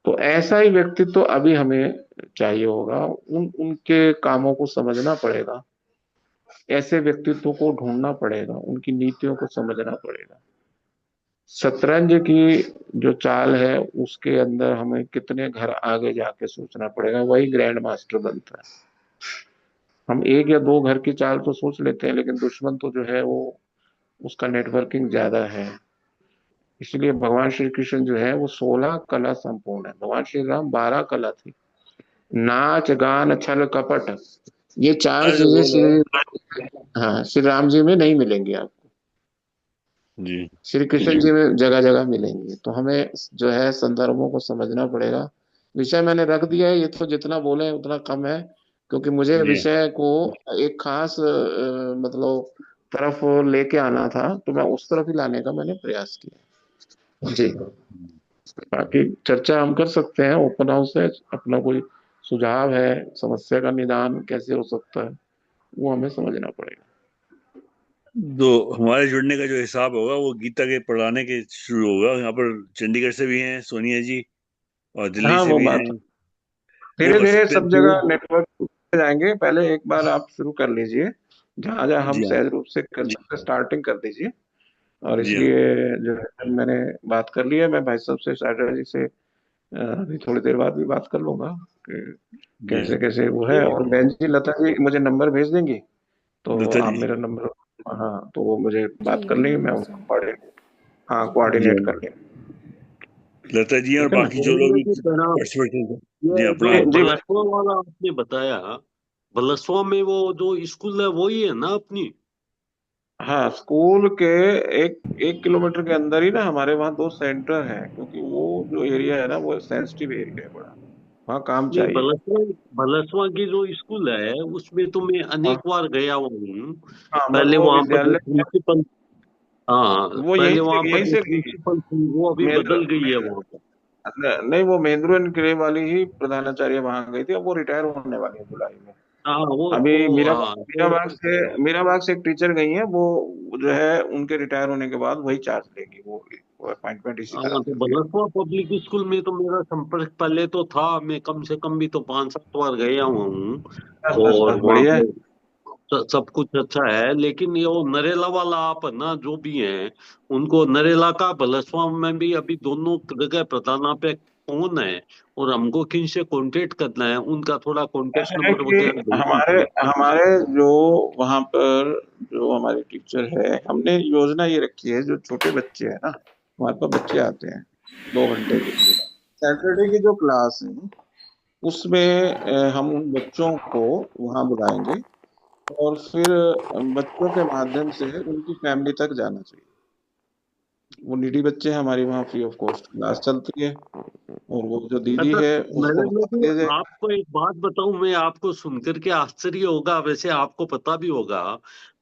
तो ऐसा ही व्यक्तित्व तो अभी हमें चाहिए होगा। उनके कामों को समझना पड़ेगा, ऐसे व्यक्तित्व को ढूंढना पड़ेगा, उनकी नीतियों को समझना पड़ेगा। शतरंज की जो चाल है उसके अंदर हमें कितने घर आगे जाके सोचना पड़ेगा, वही ग्रैंड मास्टर बनता है। हम 1 या 2 घर की चाल तो सोच लेते हैं, लेकिन दुश्मन तो जो है वो उसका नेटवर्किंग ज्यादा है। इसलिए भगवान श्री कृष्ण जो है वो 16 कला संपूर्ण है। भगवान श्री राम 12 कला थी, नाच गान छल कपट, ये 4 चीजें श्री राम जी में नहीं मिलेंगी आपको,
जी
श्री कृष्ण जी में जगह जगह मिलेंगी। तो हमें जो है संदर्भों को समझना पड़ेगा। विषय मैंने रख दिया है, ये तो जितना बोले उतना कम है, क्योंकि मुझे
जी
विषय को एक खास मतलब तरफ लेके आना था, तो मैं उस तरफ ही लाने का मैंने प्रयास किया। जी, बाकी चर्चा हम कर सकते हैं ओपन हाउस है। अपना कोई सुझाव है, समस्या का निदान कैसे हो सकता है, वो हमें समझना पड़ेगा।
तो हमारे जुड़ने का जो हिसाब होगा वो गीता के पढ़ाने के शुरू होगा। यहाँ पर चंडीगढ़ से भी हैं सोनिया जी, और दिल्ली
हाँ
से
वो
भी
बात
हैं। वो
धीरे
कर
धीरे
सकते हैं
सब
शुरू।
जगह नेटवर्क जाएंगे। पहले एक बार आप शुरू कर लीजिए, जहां जहां हम
जी हाँ,
सहज रूप से कर सकते, स्टार्टिंग कर दीजिए। और
जी हाँ,
इसलिए जो है मैंने बात कर ली है, मैं भाई साहब से, शारदा जी से अभी थोड़ी देर बाद भी बात कर लूंगा कि
जी
कैसे कैसे वो है। और बहन जी लता जी मुझे नंबर भेज देंगी, तो
लता
आप
जी।
मेरा नंबर, हाँ तो वो मुझे बात
जी
कर लेंगे, मैं
हाँ
उनको
सर।
हाँ
जी
जी
कोऑर्डिनेट
हाँ,
कर लेंगे।
लता जी और
ठीक है ना?
बाकी जो लोग भी
जी प्रणाम।
पार्टिसिपेट हैं। जी
ये
हाँ,
जो
प्रणाम।
जी भाई।
बलसवा वाला आपने बताया, बलसवा में वो जो स्कूल है वही है ना अपनी?
हाँ, स्कूल के 1 किलोमीटर के अंदर ही ना हमारे वहाँ 2 सेंटर हैं, क्योंकि वो जो एरिया है ना वो सेंसिटिव एरिया है बड़ा, वहाँ काम
नहीं,
चाहिए।
बलसवा, बलसवा की जो स्कूल है उसमें तो मैं
हाँ
अनेक बार गया हूँ।
हाँ, बस
पहले
वो
वहां पर जो
विद्यालय
प्रिंसिपल, हाँ
वो
पहले वहां पर
यहीं
जो
से
प्रिंसिपल थी वो अभी
महेंद्र
बदल गई है वहां पर।
नहीं, वो महेंद्र एंड ग्रे वाली ही प्रधानाचार्य वहां गई थी, अब वो रिटायर होने वाली है जुलाई में।
हाँ वो
अभी
हाँ वो
मीराबाग से एक टीचर गई है, वो जो है उनके रिटायर होने के बाद वही चार्ज लेगी, वो अपॉइंटमेंट इसी तरह
हाँ, तो
से हुई है।
बलसवा पब्लिक स्कूल में तो मेरा संपर्क पहले तो था, मैं कम से कम भी तो 5-7 बार गया हुआ हूँ।
बस बस
और
बस
वहाँ
बढ़िया है।
पे सब कुछ अच्छा है, लेकिन ये वो नरेला वाला आप ना जो भी हैं, उनको नरेला का बलसवा में भी अभी दोनों जगह प्रधानाध्यापक कौन है और हमको किन से कांटेक्ट करना है, उनका थोड़ा कांटेक्ट
ऐसा है
नंबर
कि
वगैरह भेज
हमारे
दीजिए।
हमारे जो वहाँ पर जो हमारे टीचर है, हमने योजना ये रखी है, जो छोटे बच्चे हैं ना, हमारे पास बच्चे आते हैं 2 घंटे के लिए, सैटरडे की जो क्लास है उसमें हम उन बच्चों को वहाँ बुलाएंगे, और फिर बच्चों के माध्यम से उनकी फैमिली तक जाना चाहिए। वो नीडी बच्चे हैं, हमारी वहाँ फ्री ऑफ कॉस्ट क्लास चलती है, और वो जो दीदी
अच्छा,
है उसको
नरेंद्र
बता
जी,
दिया जाए।
आपको एक बात बताऊं, मैं आपको सुनकर के आश्चर्य होगा, वैसे आपको पता भी होगा,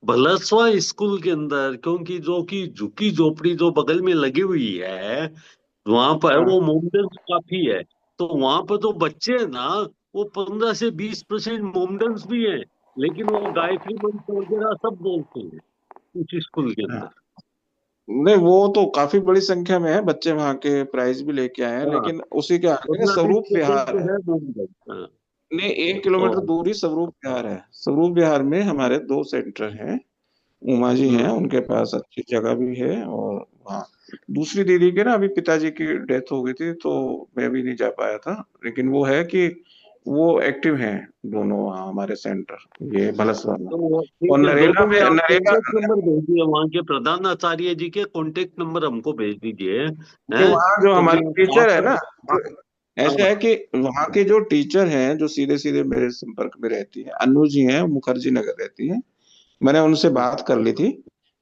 भलसवा स्कूल के अंदर, क्योंकि जो कि झुकी झोपड़ी जो बगल में लगी हुई है, वहां पर
हाँ
वो मोमडन्स काफी है। तो वहां पर जो बच्चे हैं ना, वो 15 से 20% मोमडन्स भी हैं, लेकिन वो गायत्री मंत्र वगैरह सब बोलते हैं उस स्कूल के
हाँ,
अंदर।
नहीं वो तो काफी बड़ी संख्या में है, बच्चे वहाँ के प्राइज भी लेके आए हैं,
हाँ,
लेकिन उसी के आगे ना
15-20
स्वरूप
परसेंट
विहार
तो
है।
है मोमडन्स। हाँ।
नहीं, 1 किलोमीटर
और
दूर ही स्वरूप विहार है। स्वरूप विहार में हमारे 2 सेंटर हैं, उमा जी हैं,
हम्म,
उनके पास अच्छी जगह भी है, और वहाँ दूसरी दीदी के ना अभी पिताजी की डेथ हो गई थी, तो मैं भी नहीं जा पाया था, लेकिन वो है कि वो एक्टिव हैं दोनों वहाँ हमारे सेंटर, ये भलसवा में।
तो
और
ठीक है,
नरेगा
दोनों
में
में आप
नरेगा
कॉन्टेक्ट नंबर भेज दिए, वहाँ के प्रधान आचार्य जी के कॉन्टेक्ट नंबर हमको भेज दीजिए,
के
हैं,
वहाँ जो
क्योंकि
हमारे टीचर है
आप,
ना,
आप
ऐसा
हाँ,
है कि वहाँ के जो टीचर हैं, जो सीधे सीधे मेरे संपर्क में रहती है, अनु जी हैं, मुखर्जी नगर रहती है, मैंने उनसे बात कर ली थी।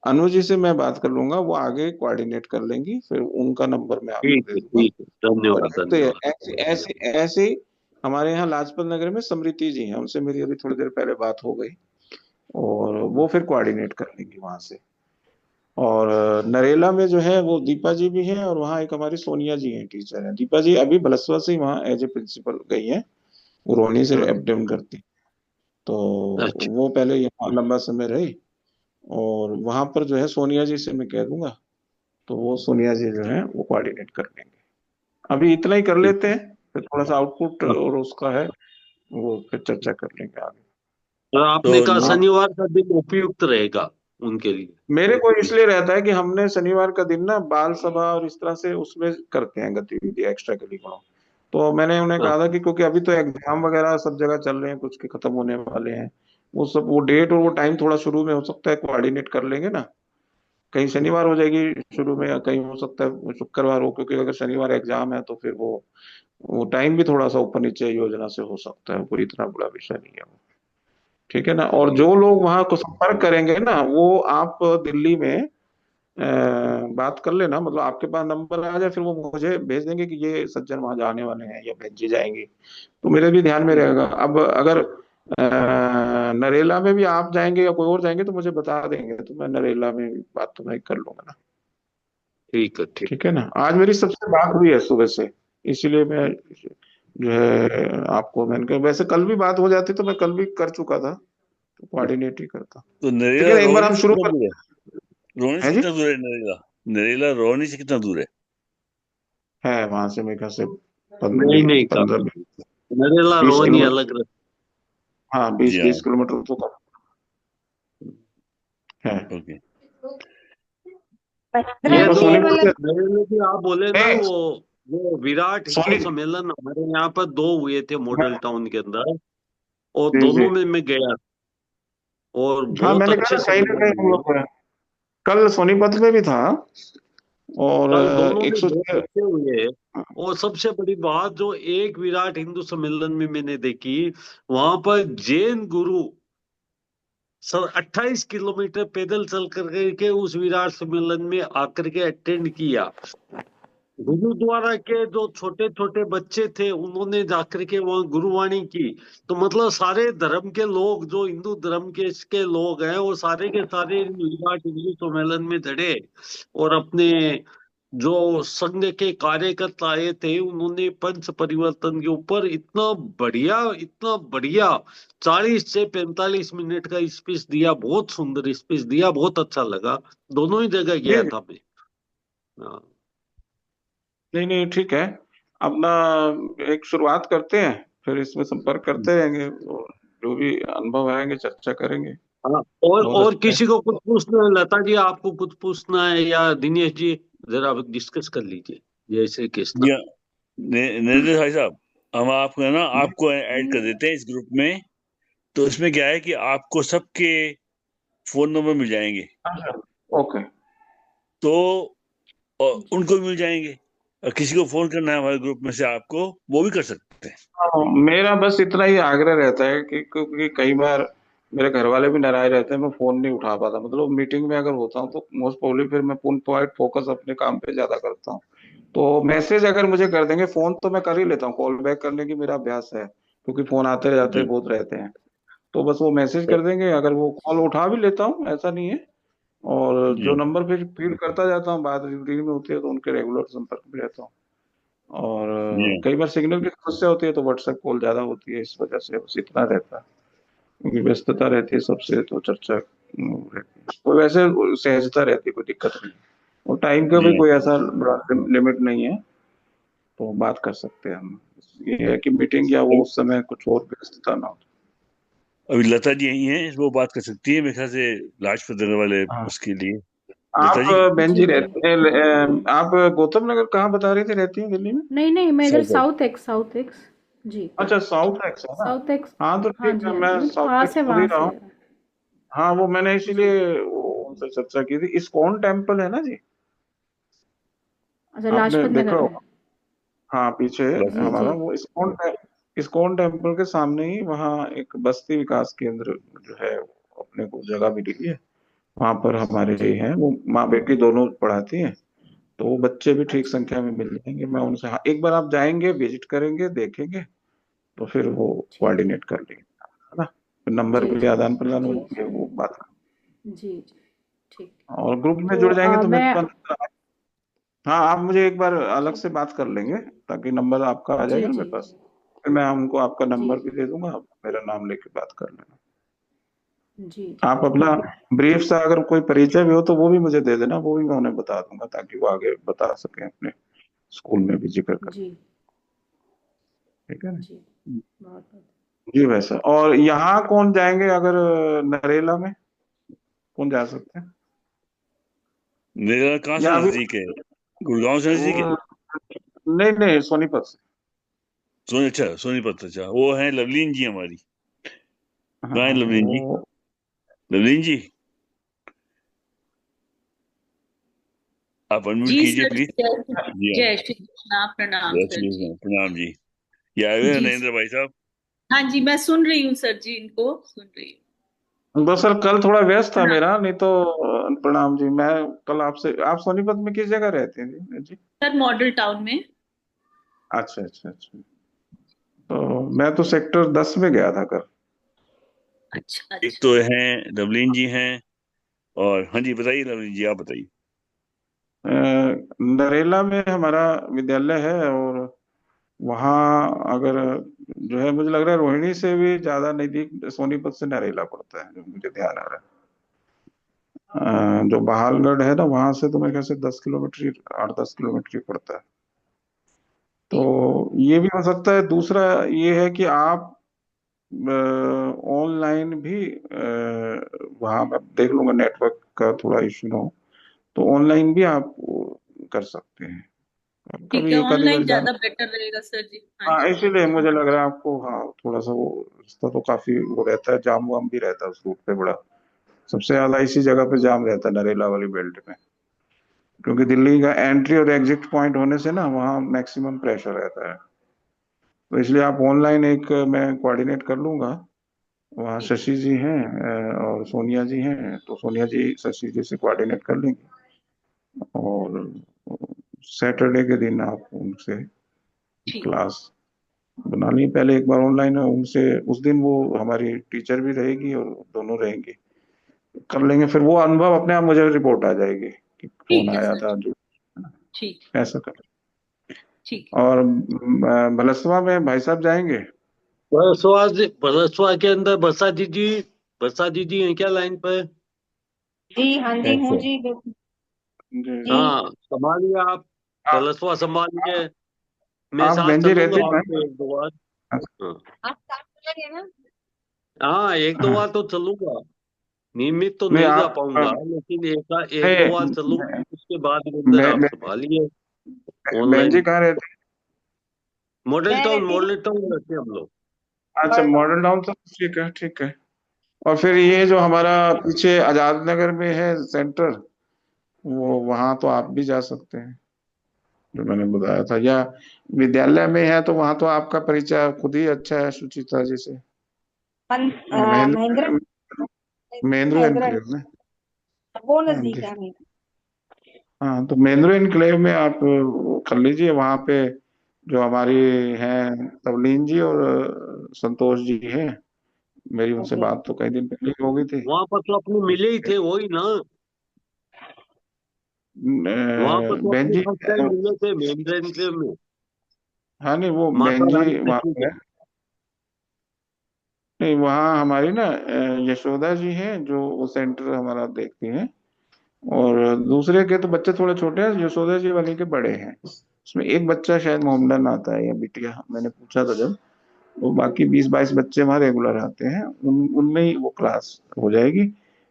अनु जी से मैं बात कर लूंगा, वो आगे कोऑर्डिनेट कर लेंगी, फिर उनका नंबर मैं आपको दे दूंगा।
ठीक है,
और
धन्यवाद
एक तो
धन्यवाद।
ऐसे ऐसे ऐसे ही हमारे यहाँ लाजपत नगर में समृति जी हैं, उनसे मेरी अभी थोड़ी देर पहले बात हो गई, और वो फिर कोऑर्डिनेट कर लेंगी वहां से। और नरेला में जो है वो दीपा जी भी हैं, और वहाँ एक हमारी सोनिया जी हैं, टीचर हैं। दीपा जी अभी बलसवा से ही वहाँ एज ए प्रिंसिपल गई हैं, वो रोहनी से
हाँ,
अप डाउन करती, तो
अच्छा,
वो पहले यहाँ लंबा समय रही, और वहां पर जो है सोनिया जी से मैं कह दूंगा, तो वो सोनिया जी जो है वो कोऑर्डिनेट कर लेंगे। अभी इतना ही कर
ठीक
लेते हैं, फिर थोड़ा सा आउटपुट
है।
और उसका है, वो फिर चर्चा कर लेंगे आगे।
तो
तो
आपने कहा
आप
शनिवार का दिन उपयुक्त रहेगा उनके लिए।
मेरे को इसलिए रहता है कि हमने शनिवार का दिन ना बाल सभा और इस तरह से उसमें करते हैं गतिविधि एक्स्ट्रा करिकुलम, तो मैंने उन्हें
हाँ,
कहा था कि क्योंकि अभी तो एग्जाम वगैरह सब जगह चल रहे हैं, कुछ के खत्म होने वाले हैं, वो सब वो डेट और वो टाइम थोड़ा शुरू में हो सकता है कोऑर्डिनेट कर लेंगे ना, कहीं शनिवार हो जाएगी शुरू में, या कहीं हो सकता है शुक्रवार हो, क्योंकि अगर शनिवार एग्जाम है तो फिर वो टाइम भी थोड़ा सा ऊपर नीचे योजना से हो सकता है, कोई इतना बड़ा विषय नहीं है वो। ठीक है ना, और
ठीक
जो लोग वहां को संपर्क करेंगे ना, वो आप दिल्ली में बात कर लेना, मतलब आपके पास नंबर आ जाए, फिर वो मुझे भेज देंगे कि ये सज्जन वहां जाने वाले हैं या भेजी जाएंगे, तो मेरे भी ध्यान में रहेगा। अब अगर नरेला में भी आप जाएंगे या कोई और जाएंगे तो मुझे बता देंगे, तो मैं नरेला में भी बात तो मैं कर लूंगा ना।
ठीक है, ठीक।
ठीक है ना, आज मेरी सबसे बात हुई है सुबह से, इसीलिए मैं जो है आपको मैंने कहा, वैसे कल भी बात हो जाती तो मैं कल भी कर चुका था, तो कोऑर्डिनेट ही करता।
तो
ठीक
नरेला
है, एक बार
रोहनी
हम
से
शुरू
कितना दूर है?
करते
रोहनी से
हैं जी।
कितना दूर है नरेला? नरेला रोहनी से कितना दूर है?
है वहां से मेरे ख्याल से
नहीं नहीं,
पंद्रह
काफी नरेला
बीस
रोहनी
किलोमीटर
अलग रहता
हाँ
जी
20-20
हाँ।
किलोमीटर तो कम है।
ओके।
है।
मेरे
ये
को
जो
सोनीपत से
नरेला की आप बोले ना,
नहीं,
वो विराट हिंदू
सोनी
सम्मेलन हमारे यहाँ पर 2 हुए थे मॉडल
हाँ,
टाउन के अंदर, और
जी जी
दोनों में मैं गया, और
हाँ,
बहुत
मैंने कहा
अच्छे
ना कहीं ना
सम्मेलन
कहीं हम
हुए।
लोग कल सोनीपत में भी था, और
कल दोनों
एक
में
सौ
बहुत अच्छे हुए। और सबसे बड़ी बात जो एक विराट हिंदू सम्मेलन में मैंने देखी, वहां पर जैन गुरु सर 28 किलोमीटर पैदल चल करके उस विराट सम्मेलन में आकर के अटेंड किया। गुरुद्वारा के जो छोटे छोटे बच्चे थे, उन्होंने जाकर के वहां गुरुवाणी की। तो मतलब सारे धर्म के लोग, जो हिंदू धर्म के इसके लोग हैं, वो सारे के सारे विराट हिंदू सम्मेलन में चढ़े और अपने जो संघ के कार्यकर्ता आए थे, उन्होंने पंच परिवर्तन के ऊपर इतना बढ़िया 40 से 45 मिनट का स्पीच दिया। बहुत सुंदर स्पीच दिया, बहुत अच्छा लगा। दोनों ही जगह
जी
गया
जी।
था मैं। हाँ।
नहीं नहीं, ठीक है। अपना एक शुरुआत करते हैं, फिर इसमें संपर्क करते रहेंगे, और जो भी अनुभव आएंगे चर्चा करेंगे।
हाँ,
बहुत
और
अच्छा है।
किसी को कुछ पूछना है? लता जी, आपको कुछ पूछना है, या दिनेश जी, जरा डिस्कस कर लीजिए। जय श्री कृष्ण।
या नरेंद्र भाई साहब, हम आपको है ना, आपको ऐड कर देते हैं इस ग्रुप में। तो इसमें क्या है कि आपको सबके फोन नंबर मिल जाएंगे,
अच्छा, ओके।
तो उनको भी मिल जाएंगे। और किसी को फोन करना है हमारे ग्रुप में से आपको, वो भी कर सकते हैं।
हाँ, मेरा बस इतना ही आग्रह रहता है कि क्योंकि कई बार मेरे घर वाले भी नाराज रहते हैं, मैं फोन नहीं उठा पाता, मतलब मीटिंग में अगर होता हूँ तो मोस्ट प्रोबेबली फिर मैं पॉइंट फोकस अपने काम पे ज्यादा करता हूँ। तो मैसेज अगर मुझे कर देंगे, फोन तो मैं कर ही लेता हूँ, कॉल बैक करने की मेरा अभ्यास है, क्योंकि फोन आते जाते
जी
बहुत रहते हैं। तो बस वो मैसेज कर देंगे, अगर वो कॉल उठा भी लेता हूँ, ऐसा नहीं है। और जो
जी
नंबर फिर फीड करता जाता हूँ, बात रूटीन में होती है तो उनके रेगुलर संपर्क में रहता हूँ। और
जी
कई बार सिग्नल की समस्या होती है तो व्हाट्सएप कॉल ज्यादा होती है, इस वजह से बस इतना रहता है, क्योंकि व्यस्तता रहती है सबसे, तो चर्चा रहती है, कोई वैसे सहजता रहती है, कोई दिक्कत नहीं। और टाइम का भी
जी।
कोई ऐसा बड़ा लिमिट नहीं है, तो बात कर सकते हैं हम। ये है कि मीटिंग या वो
अब-
उस समय कुछ और व्यस्तता ना हो।
अभी लता जी यही हैं, वो बात कर सकती है मेरे ख्याल से, लाजपत नगर वाले
हाँ,
उसके लिए। लता
आप
जी।
बहन जी
जी जी।
रहते हैं, आप गौतम नगर कहाँ बता रही थी रहती हैं दिल्ली में?
नहीं नहीं, मैं इधर
साउथ।
South x. जी।
अच्छा, साउथ एक्स है ना।
South x.
हाँ तो
हाँ
ठीक
जी
है,
हाँ
मैं
जी, मेरे
साउथ
पास
एक्स
है
खुद ही
वहां
रहा
से।
हूँ। हाँ, वो मैंने
जी।
इसीलिए उनसे चर्चा की थी। इस्कॉन टेम्पल है ना जी,
अच्छा,
आपने
लाजपत
देखा
नगर में।
होगा। हाँ, पीछे
जी
हमारा
जी।
वो इस्कॉन टेम्पल के सामने ही वहाँ एक बस्ती विकास केंद्र जो है, अपने को जगह मिली है। वहाँ पर हमारे
जी।
हैं, वो माँ बेटी दोनों पढ़ाती हैं। तो वो बच्चे भी ठीक
अच्छा।
संख्या में मिल जाएंगे। मैं उनसे, हाँ, एक बार आप जाएंगे, विजिट करेंगे, देखेंगे, तो फिर वो
ठीक है।
कोऑर्डिनेट कर लेंगे, है ना। फिर नंबर
जी
भी
जी।
आदान प्रदान हो
जी
जाएंगे, वो बात।
जी जी। ठीक।
और ग्रुप में
तो
जुड़ जाएंगे तो मेरे
मैं।
पास, हाँ, आप मुझे एक बार अलग से बात कर लेंगे, ताकि नंबर आपका आ
जी
जाएगा ना
जी।
मेरे पास। फिर मैं उनको आपका
जी
नंबर भी दे दूंगा, आप मेरा नाम लेके बात कर लेना।
जी। जी
आप अपना ब्रीफ सा अगर कोई परिचय भी हो तो वो भी मुझे दे देना, वो भी मैं उन्हें बता दूंगा, ताकि वो आगे बता सकें अपने स्कूल में भी जिक्र कर।
जी।
ठीक है ना।
जी। बहुत बहुत।
जी वैसा, और यहाँ कौन जाएंगे अगर नरेला में कौन जा सकते हैं?
मेरा कहाँ से
या अभी
नजदीक है? गुड़गांव से नजदीक है।
नहीं नहीं, सोनीपत से।
अच्छा, सोनीपत। अच्छा, वो है लवलीन जी हमारी।
हाँ
कहाँ है
हाँ,
लवलीन जी?
वो
लवलीन जी, आप अनम्यूट
जी
कीजिए
सर।
प्लीज। जी हाँ।
जय श्री कृष्णा, प्रणाम
जय
सर
श्री
जी।
कृष्ण, प्रणाम जी। ये आए हुए हैं
जी
नरेंद्र
सर।
भाई साहब।
हाँ जी, मैं सुन रही हूँ सर जी, इनको सुन रही हूँ।
दरअसल कल थोड़ा व्यस्त था
प्रणाम
मेरा, नहीं तो प्रणाम जी। मैं कल आपसे, आप सोनीपत में किस जगह रहते हैं जी? जी।
सर, मॉडल टाउन में।
अच्छा अच्छा अच्छा। तो मैं तो सेक्टर 10 में गया था कल।
अच्छा
एक
अच्छा।
तो है लवलीन जी हैं, और हाँ जी बताइए लवलीन जी, आप बताइए।
अ, नरेला में हमारा विद्यालय है, और वहाँ अगर जो है, मुझे लग रहा है रोहिणी से भी ज्यादा नजदीक सोनीपत से नरेला पड़ता है, जो मुझे ध्यान आ रहा है। जो बहालगढ़ है ना, वहां से तो मेरे ख्याल से 10 किलोमीटर ही, 8-10 किलोमीटर ही पड़ता है। तो ये भी हो सकता है। दूसरा ये है कि आप ऑनलाइन भी, वहाँ मैं देख लूंगा, नेटवर्क का थोड़ा इश्यू ना हो, तो ऑनलाइन भी आप कर सकते हैं।
ठीक है,
कभी एक आधी बार
ऑनलाइन
जाना।
ज्यादा बेटर रहेगा सर जी। हाँ
हाँ,
जी।
इसीलिए मुझे लग रहा है आपको, हाँ, थोड़ा सा वो रास्ता तो काफी वो रहता है, जाम वाम भी रहता है उस रूट पे बड़ा। सबसे ज्यादा इसी जगह पे जाम रहता है, नरेला वाली बेल्ट में, क्योंकि दिल्ली का एंट्री और एग्जिट पॉइंट होने से ना वहाँ मैक्सिमम प्रेशर रहता है। तो इसलिए आप ऑनलाइन एक, मैं कोऑर्डिनेट कर लूंगा। वहाँ
ठीक है।
शशि जी हैं, और सोनिया जी हैं, तो सोनिया जी शशि जी से कोऑर्डिनेट कर लेंगे। और सैटरडे के दिन आप उनसे
ठीक।
क्लास बना लिए पहले एक बार ऑनलाइन, उनसे उस दिन वो हमारी टीचर भी रहेगी और दोनों रहेंगे, कर लेंगे। फिर वो अनुभव अपने आप मुझे रिपोर्ट आ जाएगी कि फोन
ठीक है
आया
सर
था
जी।
जो।
ठीक
ऐसा कर।
ठीक
और भलसवा में भाई साहब जाएंगे?
बरसवा के अंदर बरसा दीदी है क्या लाइन पर?
जी हाँ जी हूँ
अच्छा।
जी बिल्कुल।
जी
जी
हाँ, संभालिए आप।
आप
बरसवा संभालिए। मैं
आप
साथ
बहन जी रहते
चलूंगा
हैं
आपके एक दो बार। हाँ,
आप साथ चलेंगे ना?
हाँ, एक दो
हाँ,
बार तो चलूंगा। नियमित तो
नहीं
नहीं जा
आप
पाऊंगा, लेकिन एक दो बार
नहीं,
चलूंगा। उसके बाद मंदिर आप संभालिए
बहन जी
ऑनलाइन।
कहाँ रहते
मैं रहती हूँ
मॉडल टाउन रहते हैं हम लोग।
हैं? अच्छा,
बड़गांव।
मॉडल टाउन तो ठीक है, ठीक है। और फिर ये जो हमारा पीछे आजाद नगर में है सेंटर, वो वहां तो आप भी जा सकते हैं, जो मैंने बताया था। या विद्यालय में है तो वहां तो आपका परिचय खुद ही अच्छा है सुचिता जी से।
महिंद्रा।
महेंद्र महेंद्र
महिंद्रा
एनक्लेव में।
वो
हाँ
नजदीक
जी।
है हमें।
हाँ, तो महेंद्र एनक्लेव में आप वो कर लीजिए। वहां पे जो हमारी हैं तवलीन जी और संतोष जी हैं, मेरी उनसे
ओके।
बात तो कई दिन पहले ही हो गई थी।
वहां पर तो अपने मिले ही थे, वही ना? वहां पर तो
बहन
अपने
जी
फर्स्ट टाइम मिले थे महेंद्र एनक्लेव में।
हाँ, नहीं वो
माता
बहन जी
रानी
वहाँ
कृष्ण
पे
के।
है। नहीं, वहाँ हमारी ना यशोदा जी हैं जो वो सेंटर हमारा देखती हैं। और दूसरे के तो बच्चे थोड़े छोटे हैं, यशोदा जी वाले के बड़े हैं। उसमें एक बच्चा शायद मोहम्मदन आता है या बिटिया, मैंने पूछा था जब। वो बाकी 20-22 बच्चे वहाँ रेगुलर आते हैं, उनमें ही वो क्लास हो जाएगी।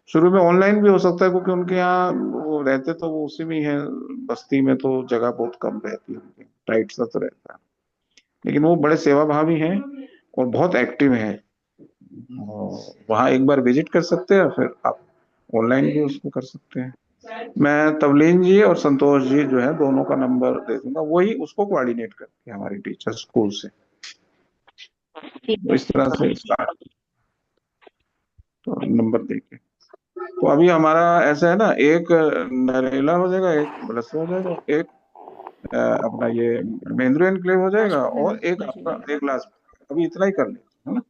शुरू में ऑनलाइन भी हो सकता है, क्योंकि उनके यहाँ वो रहते तो वो उसी में ही है बस्ती में, तो जगह बहुत कम रहती है उनकी, टाइट सा तो रहता है। लेकिन वो बड़े सेवा भावी हैं और बहुत एक्टिव हैं। वहाँ एक बार विजिट कर सकते हैं, फिर आप ऑनलाइन भी उसको कर सकते हैं। मैं तवलीन जी और संतोष जी जो है दोनों का नंबर दे दूंगा, वही उसको कोऑर्डिनेट करती है हमारी टीचर स्कूल से।
ठीक
तो
है।
इस तरह से स्टार्ट, तो नंबर देके। तो अभी हमारा ऐसा है ना, एक नरेला हो जाएगा, एक बलसवा हो जाएगा, एक अपना ये महेंद्र एनक्लेव हो जाएगा,
लाजपत
और एक
नगर। जी
आपका एक लास्ट। अभी इतना ही कर लेते हैं ना।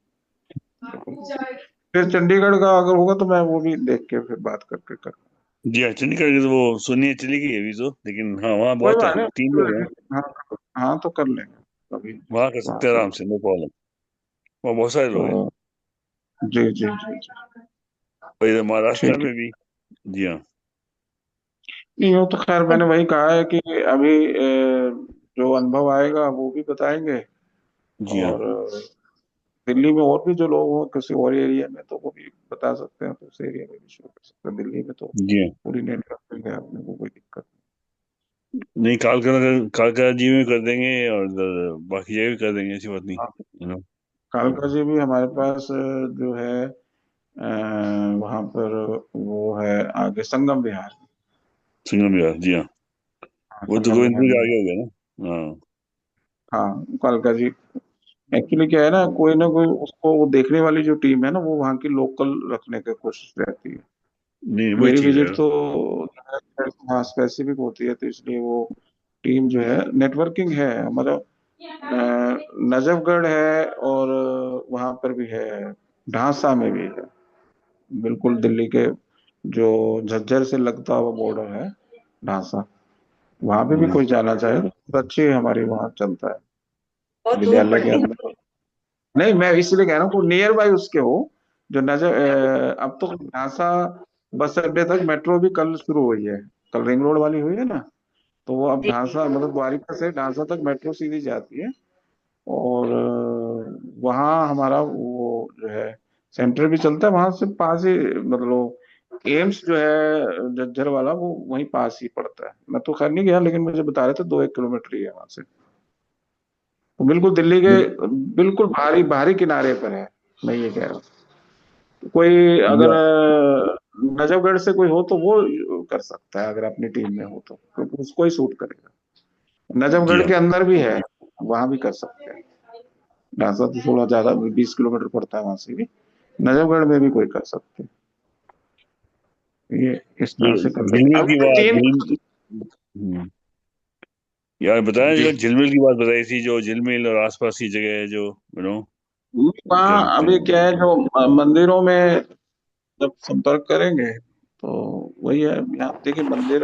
फिर चंडीगढ़ का अगर होगा तो मैं वो भी देख के फिर बात करके कर।
जी हाँ, चंडीगढ़ की तो वो सोनिया चली गई अभी तो, लेकिन हाँ वहाँ
कोई
बहुत है,
बात नहीं,
3 लोग
कर
हैं।
लेंगे। हाँ, हाँ तो कर लेंगे अभी।
वहाँ कर
वहाँ
सकते हैं
कर
आराम से, नो प्रॉब्लम। वहाँ बहुत सारे लोग हैं।
तो जी जी जी जी।
और इधर महाराष्ट्र
ठीक है।
में भी। जी हाँ।
नहीं हो तो खैर, मैंने वही कहा है कि अभी जो अनुभव आएगा वो भी बताएंगे।
जी हाँ।
और दिल्ली में और भी जो लोग हो किसी और एरिया में, तो वो भी बता सकते हैं, तो उस एरिया में भी शुरू कर सकते हैं। दिल्ली में तो
जी हाँ।
पूरी नेटवर्क है अपने को, कोई दिक्कत
नहीं, कालका जी में कर देंगे, और इधर बाकी जगह भी कर देंगे, ऐसी बात नहीं।
नहीं।
You know.
कालका जी भी हमारे पास जो है वहां पर वो है आगे संगम विहार।
सिंगम विहार, जी हाँ।
हाँ,
वो तो
संगम विहार
गोविंदपुर के
में।
आगे हो गया ना। हाँ।
हाँ, कालका जी एक्चुअली क्या है ना, कोई ना कोई उसको वो देखने वाली जो टीम है ना, वो वहाँ की लोकल रखने की कोशिश रहती है।
नहीं, वही
मेरी
ठीक
विजिट
रहेगा।
तो हाँ स्पेसिफिक होती है, तो इसलिए वो टीम जो है नेटवर्किंग है, मतलब नजफगढ़ है, और वहां पर भी है, ढांसा में भी है, बिल्कुल दिल्ली के जो झज्जर से लगता हुआ बॉर्डर है, ढांसा। वहां पे भी
हम्म।
कोई जाना चाहे तो अच्छी हमारी वहाँ चलता है
बहुत दूर
विद्यालय के
पड़ती है
अंदर। नहीं, मैं इसलिए कह रहा हूँ कि नियर बाय उसके हो, जो नजर अब तो ढांसा बस अड्डे तक मेट्रो भी कल शुरू हुई है। कल रिंग रोड वाली हुई है ना, तो वो अब
जी
ढांसा मतलब द्वारिका से ढांसा तक मेट्रो सीधी जाती है। और वहाँ हमारा वो जो है सेंटर भी चलता है, वहां से पास ही, मतलब एम्स जो है झज्जर वाला, वो वहीं पास ही पड़ता है। मैं तो खैर नहीं गया, लेकिन मुझे बता रहे थे 2-1 किलोमीटर ही है वहां से। तो बिल्कुल दिल्ली के बिल्कुल बाहरी बाहरी किनारे पर है, मैं ये कह रहा हूँ। तो कोई अगर
या-
नजफगढ़ से कोई हो तो वो कर सकता है, अगर अपनी टीम में हो तो, क्योंकि उसको ही सूट करेगा।
जी
नजफगढ़
हाँ।
के अंदर भी है, वहां भी कर सकते हैं। ढांसा तो थोड़ा ज्यादा 20 किलोमीटर पड़ता है वहां से भी। नजफगढ़ में भी कोई कर सकते हैं। ये इस
तो
तरह से कर लेते हैं
झिलमिल की
अभी
बात,
टीम।
हम्म, यार बताया
जी,
जो झिलमिल की बात बताई थी, जो झिलमिल और आसपास की जगह है, जो क्या
वहाँ
कहते
अभी
हैं।
क्या है, जो मंदिरों में जब संपर्क करेंगे तो वही है। यहाँ देखिए, मंदिर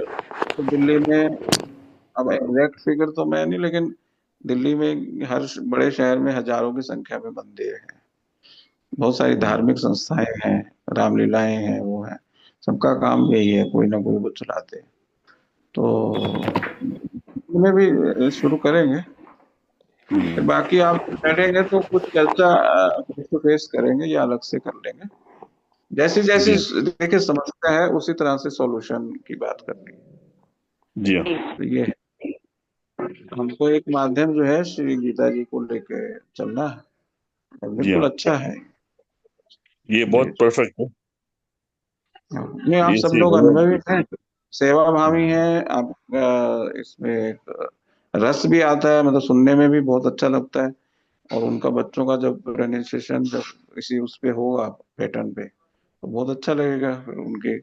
तो दिल्ली में अब एग्जैक्ट फिगर तो मैं नहीं, लेकिन दिल्ली में हर बड़े शहर में हजारों की संख्या में मंदिर हैं, बहुत सारी धार्मिक संस्थाएं हैं, रामलीलाएं हैं, वो है, सबका काम यही है, कोई ना कोई वो चलाते हैं। तो उन्हें भी शुरू करेंगे, फिर बाकी आप बैठेंगे तो कुछ चर्चा फेस टू फेस करेंगे या अलग से कर लेंगे, जैसी जैसी देखिए समस्या है उसी तरह से सॉल्यूशन की बात करनी है।
जी
तो ये है, हमको एक माध्यम जो है श्री गीता जी को लेके चलना है, बिल्कुल अच्छा है।
ये बहुत परफेक्ट है।
नहीं, आप सब
से
लोग
बड़ा
अनुभवी हैं, सेवा भावी हैं आप, इसमें एक रस भी आता है, मतलब सुनने में भी बहुत अच्छा लगता है, और उनका बच्चों का जब प्रोनाउंसिएशन जब इसी उस पे होगा पैटर्न पे तो बहुत अच्छा लगेगा, फिर उनकी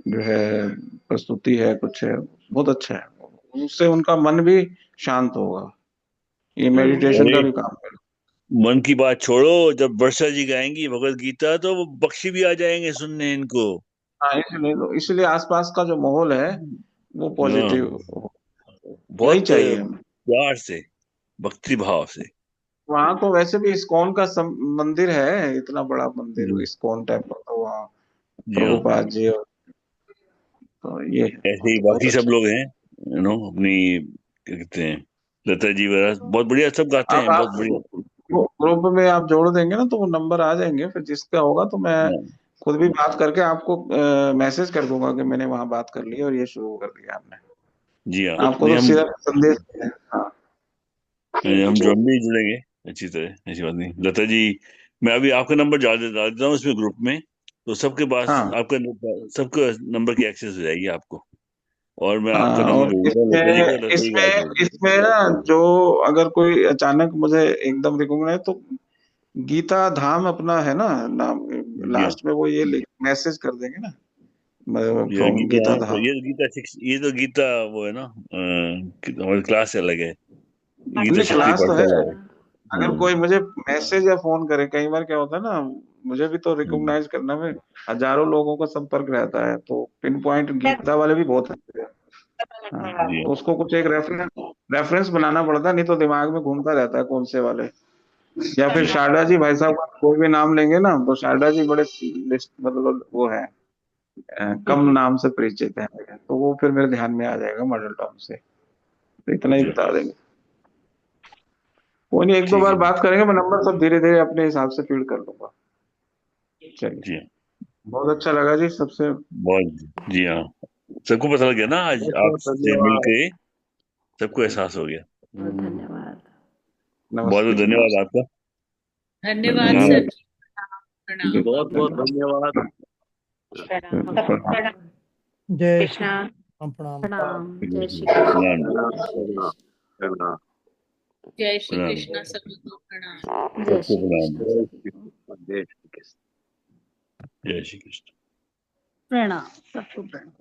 जो है प्रस्तुति है कुछ है बहुत अच्छा है, उससे उनका मन भी शांत होगा, ये मेडिटेशन का
अरे
भी काम करेगा।
मन की बात छोड़ो, जब वर्षा जी गाएंगी भगवत गीता तो वो पक्षी भी आ जाएंगे सुनने इनको।
हाँ, इसलिए आसपास का जो माहौल है वो
हाँ,
पॉजिटिव, यही
बहुत
चाहिए हमें।
प्यार से, भक्ति भाव से।
वहां तो वैसे भी इस्कॉन का मंदिर है, इतना बड़ा मंदिर
जी
इस्कॉन टेम्पल, तो वहाँ
जी हाँ,
प्रभुपाद जी तो ये है,
ऐसे ही
बहुत
बाकी सब
अच्छा।
लोग हैं, अपनी क्या कहते हैं, लता जी वगैरह बहुत बढ़िया सब गाते
अब
हैं, बहुत
आप
बढ़िया।
ग्रुप में आप जोड़ देंगे ना तो वो नंबर आ जाएंगे, फिर जिसका होगा तो मैं
हाँ,
खुद भी बात करके आपको मैसेज कर दूंगा कि मैंने वहां बात कर ली और ये शुरू कर दिया आपने,
जी हाँ,
आपको
नहीं
तो
हम
सीधा संदेश है। हाँ
हम भी जुड़ेंगे अच्छी तरह, ऐसी बात नहीं लता जी। मैं अभी आपका नंबर डाल देता हूँ इसमें ग्रुप में, तो सबके पास
हाँ
आपका सबका नंबर की एक्सेस हो जाएगी आपको, और मैं आपका
हाँ।
नंबर
और
भेजूंगा लता जी का आप
इसमें
भेज देना।
इसमें ना जो अगर कोई अचानक मुझे एकदम रिकॉग्नाइज तो गीता धाम अपना है ना नाम,
जी हाँ,
लास्ट में वो ये मैसेज कर देंगे ना,
ये
फ्रॉम
गीता,
गीता
हाँ, तो
धाम।
ये तो गीता ये तो गीता वो है ना, हमारी क्लास से अलग है, गीता
नहीं
शक्ति
क्लास तो
पाठ
है,
का अलग है।
अगर कोई मुझे मैसेज या फोन करे, कई बार क्या होता है ना, मुझे भी तो
हम्म,
रिकॉग्नाइज करने में हजारों लोगों का संपर्क रहता है, तो पिन पॉइंट गीता वाले भी बहुत अच्छे हैं। हाँ,
जी
तो उसको कुछ एक रेफरेंस रेफरेंस बनाना पड़ता है, नहीं तो दिमाग में घूमता रहता है कौन से वाले, या फिर शारदा जी भाई साहब का कोई भी नाम लेंगे ना तो शारदा जी बड़े लिस्ट मतलब वो है, कम नाम से परिचित है, तो वो फिर मेरे ध्यान में आ जाएगा मॉडल टाउन से, तो इतना ही
जी
बता देंगे। कोई नहीं, एक दो
ठीक
बार
है
बात करेंगे, मैं नंबर सब धीरे धीरे अपने हिसाब से फीड कर लूंगा। चलिए,
जी हाँ,
बहुत अच्छा लगा जी सबसे।
बहुत जी हाँ, सबको पता लग गया ना आज
बहुत बहुत
आपसे
धन्यवाद।
मिलके, सबको एहसास हो गया।
बहुत धन्यवाद।
बहुत बहुत
नमस्ते जी,
धन्यवाद
नमस्ते।
आपका।
धन्यवाद
धन्यवाद।
सर जी। प्रणाम।
बहुत बहुत धन्यवाद।
प्रणाम।
जय श्री
कृष्णा।
राम, प्रणाम।
प्रणाम। जय श्री कृष्ण।
प्रणाम।
जय
प्रणाम।
जय श्री
प्रणाम,
कृष्णा, सभी को प्रणाम।
जय
सबको
श्री
प्रणाम।
कृष्ण।
जय श्री कृष्ण।
जय श्री कृष्ण।
प्रणाम, सबको प्रणाम।